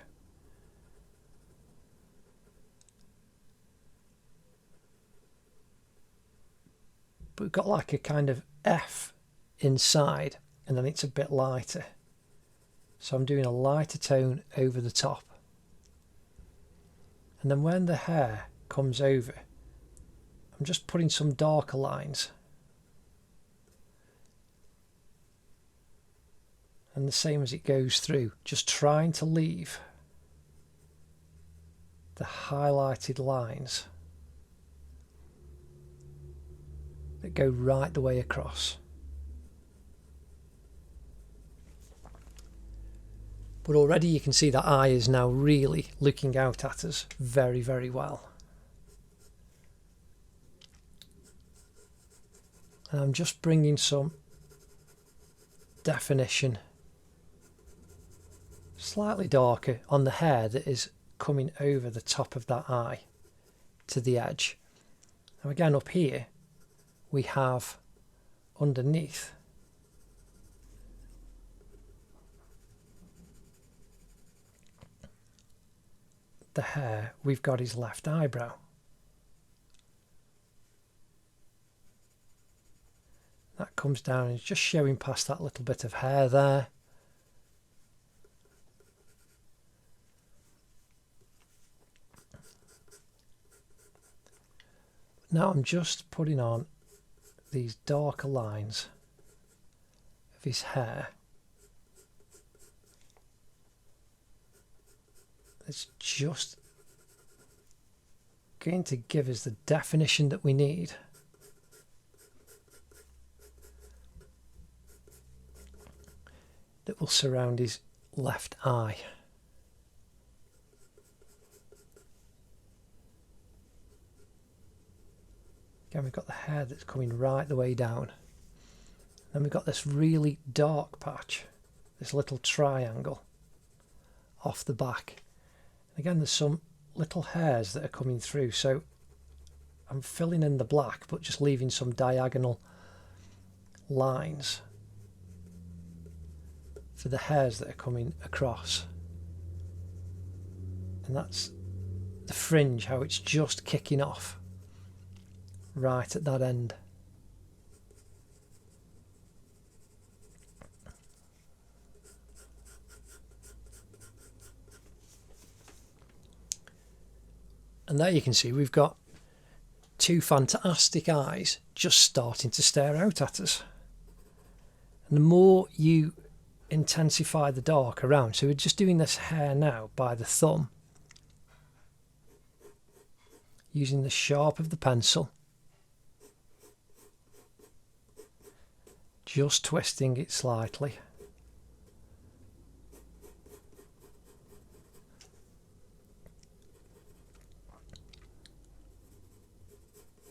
S1: But we've got like a kind of F inside, and then it's a bit lighter. So I'm doing a lighter tone over the top. And then when the hair comes over, I'm just putting some darker lines. And the same as it goes through, just trying to leave the highlighted lines that go right the way across. But already you can see that eye is now really looking out at us very, very well. And I'm just bringing some definition slightly darker on the hair that is coming over the top of that eye to the edge. Now again, up here we have underneath the hair, we've got his left eyebrow. That comes down and it's just showing past that little bit of hair there. Now I'm just putting on these darker lines of his hair. It's just going to give us the definition that we need. That will surround his left eye. Again, we've got the hair that's coming right the way down. Then we've got this really dark patch, this little triangle off the back. Again, there's some little hairs that are coming through, so I'm filling in the black but just leaving some diagonal lines for the hairs that are coming across. And that's the fringe, how it's just kicking off right at that end. And there you can see we've got two fantastic eyes just starting to stare out at us. And the more you intensify the dark around, so we're just doing this hair now by the thumb, using the sharp of the pencil, just twisting it slightly.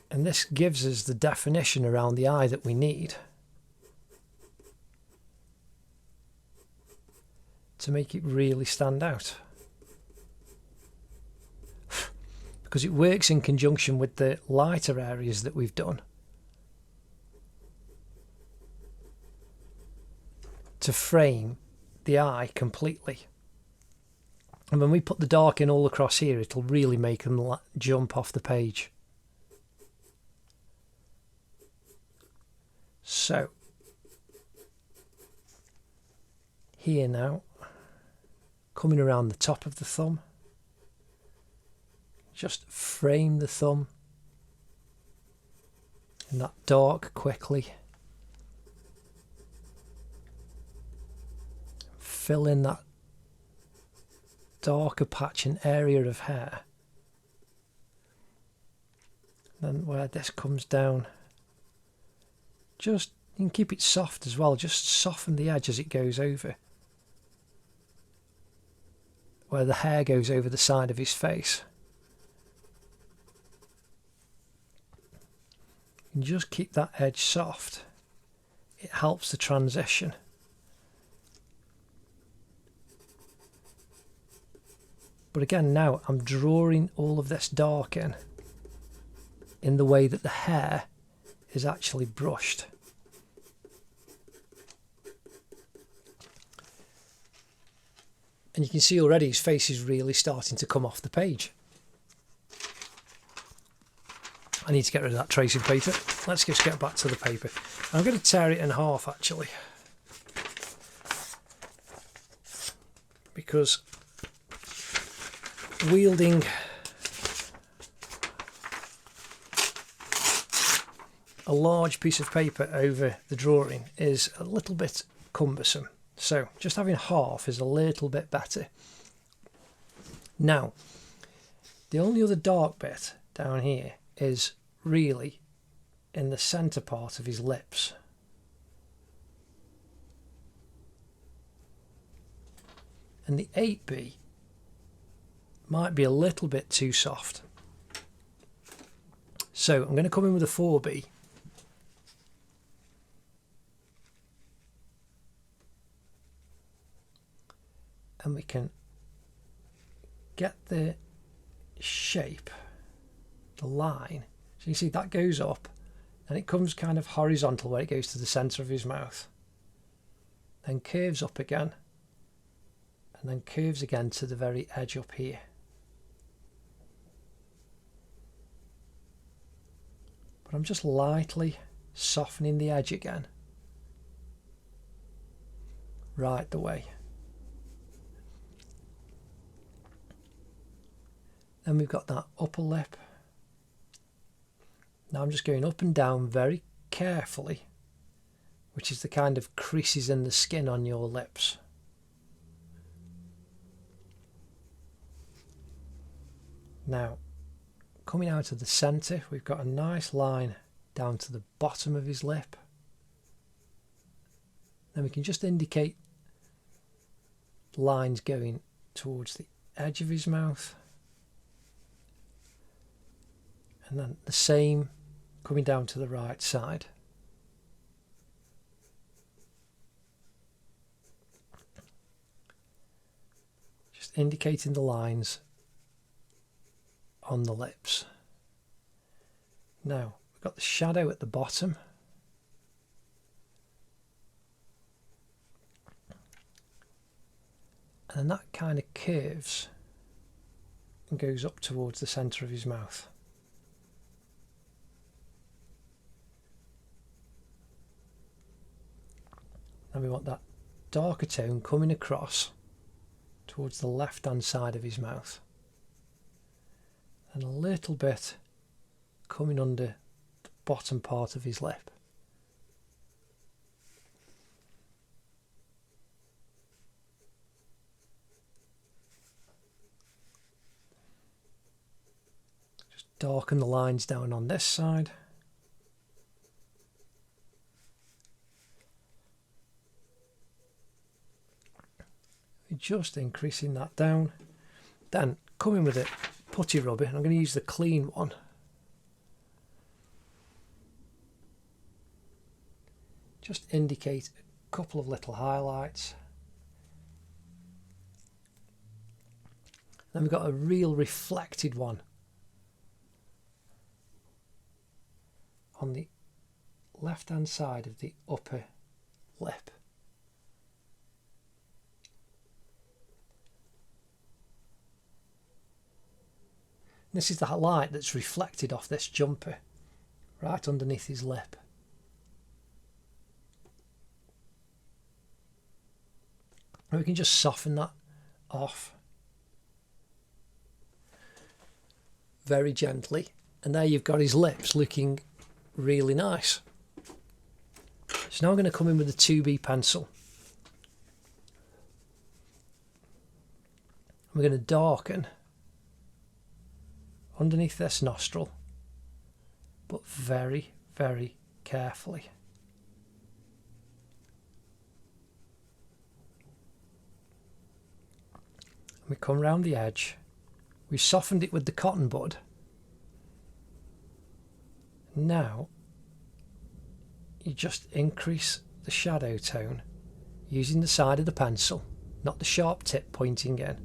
S1: And this gives us the definition around the eye that we need to make it really stand out. Because it works in conjunction with the lighter areas that we've done to frame the eye completely. And when we put the dark in all across here, it'll really make them jump off the page. So, here now, coming around the top of the thumb, just frame the thumb in that dark quickly. Fill in that darker patch and area of hair. Then where this comes down, just, you can keep it soft as well, just soften the edge as it goes over. Where the hair goes over the side of his face. And just keep that edge soft. It helps the transition. But again, now I'm drawing all of this dark in the way that the hair is actually brushed. And you can see already his face is really starting to come off the page. I need to get rid of that tracing paper. Let's just get back to the paper. I'm going to tear it in half actually, because wielding a large piece of paper over the drawing is a little bit cumbersome. So just having half is a little bit better. Now, the only other dark bit down here is really in the centre part of his lips. And the 8B might be a little bit too soft. So I'm going to come in with a 4B. and we can get the shape, the line. So you see that goes up and it comes kind of horizontal where it goes to the centre of his mouth, then curves up again, and then curves again to the very edge up here. But I'm just lightly softening the edge again, right the way. Then we've got that upper lip. Now I'm just going up and down very carefully, which is the kind of creases in the skin on your lips. Now, coming out of the centre, we've got a nice line down to the bottom of his lip. Then we can just indicate lines going towards the edge of his mouth. And then the same coming down to the right side. Just indicating the lines on the lips. Now we've got the shadow at the bottom. And then that kind of curves and goes up towards the centre of his mouth. And we want that darker tone coming across towards the left hand side of his mouth, and a little bit coming under the bottom part of his lip. Just darken the lines down on this side. Just increasing that down, then coming with it putty rubber, and I'm going to use the clean one. Just indicate a couple of little highlights. Then we've got a real reflected one on the left hand side of the upper lip. This is the light that's reflected off this jumper right underneath his lip. And we can just soften that off very gently, and there you've got his lips looking really nice. So now I'm going to come in with a 2B pencil. We're going to darken underneath this nostril, but very, very carefully. And we come round the edge. We softened it with the cotton bud. Now you just increase the shadow tone using the side of the pencil, not the sharp tip pointing in.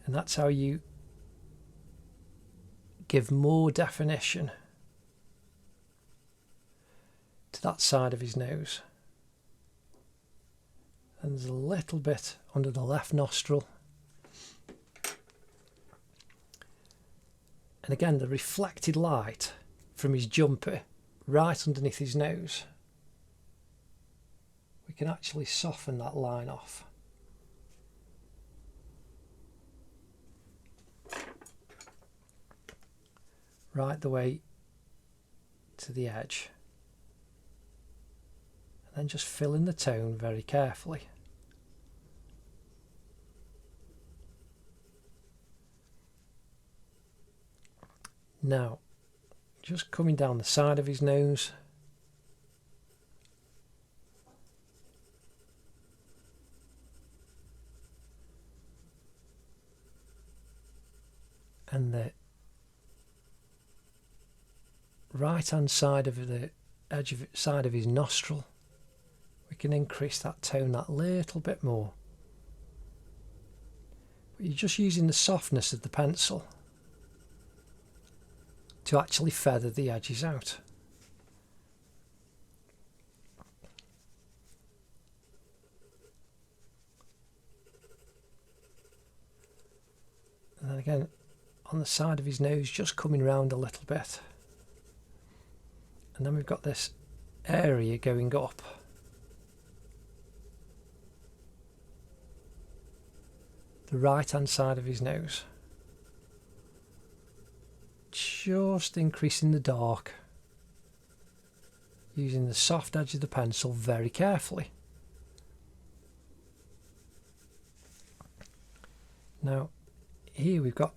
S1: And that's how you give more definition to that side of his nose. And there's a little bit under the left nostril. And again, the reflected light from his jumper right underneath his nose. We can actually soften that line off. Right the way to the edge, and then just fill in the tone very carefully. Now just coming down the side of his nose, and the right hand side of the edge of side of his nostril, we can increase that tone that little bit more. But you're just using the softness of the pencil to actually feather the edges out. And then again, on the side of his nose, just coming round a little bit. And then we've got this area going up. The right hand side of his nose. Just increasing the dark. Using the soft edge of the pencil very carefully. Now, here we've got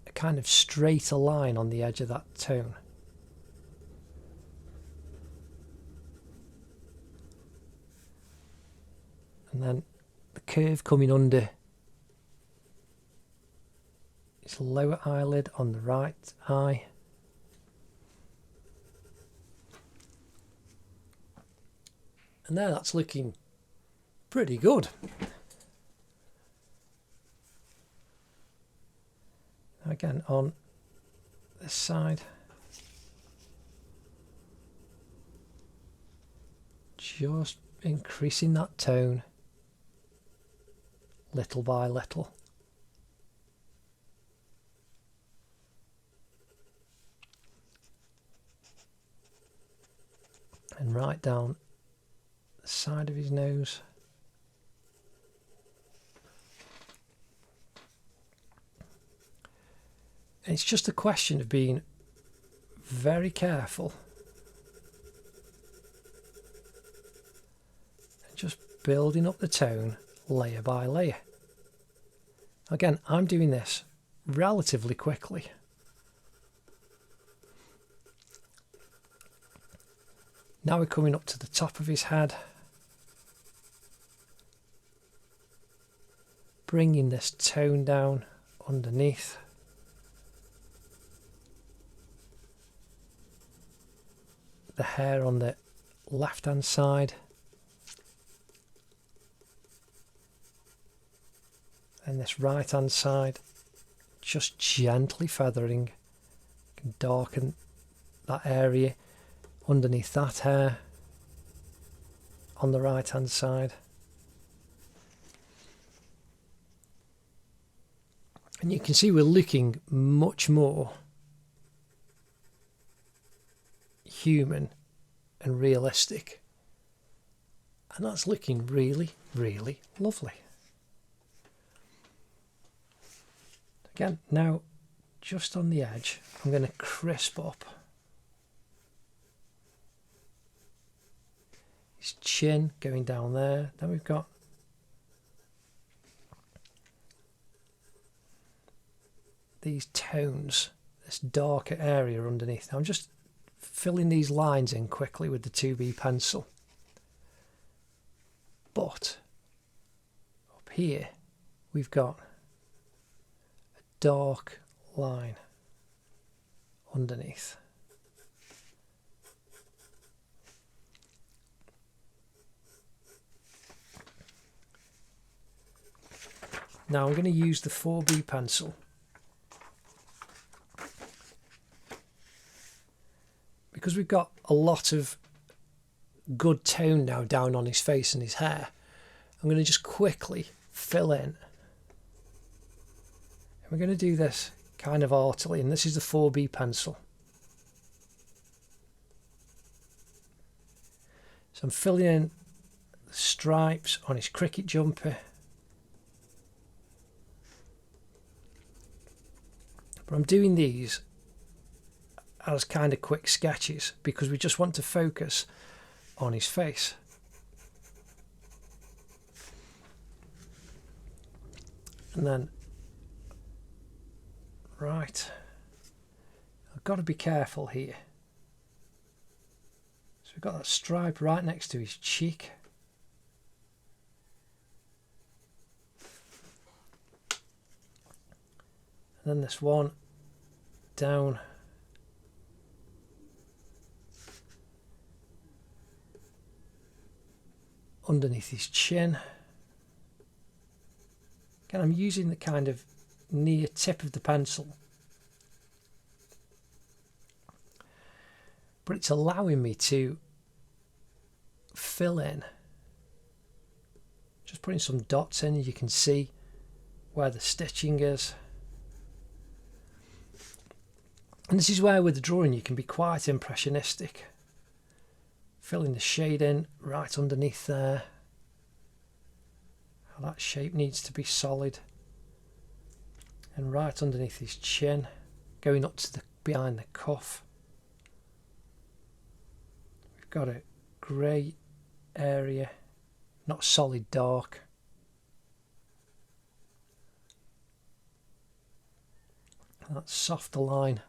S1: a kind of straighter line on the edge of that tone. And then the curve coming under his lower eyelid on the right eye. And there, that's looking pretty good. Again, on this side, just increasing that tone little by little. And right down the side of his nose. And it's just a question of being very careful and just building up the tone layer by layer. Again, I'm doing this relatively quickly. Now we're coming up to the top of his head, bringing this tone down underneath. The hair on the left hand side, and this right hand side, just gently feathering. You can darken that area underneath that hair on the right hand side. And you can see we're looking much more human and realistic, and that's looking really, really lovely. Again, now just on the edge, I'm going to crisp up his chin going down there. Then we've got these tones, this darker area underneath. Now I'm just filling these lines in quickly with the 2B pencil. But up here we've got a dark line underneath. Now I'm going to use the 4B pencil because we've got a lot of good tone now down on his face and his hair. I'm going to just quickly fill in. And we're going to do this kind of artily, and this is the 4B pencil. So I'm filling in the stripes on his cricket jumper. But I'm doing these as kind of quick sketches because we just want to focus on his face. And then, right, I've got to be careful here. So we've got that stripe right next to his cheek. And then this one down underneath his chin. Again, I'm using the kind of near tip of the pencil, but it's allowing me to fill in, just putting some dots in. You can see where the stitching is, and this is where with the drawing you can be quite impressionistic, filling the shade in right underneath there. How that shape needs to be solid, and right underneath his chin, going up to the behind the cuff. We've got a grey area, not solid dark. And that softer line.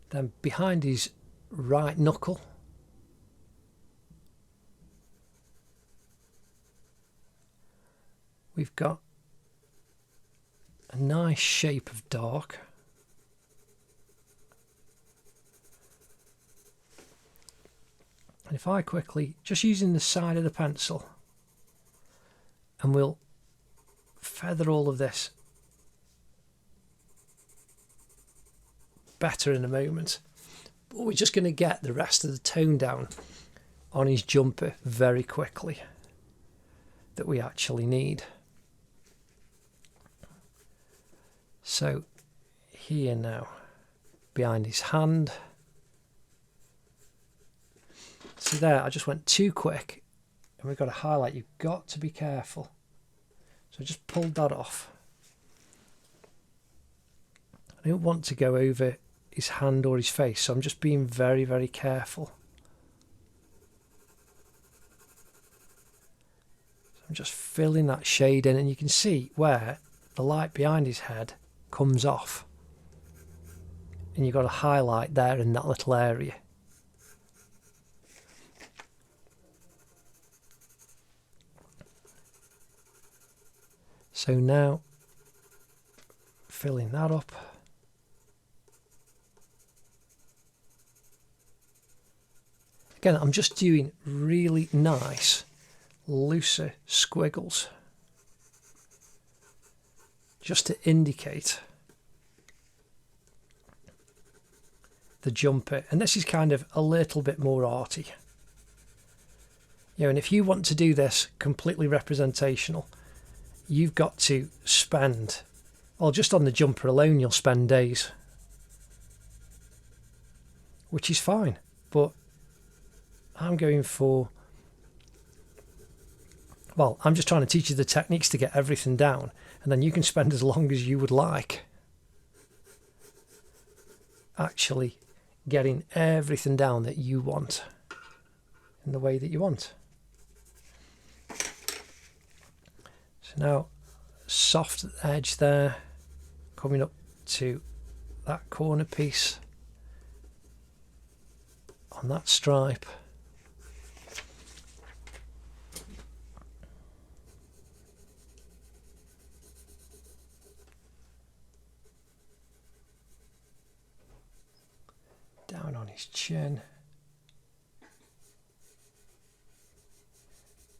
S1: Then behind his right knuckle, we've got a nice shape of dark. And if I quickly, just using the side of the pencil, and we'll feather all of this better in a moment, but we're just going to get the rest of the tone down on his jumper very quickly that we actually need. So here now, behind his hand. So there, I just went too quick, and we've got to highlight. You've got to be careful. So I just pulled that off. I don't want to go over his hand or his face, so I'm just being very, very careful. So I'm just filling that shade in, and you can see where the light behind his head comes off, and you've got to highlight there in that little area. So now filling that up. Again, I'm just doing really nice looser squiggles just to indicate the jumper, and this is kind of a little bit more arty. You know, and if you want to do this completely representational, you've got to spend, well, just on the jumper alone you'll spend days, which is fine, but I'm going for, well, I'm just trying to teach you the techniques to get everything down, and then you can spend as long as you would like actually getting everything down that you want in the way that you want. So now, soft edge there, coming up to that corner piece on that stripe. Down on his chin.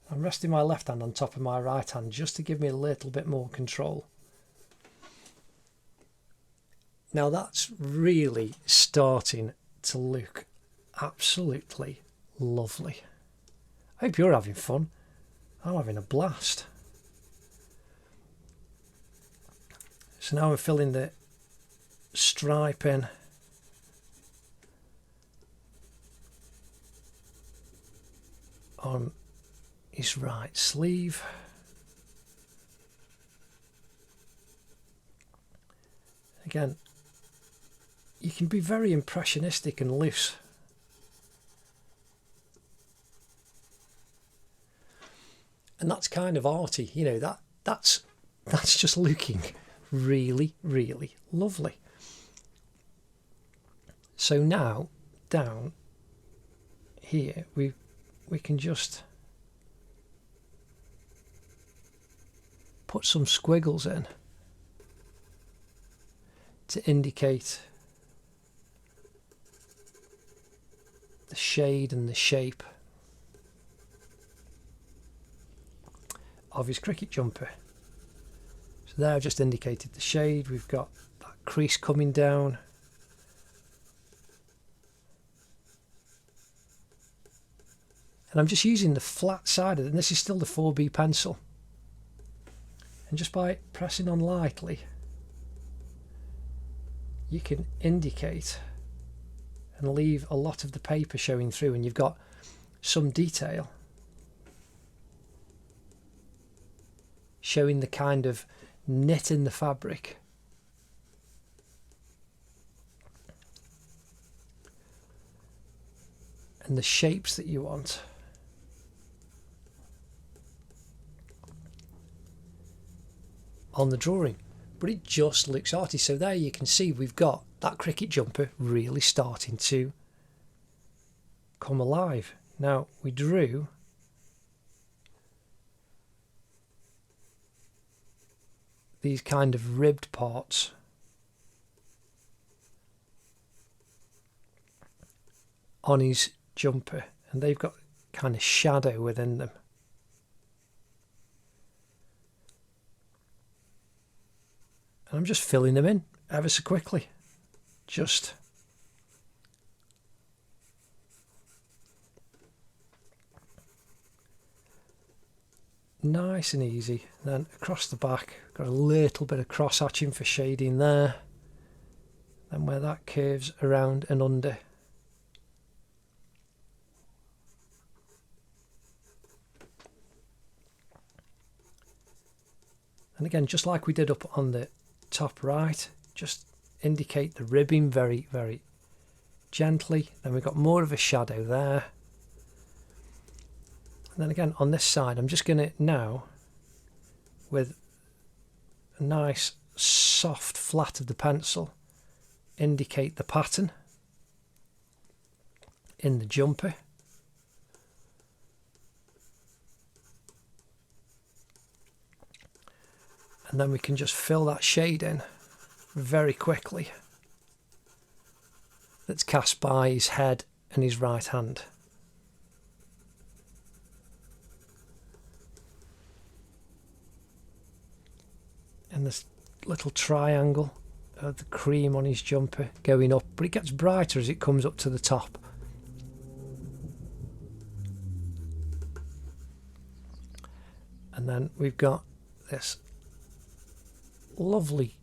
S1: I'm resting my left hand on top of my right hand just to give me a little bit more control. Now that's really starting to look absolutely lovely. I hope you're having fun. I'm having a blast. So now I'm filling the stripe in. On his right sleeve. Again, you can be very impressionistic and loose. And that's kind of arty, you know, that's just looking really, really lovely. So now down here we can just put some squiggles in to indicate the shade and the shape of his cricket jumper. So there I've just indicated the shade. We've got that crease coming down. And I'm just using the flat side of it, and this is still the 4B pencil. And just by pressing on lightly, you can indicate and leave a lot of the paper showing through, and you've got some detail showing the kind of knit in the fabric. And the shapes that you want. On the drawing, but it just looks arty. So there you can see we've got that cricket jumper really starting to come alive. Now we drew these kind of ribbed parts on his jumper, and they've got kind of shadow within them. And I'm just filling them in ever so quickly. Just nice and easy. Then across the back, got a little bit of cross hatching for shading there. Then where that curves around and under. And again, just like we did up on the top right, just indicate the ribbing very, very gently. Then we've got more of a shadow there. And then again on this side, I'm just going to now, with a nice soft flat of the pencil, indicate the pattern in the jumper. And then we can just fill that shade in very quickly that's cast by his head and his right hand. And this little triangle of the cream on his jumper going up, but it gets brighter as it comes up to the top. And then we've got this lovely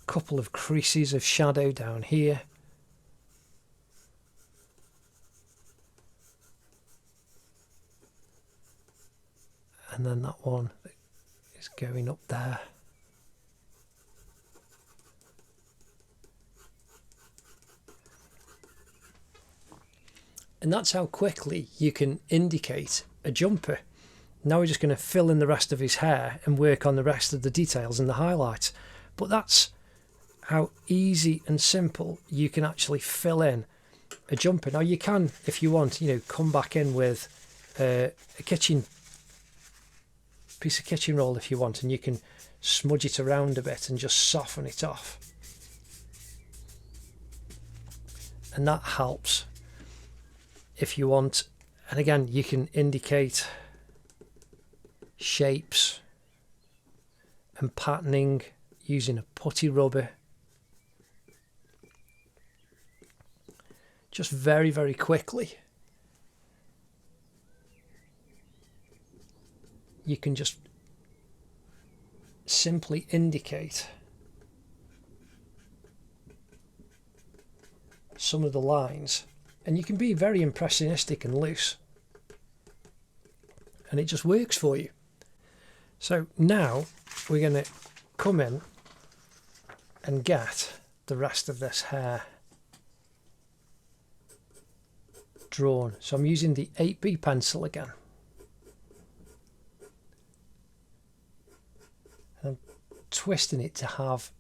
S1: couple of creases of shadow down here. And then that one is going up there. And that's how quickly you can indicate a jumper. Now we're just going to fill in the rest of his hair and work on the rest of the details and the highlights. But that's how easy and simple you can actually fill in a jumper. Now you can, if you want, come back in with a piece of kitchen roll if you want, and you can smudge it around a bit and just soften it off. And that helps if you want. And again, you can indicate shapes and patterning using a putty rubber. Just very, very quickly. You can just simply indicate some of the lines, and you can be very impressionistic and loose, and it just works for you. So now we're going to come in and get the rest of this hair drawn. So I'm using the 8B pencil again. And I'm twisting it to have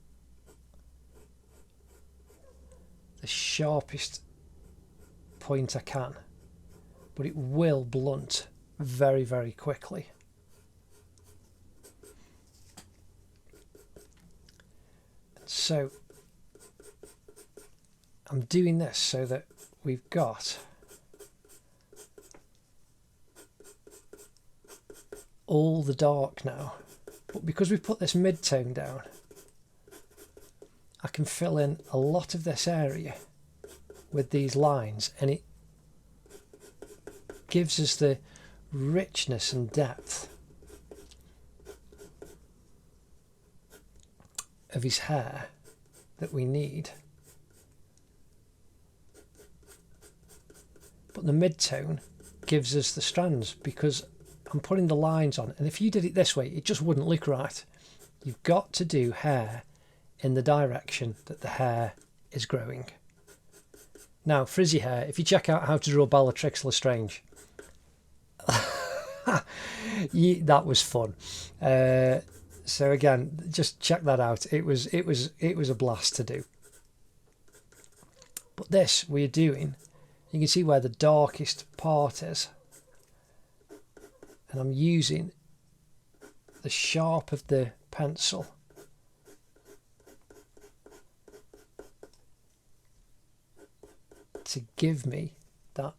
S1: the sharpest point I can, but it will blunt very, very quickly. So I'm doing this so that we've got all the dark now. But because we've put this mid-tone down, I can fill in a lot of this area with these lines, and it gives us the richness and depth of his hair that we need. But the mid-tone gives us the strands because I'm putting the lines on, and if you did it this way it just wouldn't look right. You've got to do hair in the direction that the hair is growing. Now frizzy hair, if you check out how to draw Bellatrix Lestrange, that was fun. So again, just check that out. It was a blast to do. But this we're doing, you can see where the darkest part is, and I'm using the sharp of the pencil to give me that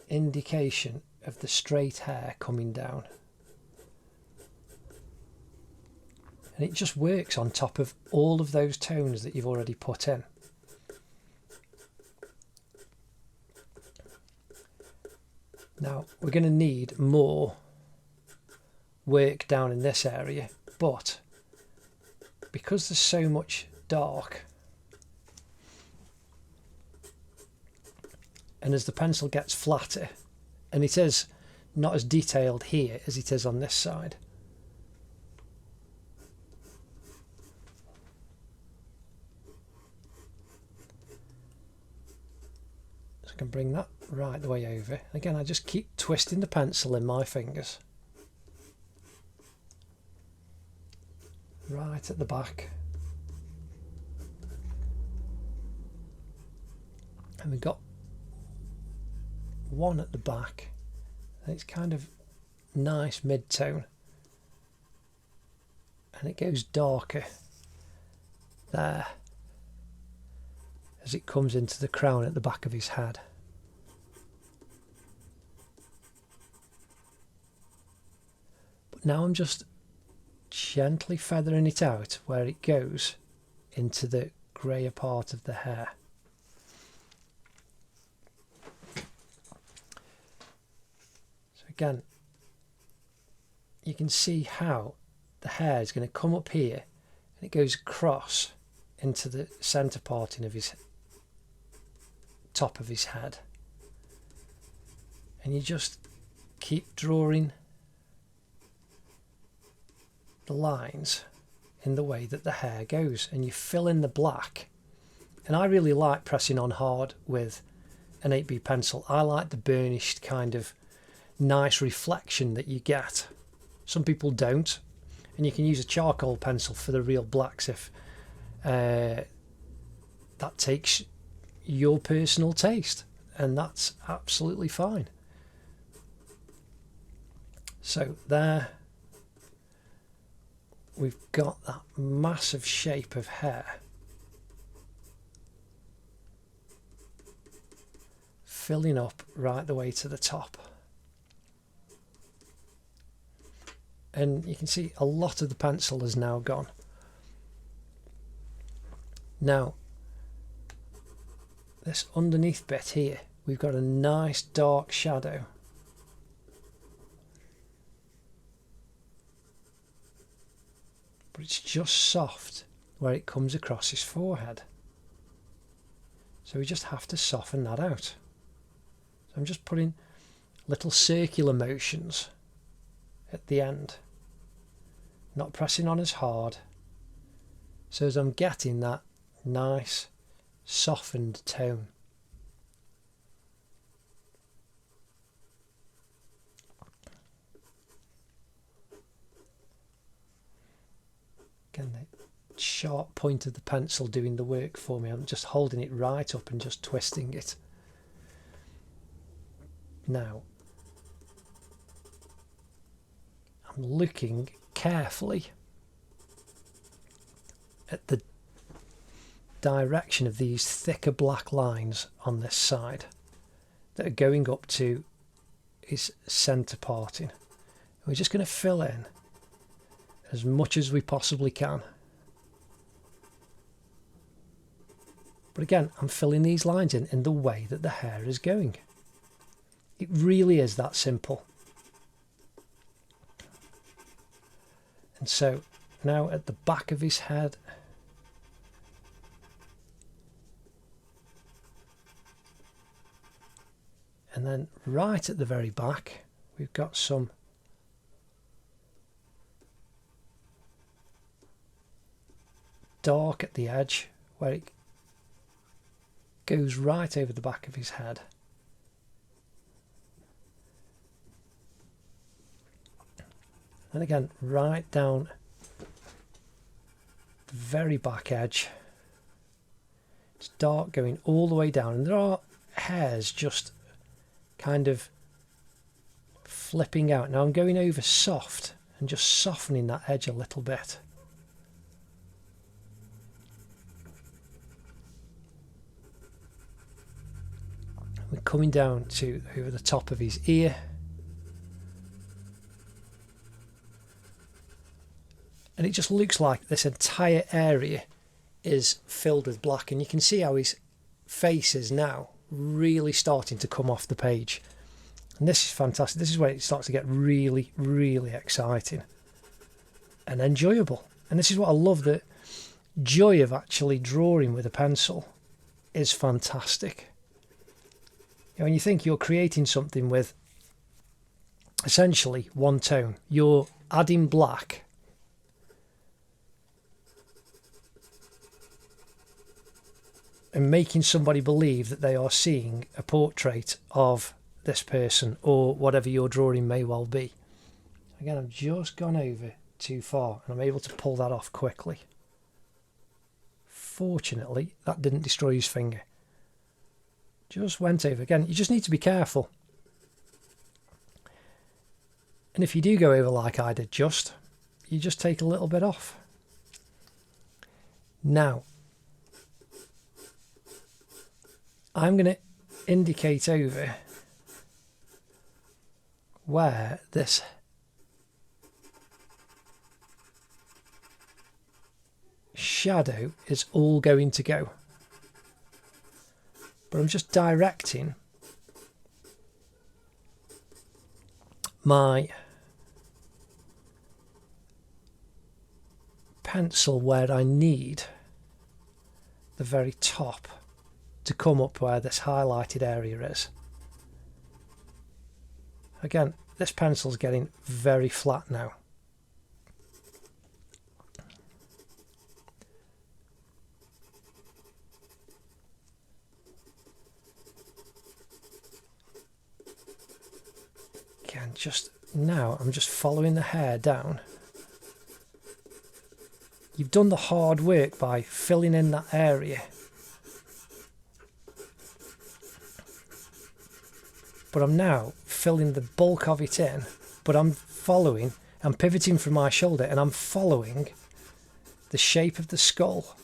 S1: indication of the straight hair coming down. And it just works on top of all of those tones that you've already put in. Now we're going to need more work down in this area, but because there's so much dark, and as the pencil gets flatter, and it is not as detailed here as it is on this side, so I can bring that right the way over. Again, I just keep twisting the pencil in my fingers right at the back, and we've got one at the back, and it's kind of nice mid-tone, and it goes darker there as it comes into the crown at the back of his head. But now I'm just gently feathering it out where it goes into the greyer part of the hair. Again, you can see how the hair is going to come up here and it goes across into the centre parting of his top of his head, and you just keep drawing the lines in the way that the hair goes, and you fill in the black. And I really like pressing on hard with an 8B pencil. I like the burnished kind of nice reflection that you get. Some people don't, and you can use a charcoal pencil for the real blacks if that takes your personal taste, and that's absolutely fine. So there we've got that massive shape of hair filling up right the way to the top. And you can see a lot of the pencil has now gone. Now, this underneath bit here, we've got a nice dark shadow. But it's just soft where it comes across his forehead. So we just have to soften that out. So I'm just putting little circular motions at the end, not pressing on as hard, so as I'm getting that nice softened tone. Again, the sharp point of the pencil doing the work for me. I'm just holding it right up and just twisting it. Now I'm looking carefully at the direction of these thicker black lines on this side that are going up to his centre parting. We're just going to fill in as much as we possibly can. But again, I'm filling these lines in the way that the hair is going. It really is that simple. And so now at the back of his head, and then right at the very back, we've got some dark at the edge where it goes right over the back of his head. And again, right down the very back edge. It's dark going all the way down, and there are hairs just kind of flipping out. Now I'm going over soft and just softening that edge a little bit. We're coming down to over the top of his ear. And it just looks like this entire area is filled with black, and you can see how his face is now really starting to come off the page. And this is fantastic. This is where it starts to get really, really exciting and enjoyable. And this is what I love, the joy of actually drawing with a pencil is fantastic. You know, when you think you're creating something with essentially one tone, you're adding black and making somebody believe that they are seeing a portrait of this person or whatever your drawing may well be. Again, I've just gone over too far and I'm able to pull that off quickly. Fortunately, that didn't destroy his finger. Just went over. Again, you just need to be careful. And if you do go over like I did you just take a little bit off. Now, I'm going to indicate over where this shadow is all going to go. But I'm just directing my pencil where I need the very top to come up where this highlighted area is. Again, this pencil's getting very flat now. Again, just now I'm just following the hair down. You've done the hard work by filling in that area. But I'm now filling the bulk of it in, but I'm pivoting from my shoulder and I'm following the shape of the skull.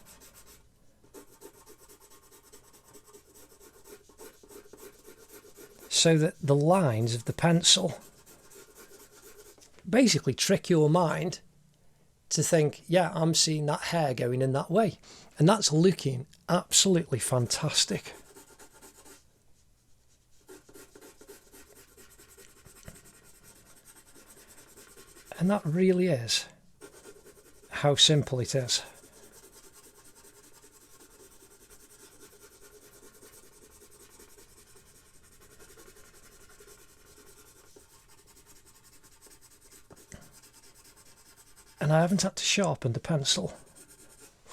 S1: So that the lines of the pencil basically trick your mind to think, yeah, I'm seeing that hair going in that way. And that's looking absolutely fantastic. And that really is how simple it is. And I haven't had to sharpen the pencil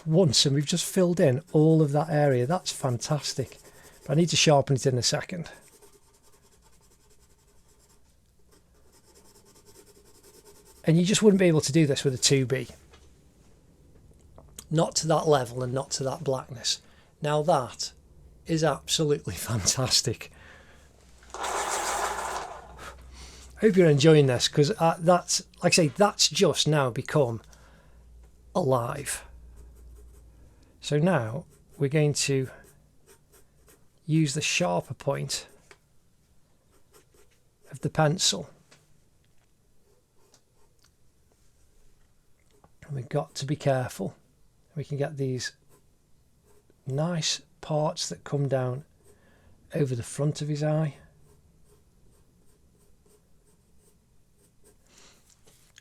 S1: once, and we've just filled in all of that area. That's fantastic. But I need to sharpen it in a second. And you just wouldn't be able to do this with a 2B. Not to that level and not to that blackness. Now that is absolutely fantastic. I hope you're enjoying this, because that's, like I say, that's just now become alive. So now we're going to use the sharper point of the pencil. And we've got to be careful. We can get these nice parts that come down over the front of his eye.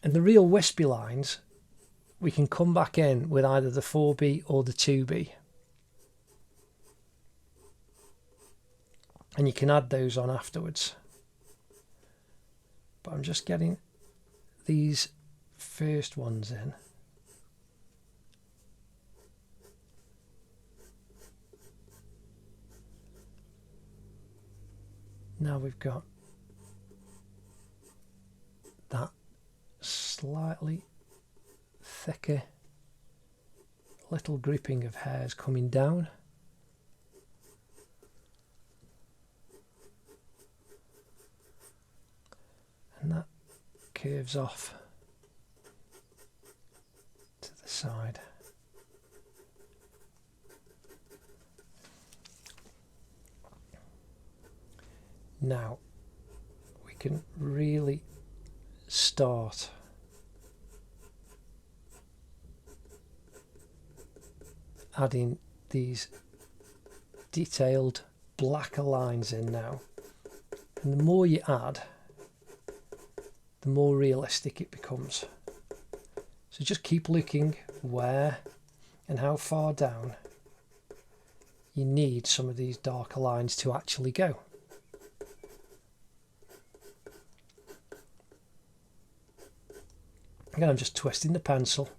S1: And the real wispy lines, we can come back in with either the 4B or the 2B. And you can add those on afterwards. But I'm just getting these first ones in. Now we've got that slightly thicker little grouping of hairs coming down. And that curves off to the side. Now we can really start adding these detailed blacker lines in now. And the more you add, the more realistic it becomes. So just keep looking where and how far down you need some of these darker lines to actually go. Again, I'm just twisting the pencil.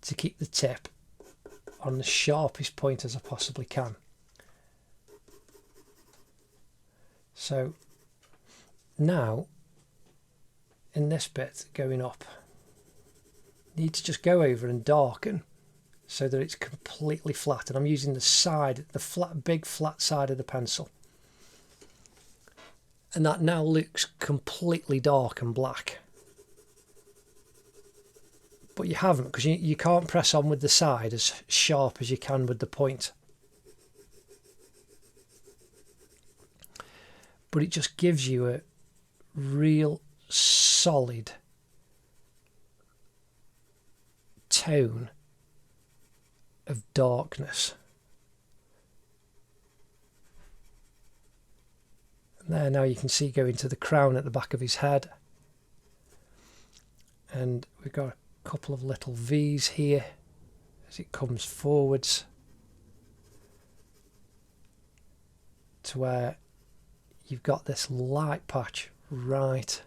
S1: To keep the tip on the sharpest point as I possibly can. So now in this bit going up, need to just go over and darken so that it's completely flat, and I'm using the side, the flat, big flat side of the pencil, and that now looks completely dark and black. But you haven't, because you can't press on with the side as sharp as you can with the point. But it just gives you a real solid tone of darkness. And there now you can see going to the crown at the back of his head. And we've got a couple of little V's here as it comes forwards to where you've got this light patch right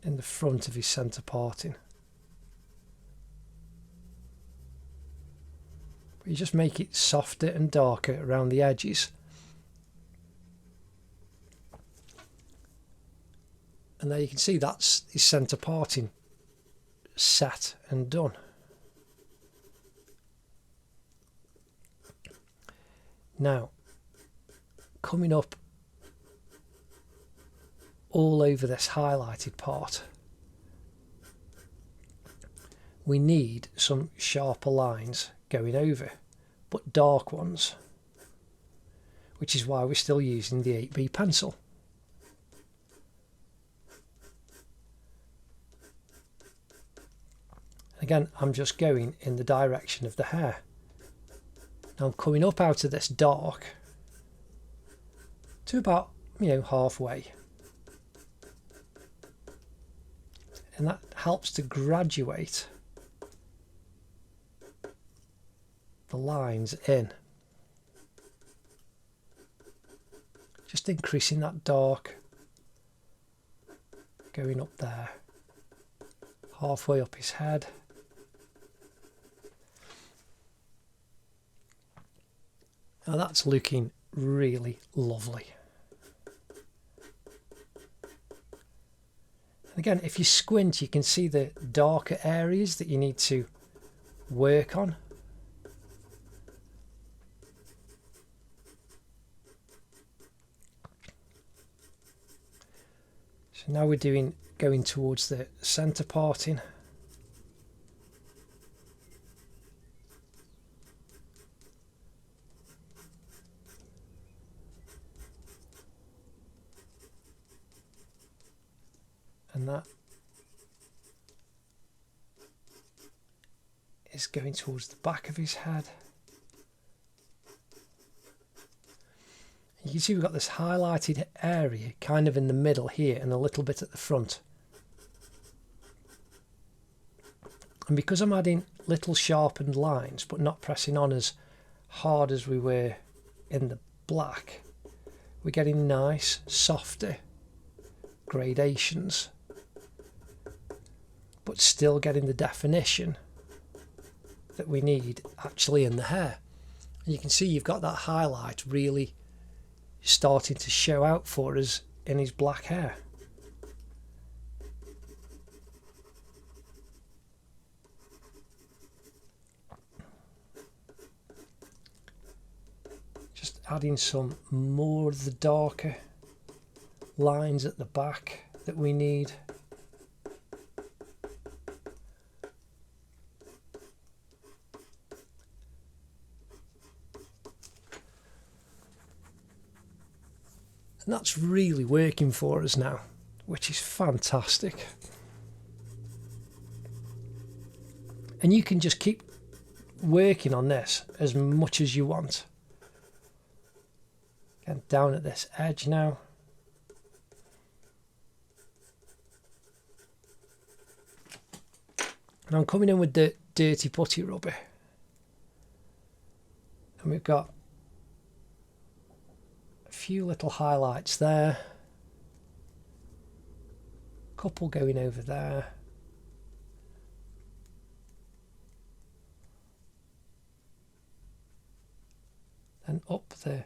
S1: in the front of his centre parting. But you just make it softer and darker around the edges. And there you can see that's his centre parting set and done. Now, coming up all over this highlighted part, we need some sharper lines going over, but dark ones, which is why we're still using the 8B pencil. Again, I'm just going in the direction of the hair. Now I'm coming up out of this dark to about, halfway. And that helps to graduate the lines in. Just increasing that dark, going up there, halfway up his head. Now that's looking really lovely. And again, if you squint, you can see the darker areas that you need to work on. So now we're doing going towards the centre parting. And that is going towards the back of his head. You can see we've got this highlighted area kind of in the middle here and a little bit at the front. And because I'm adding little sharpened lines but not pressing on as hard as we were in the black, we're getting nice, softer gradations, but still getting the definition that we need actually in the hair. And you can see you've got that highlight really starting to show out for us in his black hair. Just adding some more of the darker lines at the back that we need. And that's really working for us now, which is fantastic. And you can just keep working on this as much as you want. Again, down at this edge now. And I'm coming in with the dirty putty rubber. And we've got a few little highlights there. A couple going over there. And up the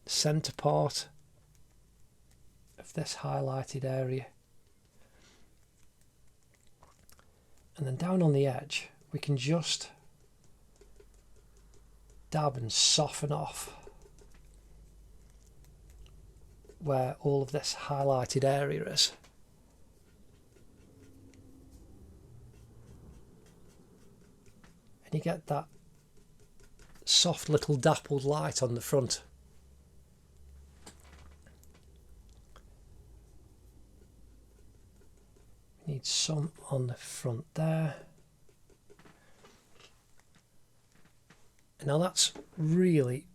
S1: centre part of this highlighted area. And then down on the edge, we can just dab and soften off where all of this highlighted area is. And you get that soft little dappled light on the front. Need some on the front there. Now that's really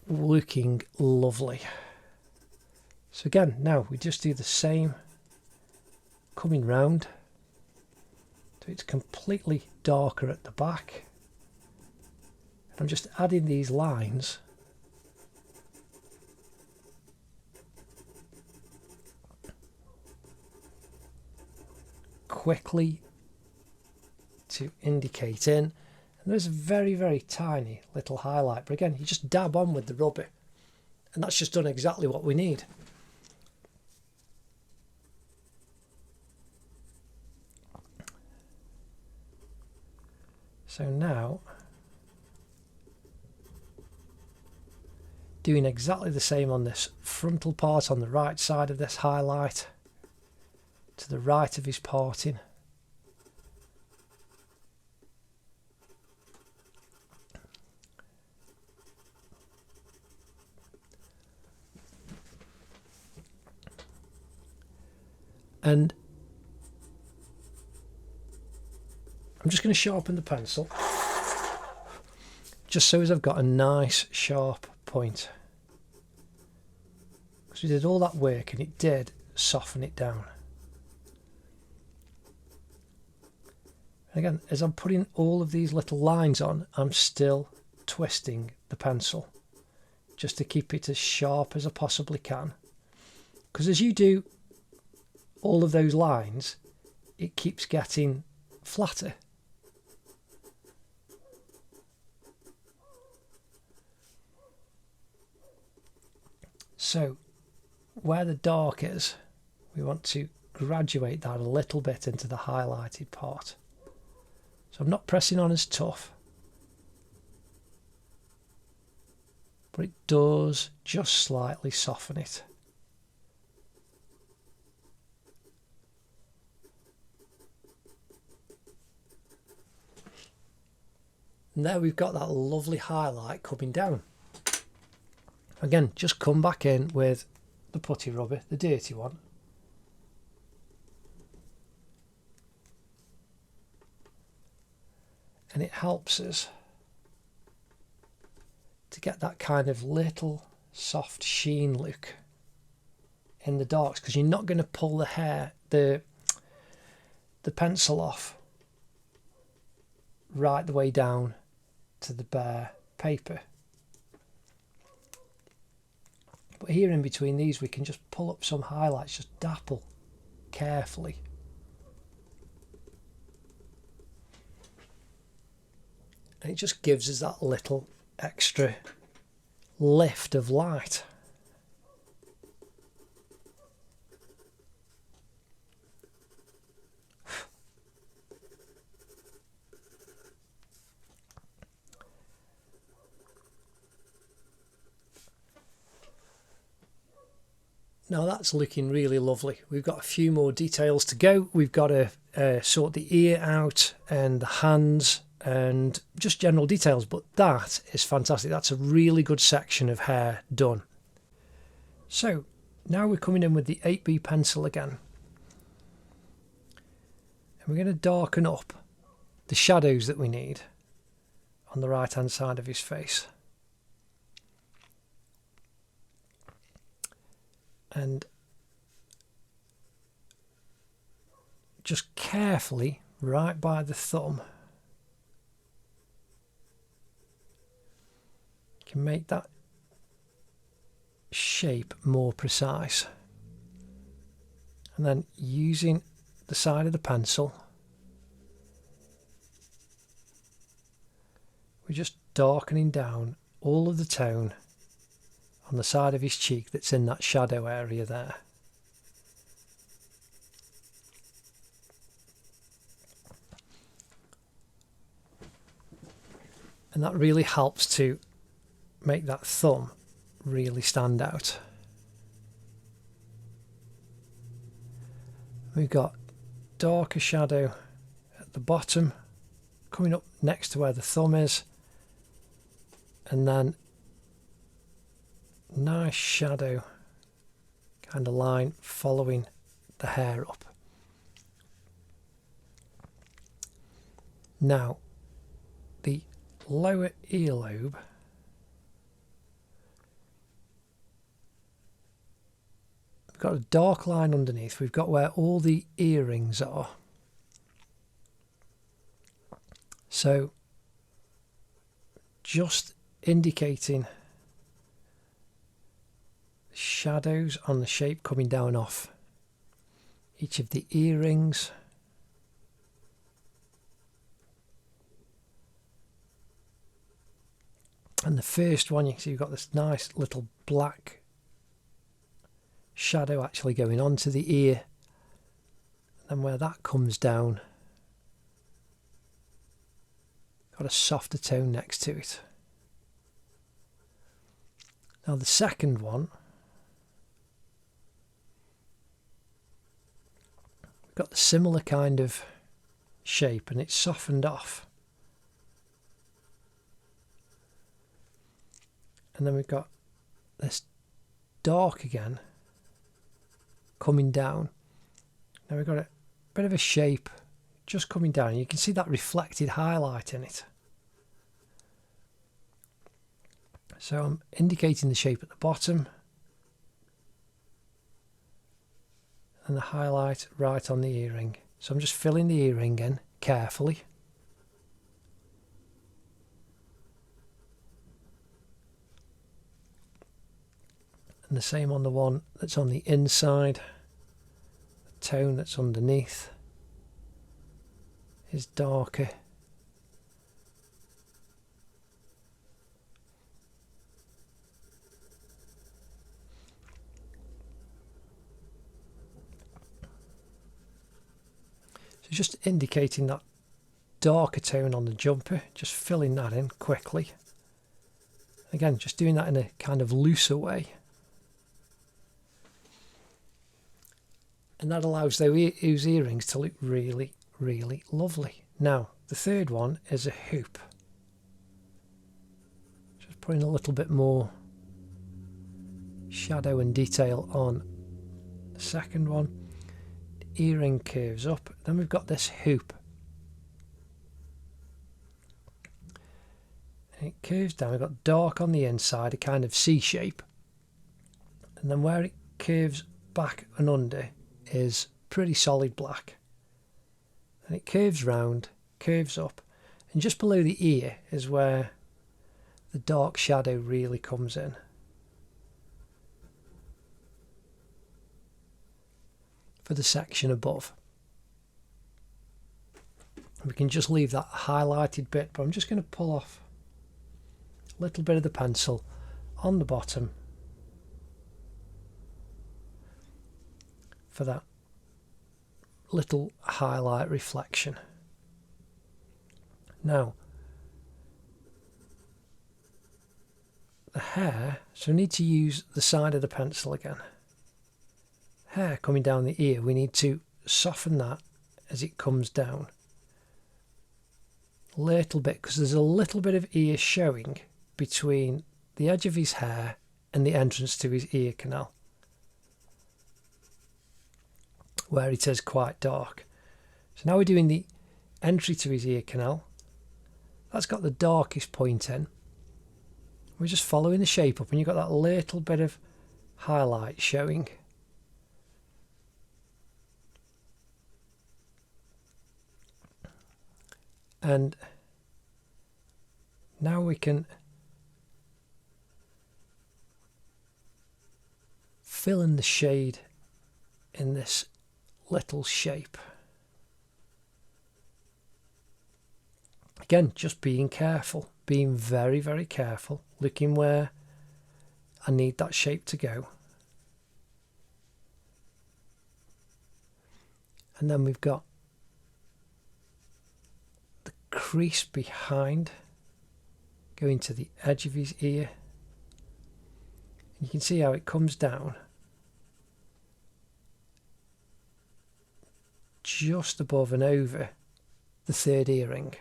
S1: looking lovely. So again, now we just do the same, coming round so it's completely darker at the back. I'm just adding these lines quickly to indicate in, and there's a very, very tiny little highlight, but again, you just dab on with the rubber and that's just done exactly what we need. So now doing exactly the same on this frontal part on the right side of this highlight, to the right of his parting. And I'm just going to sharpen the pencil just so as I've got a nice sharp point, because we did all that work and it did soften it down. And again, as I'm putting all of these little lines on, I'm still twisting the pencil just to keep it as sharp as I possibly can, because as you do all of those lines, it keeps getting flatter. So where the dark is, we want to graduate that a little bit into the highlighted part. So I'm not pressing on as tough, but it does just slightly soften it. And there we've got that lovely highlight coming down. Again, just come back in with the putty rubber, the dirty one. And it helps us to get that kind of little soft sheen look in the darks, because you're not going to pull the hair, the pencil off right the way down to the bare paper. But here in between these, we can just pull up some highlights, just dapple carefully. And it just gives us that little extra lift of light. Now that's looking really lovely. We've got a few more details to go. We've got to sort the ear out and the hands and just general details, but that is fantastic. That's a really good section of hair done. So now we're coming in with the 8B pencil again. And we're going to darken up the shadows that we need on the right hand side of his face. And just carefully, right by the thumb, you can make that shape more precise. And then using the side of the pencil, we're just darkening down all of the tone on the side of his cheek that's in that shadow area there. And that really helps to make that thumb really stand out. We've got darker shadow at the bottom, coming up next to where the thumb is, and then nice shadow kind of line following the hair up. Now the lower earlobe, we've got a dark line underneath. We've got where all the earrings are. So just indicating shadows on the shape coming down off each of the earrings. And the first one, you can see you've got this nice little black shadow actually going onto the ear. And where that comes down, got a softer tone next to it. Now the second one, got the similar kind of shape and it's softened off. And then we've got this dark again coming down. Now we've got a bit of a shape just coming down. You can see that reflected highlight in it. So I'm indicating the shape at the bottom and the highlight right on the earring. So I'm just filling the earring in carefully. And the same on the one that's on the inside. The tone that's underneath is darker. So just indicating that darker tone on the jumper, just filling that in quickly. Again, just doing that in a kind of looser way. And that allows those earrings to look really, really lovely. Now, the third one is a hoop. putting a little bit more shadow and detail on the second one. The earring curves up. Then we've got this hoop. And it curves down. We've got dark on the inside, a kind of C shape. And then where it curves back and under is pretty solid black. And it curves round, curves up. And just below the ear is where the dark shadow really comes in. For the section above. We can just leave that highlighted bit, but I'm just going to pull off a little bit of the pencil on the bottom for that little highlight reflection. Now, the hair, so we need to use the side of the pencil again. Hair coming down the ear, we need to soften that as it comes down. A little bit, because there's a little bit of ear showing between the edge of his hair and the entrance to his ear canal, where it is quite dark. So now we're doing the entry to his ear canal. That's got the darkest point in. We're just following the shape up, and you've got that little bit of highlight showing. And now we can fill in the shade in this little shape. Again, just being careful, being very, very careful, looking where I need that shape to go. And then we've got the crease behind going to the edge of his ear. And you can see how it comes down just above and over the third earring.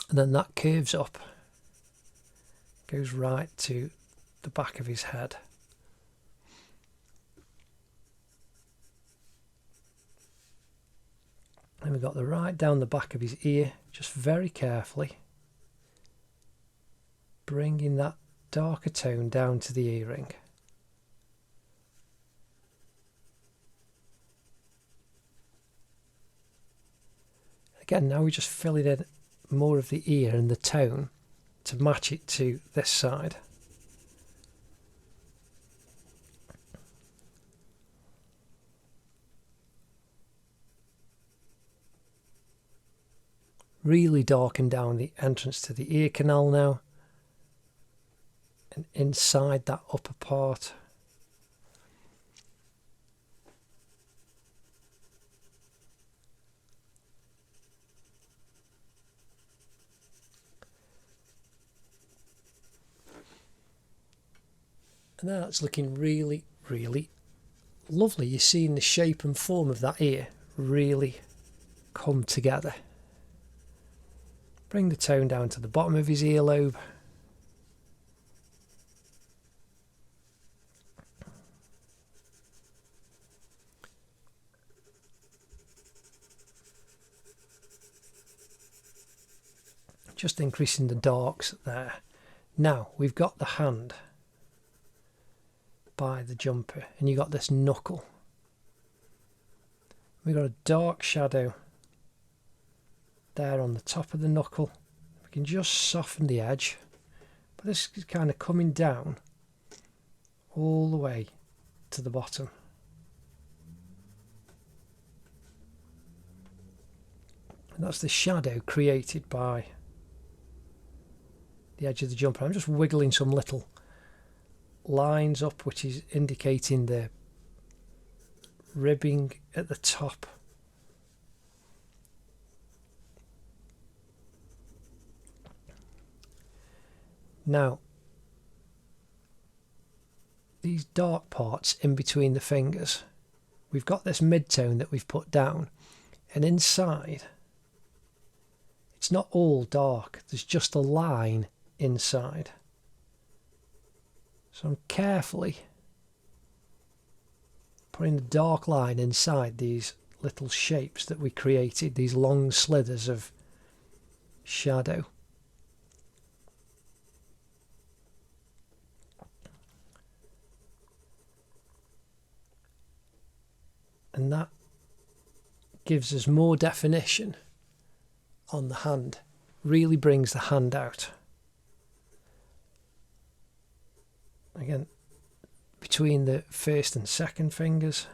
S1: And then that curves up, goes right to the back of his head. And we've got the right down the back of his ear, just very carefully, bringing that darker tone down to the earring. Again, now we just fill it in more of the ear and the tone to match it to this side. Really darken down the entrance to the ear canal now, and inside that upper part. And that's looking really, really lovely. You're seeing the shape and form of that ear really come together. Bring the tone down to the bottom of his earlobe. Just increasing the darks there. Now we've got the hand by the jumper, and you got this knuckle. We've got a dark shadow there on the top of the knuckle. We can just soften the edge, but this is kind of coming down all the way to the bottom. And that's the shadow created by the edge of the jumper. I'm just wiggling some little lines up, which is indicating the ribbing at the top. Now, these dark parts in between the fingers, we've got this mid-tone that we've put down, and inside it's it's not all dark, there's just a line inside. So I'm carefully putting the dark line inside these little shapes that we created, these long slithers of shadow. And that gives us more definition on the hand, really brings the hand out. Again, between the first and second fingers.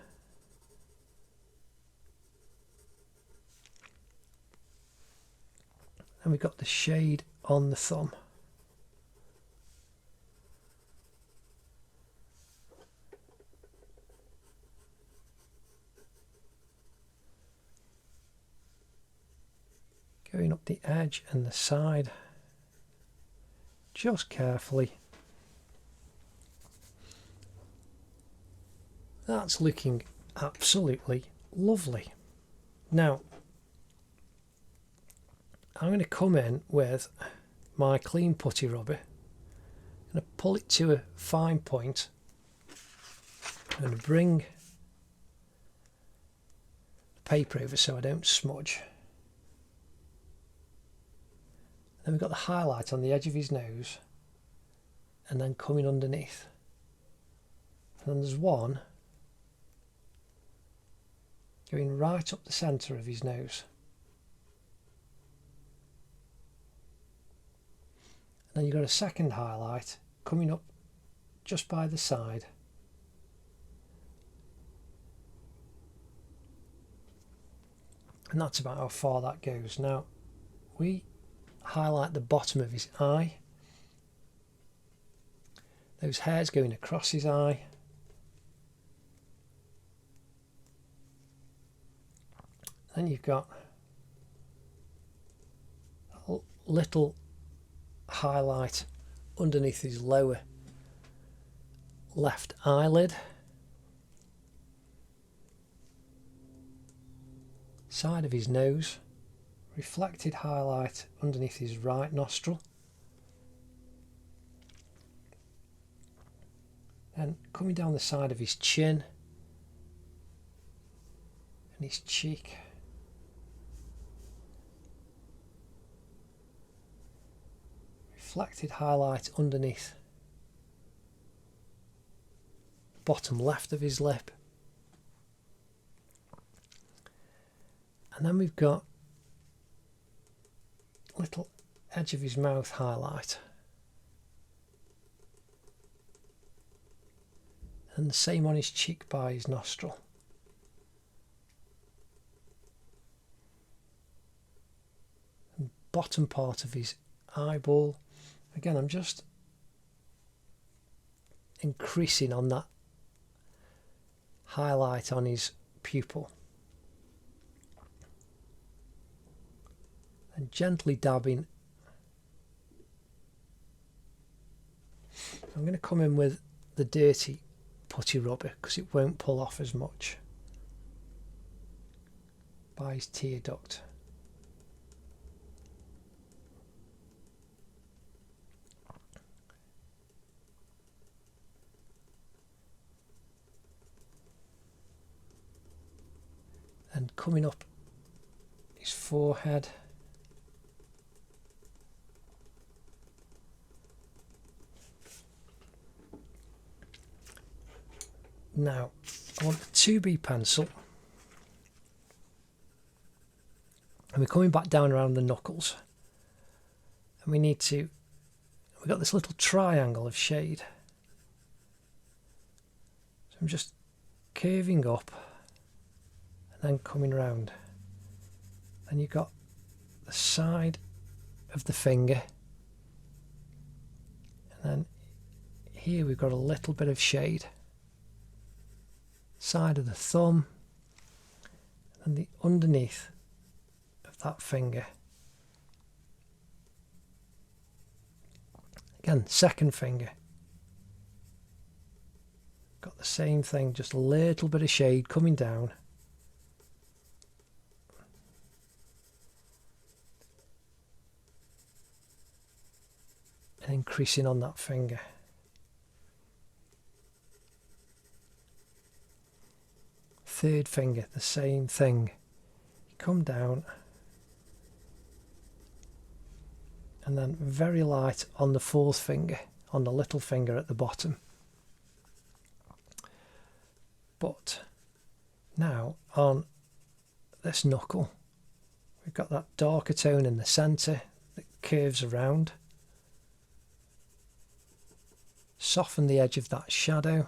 S1: And we've got the shade on the thumb. Going up the edge and the side, just carefully. That's looking absolutely lovely. Now, I'm going to come in with my clean putty rubber. I'm going to pull it to a fine point. I'm going to bring the paper over so I don't smudge. Then we've got the highlight on the edge of his nose and then coming underneath. And then there's one going right up the centre of his nose. And then you've got a second highlight coming up just by the side. And that's about how far that goes. Now, we highlight the bottom of his eye. Those hairs going across his eye. Then you've got a little highlight underneath his lower left eyelid. Side of his nose. Reflected highlight underneath his right nostril. And coming down the side of his chin and his cheek. Reflected highlight underneath bottom left of his lip. And then we've got little edge of his mouth highlight. And the same on his cheek by his nostril. And bottom part of his eyeball. Again, I'm just increasing on that highlight on his pupil. And gently dabbing. I'm going to come in with the dirty putty rubber because it won't pull off as much by his tear duct. And coming up his forehead. Now, I want a 2B pencil, and we're coming back down around the knuckles, and we've got this little triangle of shade. So I'm just curving up and then coming round, and you've got the side of the finger, and then here we've got a little bit of shade. Side of the thumb and the underneath of that finger. Again, second finger. Got the same thing, just a little bit of shade coming down. increasing on that finger. Third finger, the same thing. You come down and then very light on the fourth finger, on the little finger at the bottom. But now on this knuckle, we've got that darker tone in the centre that curves around. Soften the edge of that shadow.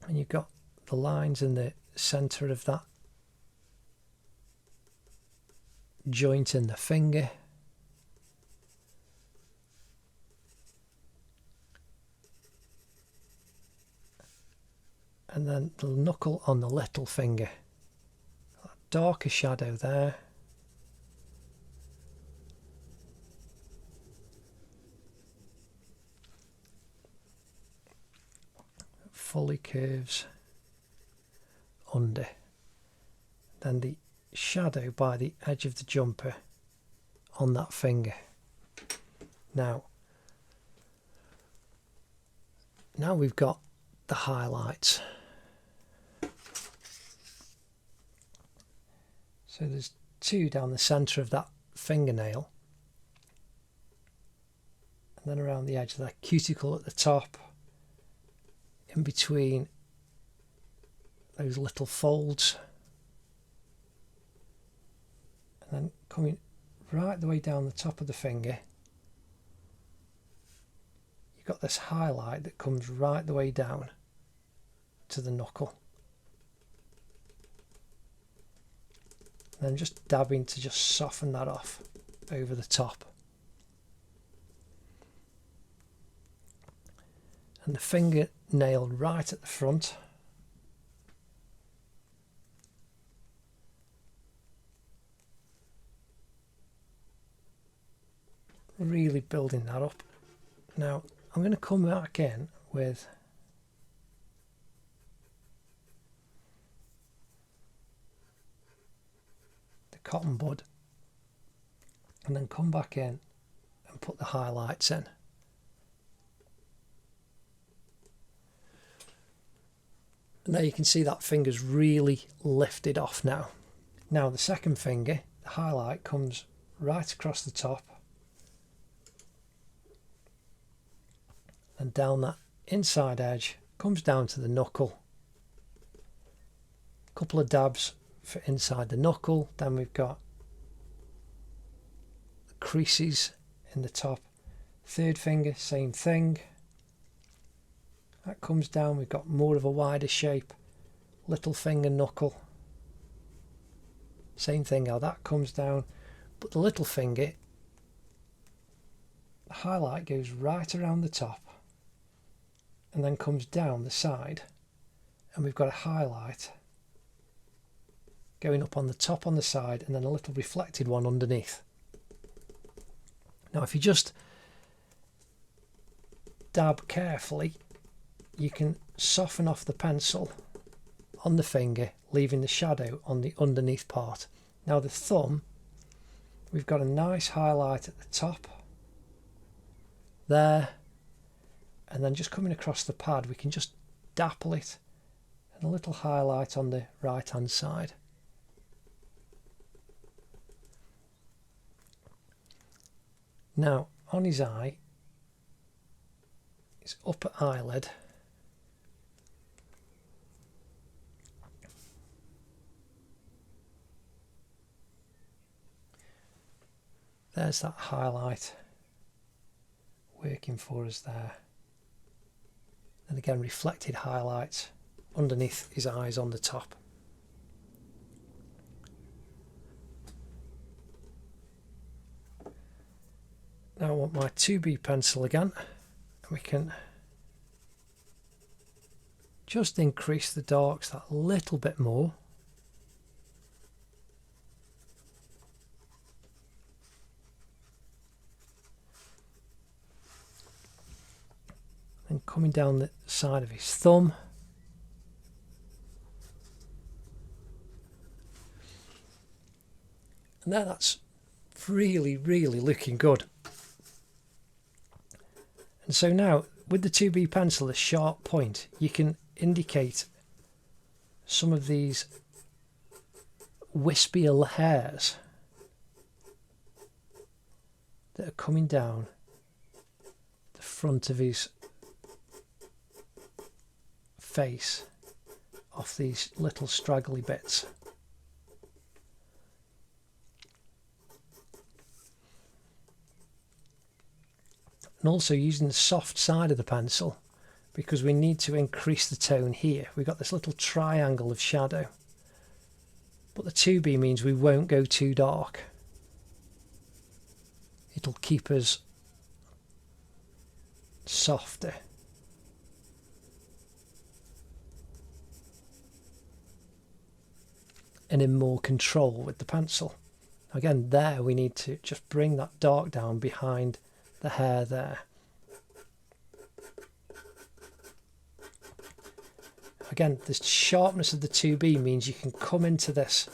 S1: And you've got the lines in the centre of that joint in the finger. And then the knuckle on the little finger. That darker shadow there. Fully curves under. Then the shadow by the edge of the jumper on that finger. Now we've got the highlights. So there's two down the centre of that fingernail, and then around the edge of that cuticle at the top, in between those little folds, and then coming right the way down the top of the finger, you've got this highlight that comes right the way down to the knuckle. And then just dabbing to just soften that off over the top. And the finger nailed right at the front. Really building that up. Now I'm going to come back in with the cotton bud and then come back in and put the highlights in. And there you can see that finger's really lifted off now. Now the second finger, the highlight comes right across the top and down that inside edge, comes down to the knuckle. A couple of dabs for inside the knuckle, then we've got the creases in the top. Third finger, same thing. That comes down, we've got more of a wider shape. Little finger, knuckle. Same thing, how that comes down. But the little finger, the highlight goes right around the top and then comes down the side. And we've got a highlight going up on the top on the side and then a little reflected one underneath. Now if you just dab carefully, you can soften off the pencil on the finger, leaving the shadow on the underneath part. Now the thumb, we've got a nice highlight at the top there, and then just coming across the pad we can just dapple it, and a little highlight on the right hand side. Now on his eye, his upper eyelid, there's that highlight working for us there. And again, reflected highlights underneath his eyes on the top. Now I want my 2B pencil again, and we can just increase the darks that little bit more. And coming down the side of his thumb. And there, that's really, really looking good. And so now, with the 2B pencil, a sharp point, you can indicate some of these wispier hairs that are coming down the front of his face off these little straggly bits. And also using the soft side of the pencil, because we need to increase the tone here. We've got this little triangle of shadow, but the 2B means we won't go too dark. It'll keep us softer. And in more control with the pencil. Again, there we need to just bring that dark down behind the hair there. Again, the sharpness of the 2B means you can come into this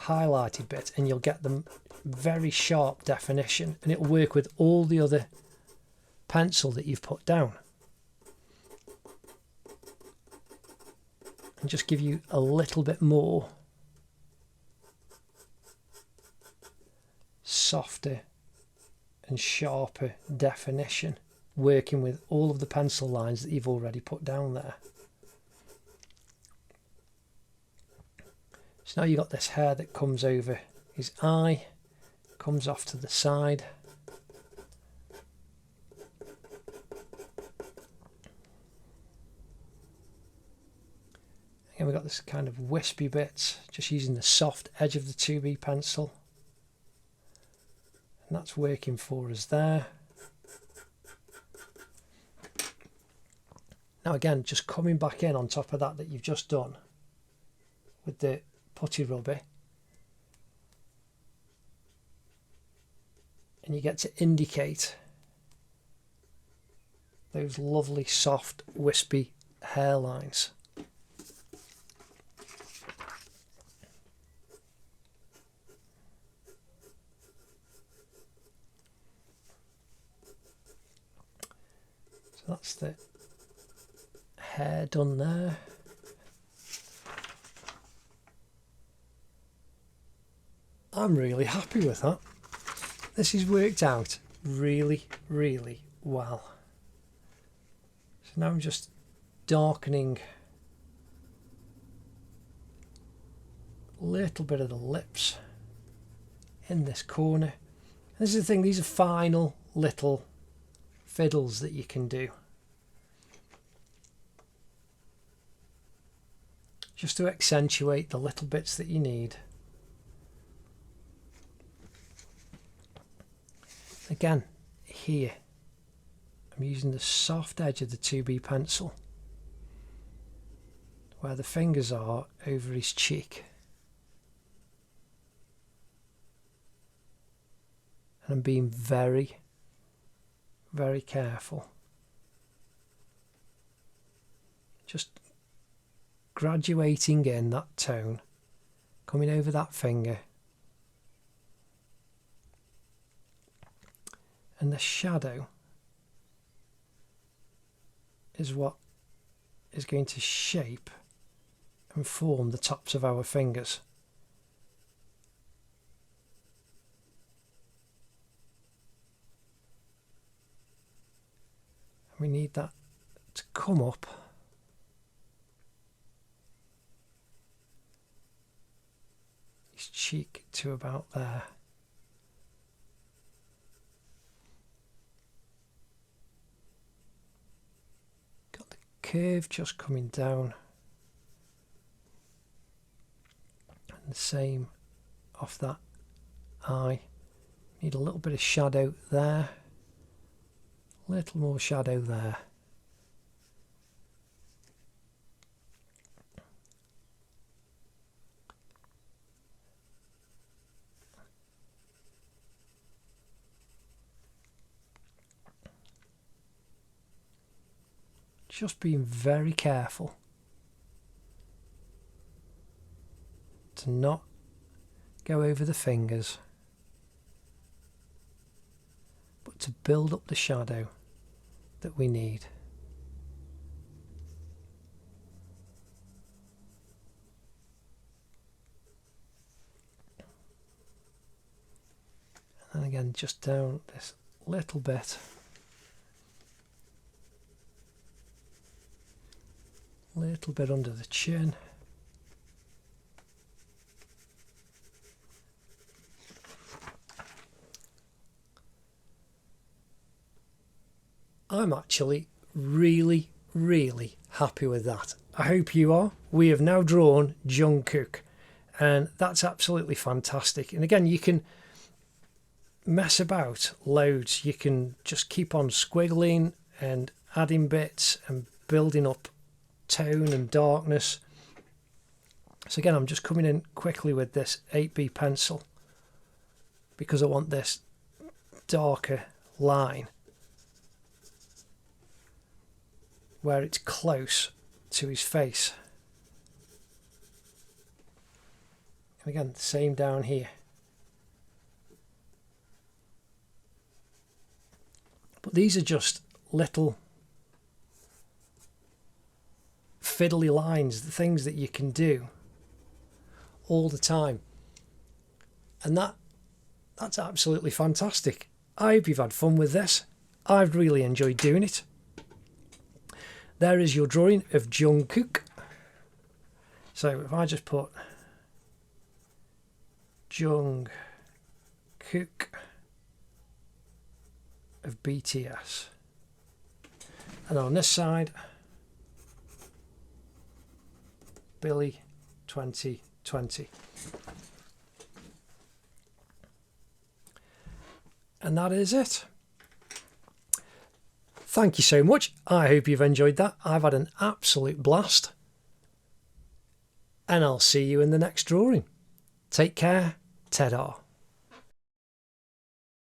S1: highlighted bit and you'll get the very sharp definition, and it'll work with all the other pencil that you've put down. And just give you a little bit more softer and sharper definition, working with all of the pencil lines that you've already put down there. So now you've got this hair that comes over his eye, comes off to the side. Again, we've got this kind of wispy bits, just using the soft edge of the 2B pencil. And that's working for us there. Now again, just coming back in on top of that you've just done with the putty rubber, and you get to indicate those lovely soft wispy hairlines. So that's the hair done there. I'm really happy with that. This has worked out really, really well. So now I'm just darkening a little bit of the lips in this corner. This is the thing, these are final little fiddles that you can do, just to accentuate the little bits that you need. Again, here, I'm using the soft edge of the 2B pencil where the fingers are over his cheek. And I'm being very, very careful. Just graduating in that tone, coming over that finger. And the shadow is what is going to shape and form the tops of our fingers. We need that to come up his cheek to about there. Got the curve just coming down, and the same off that eye. Need a little bit of shadow there. Little more shadow there. Just being very careful to not go over the fingers, but to build up the shadow that we need. And again, just down this little bit. Little bit under the chin. I'm actually really happy with that. I hope you are. We have now drawn Jungkook, and that's absolutely fantastic. And again, you can mess about loads. You can just keep on squiggling and adding bits and building up tone and darkness. So again, I'm just coming in quickly with this 8B pencil because I want this darker line where it's close to his face. And again, the same down here. But these are just little fiddly lines, the things that you can do all the time. And that's absolutely fantastic. I hope you've had fun with this. I've really enjoyed doing it. There is your drawing of Jungkook. So if I just put Jungkook of BTS, and on this side, Billy 2020. And that is it. Thank you so much. I hope you've enjoyed that. I've had an absolute blast. And I'll see you in the next drawing. Take care. Ta-da.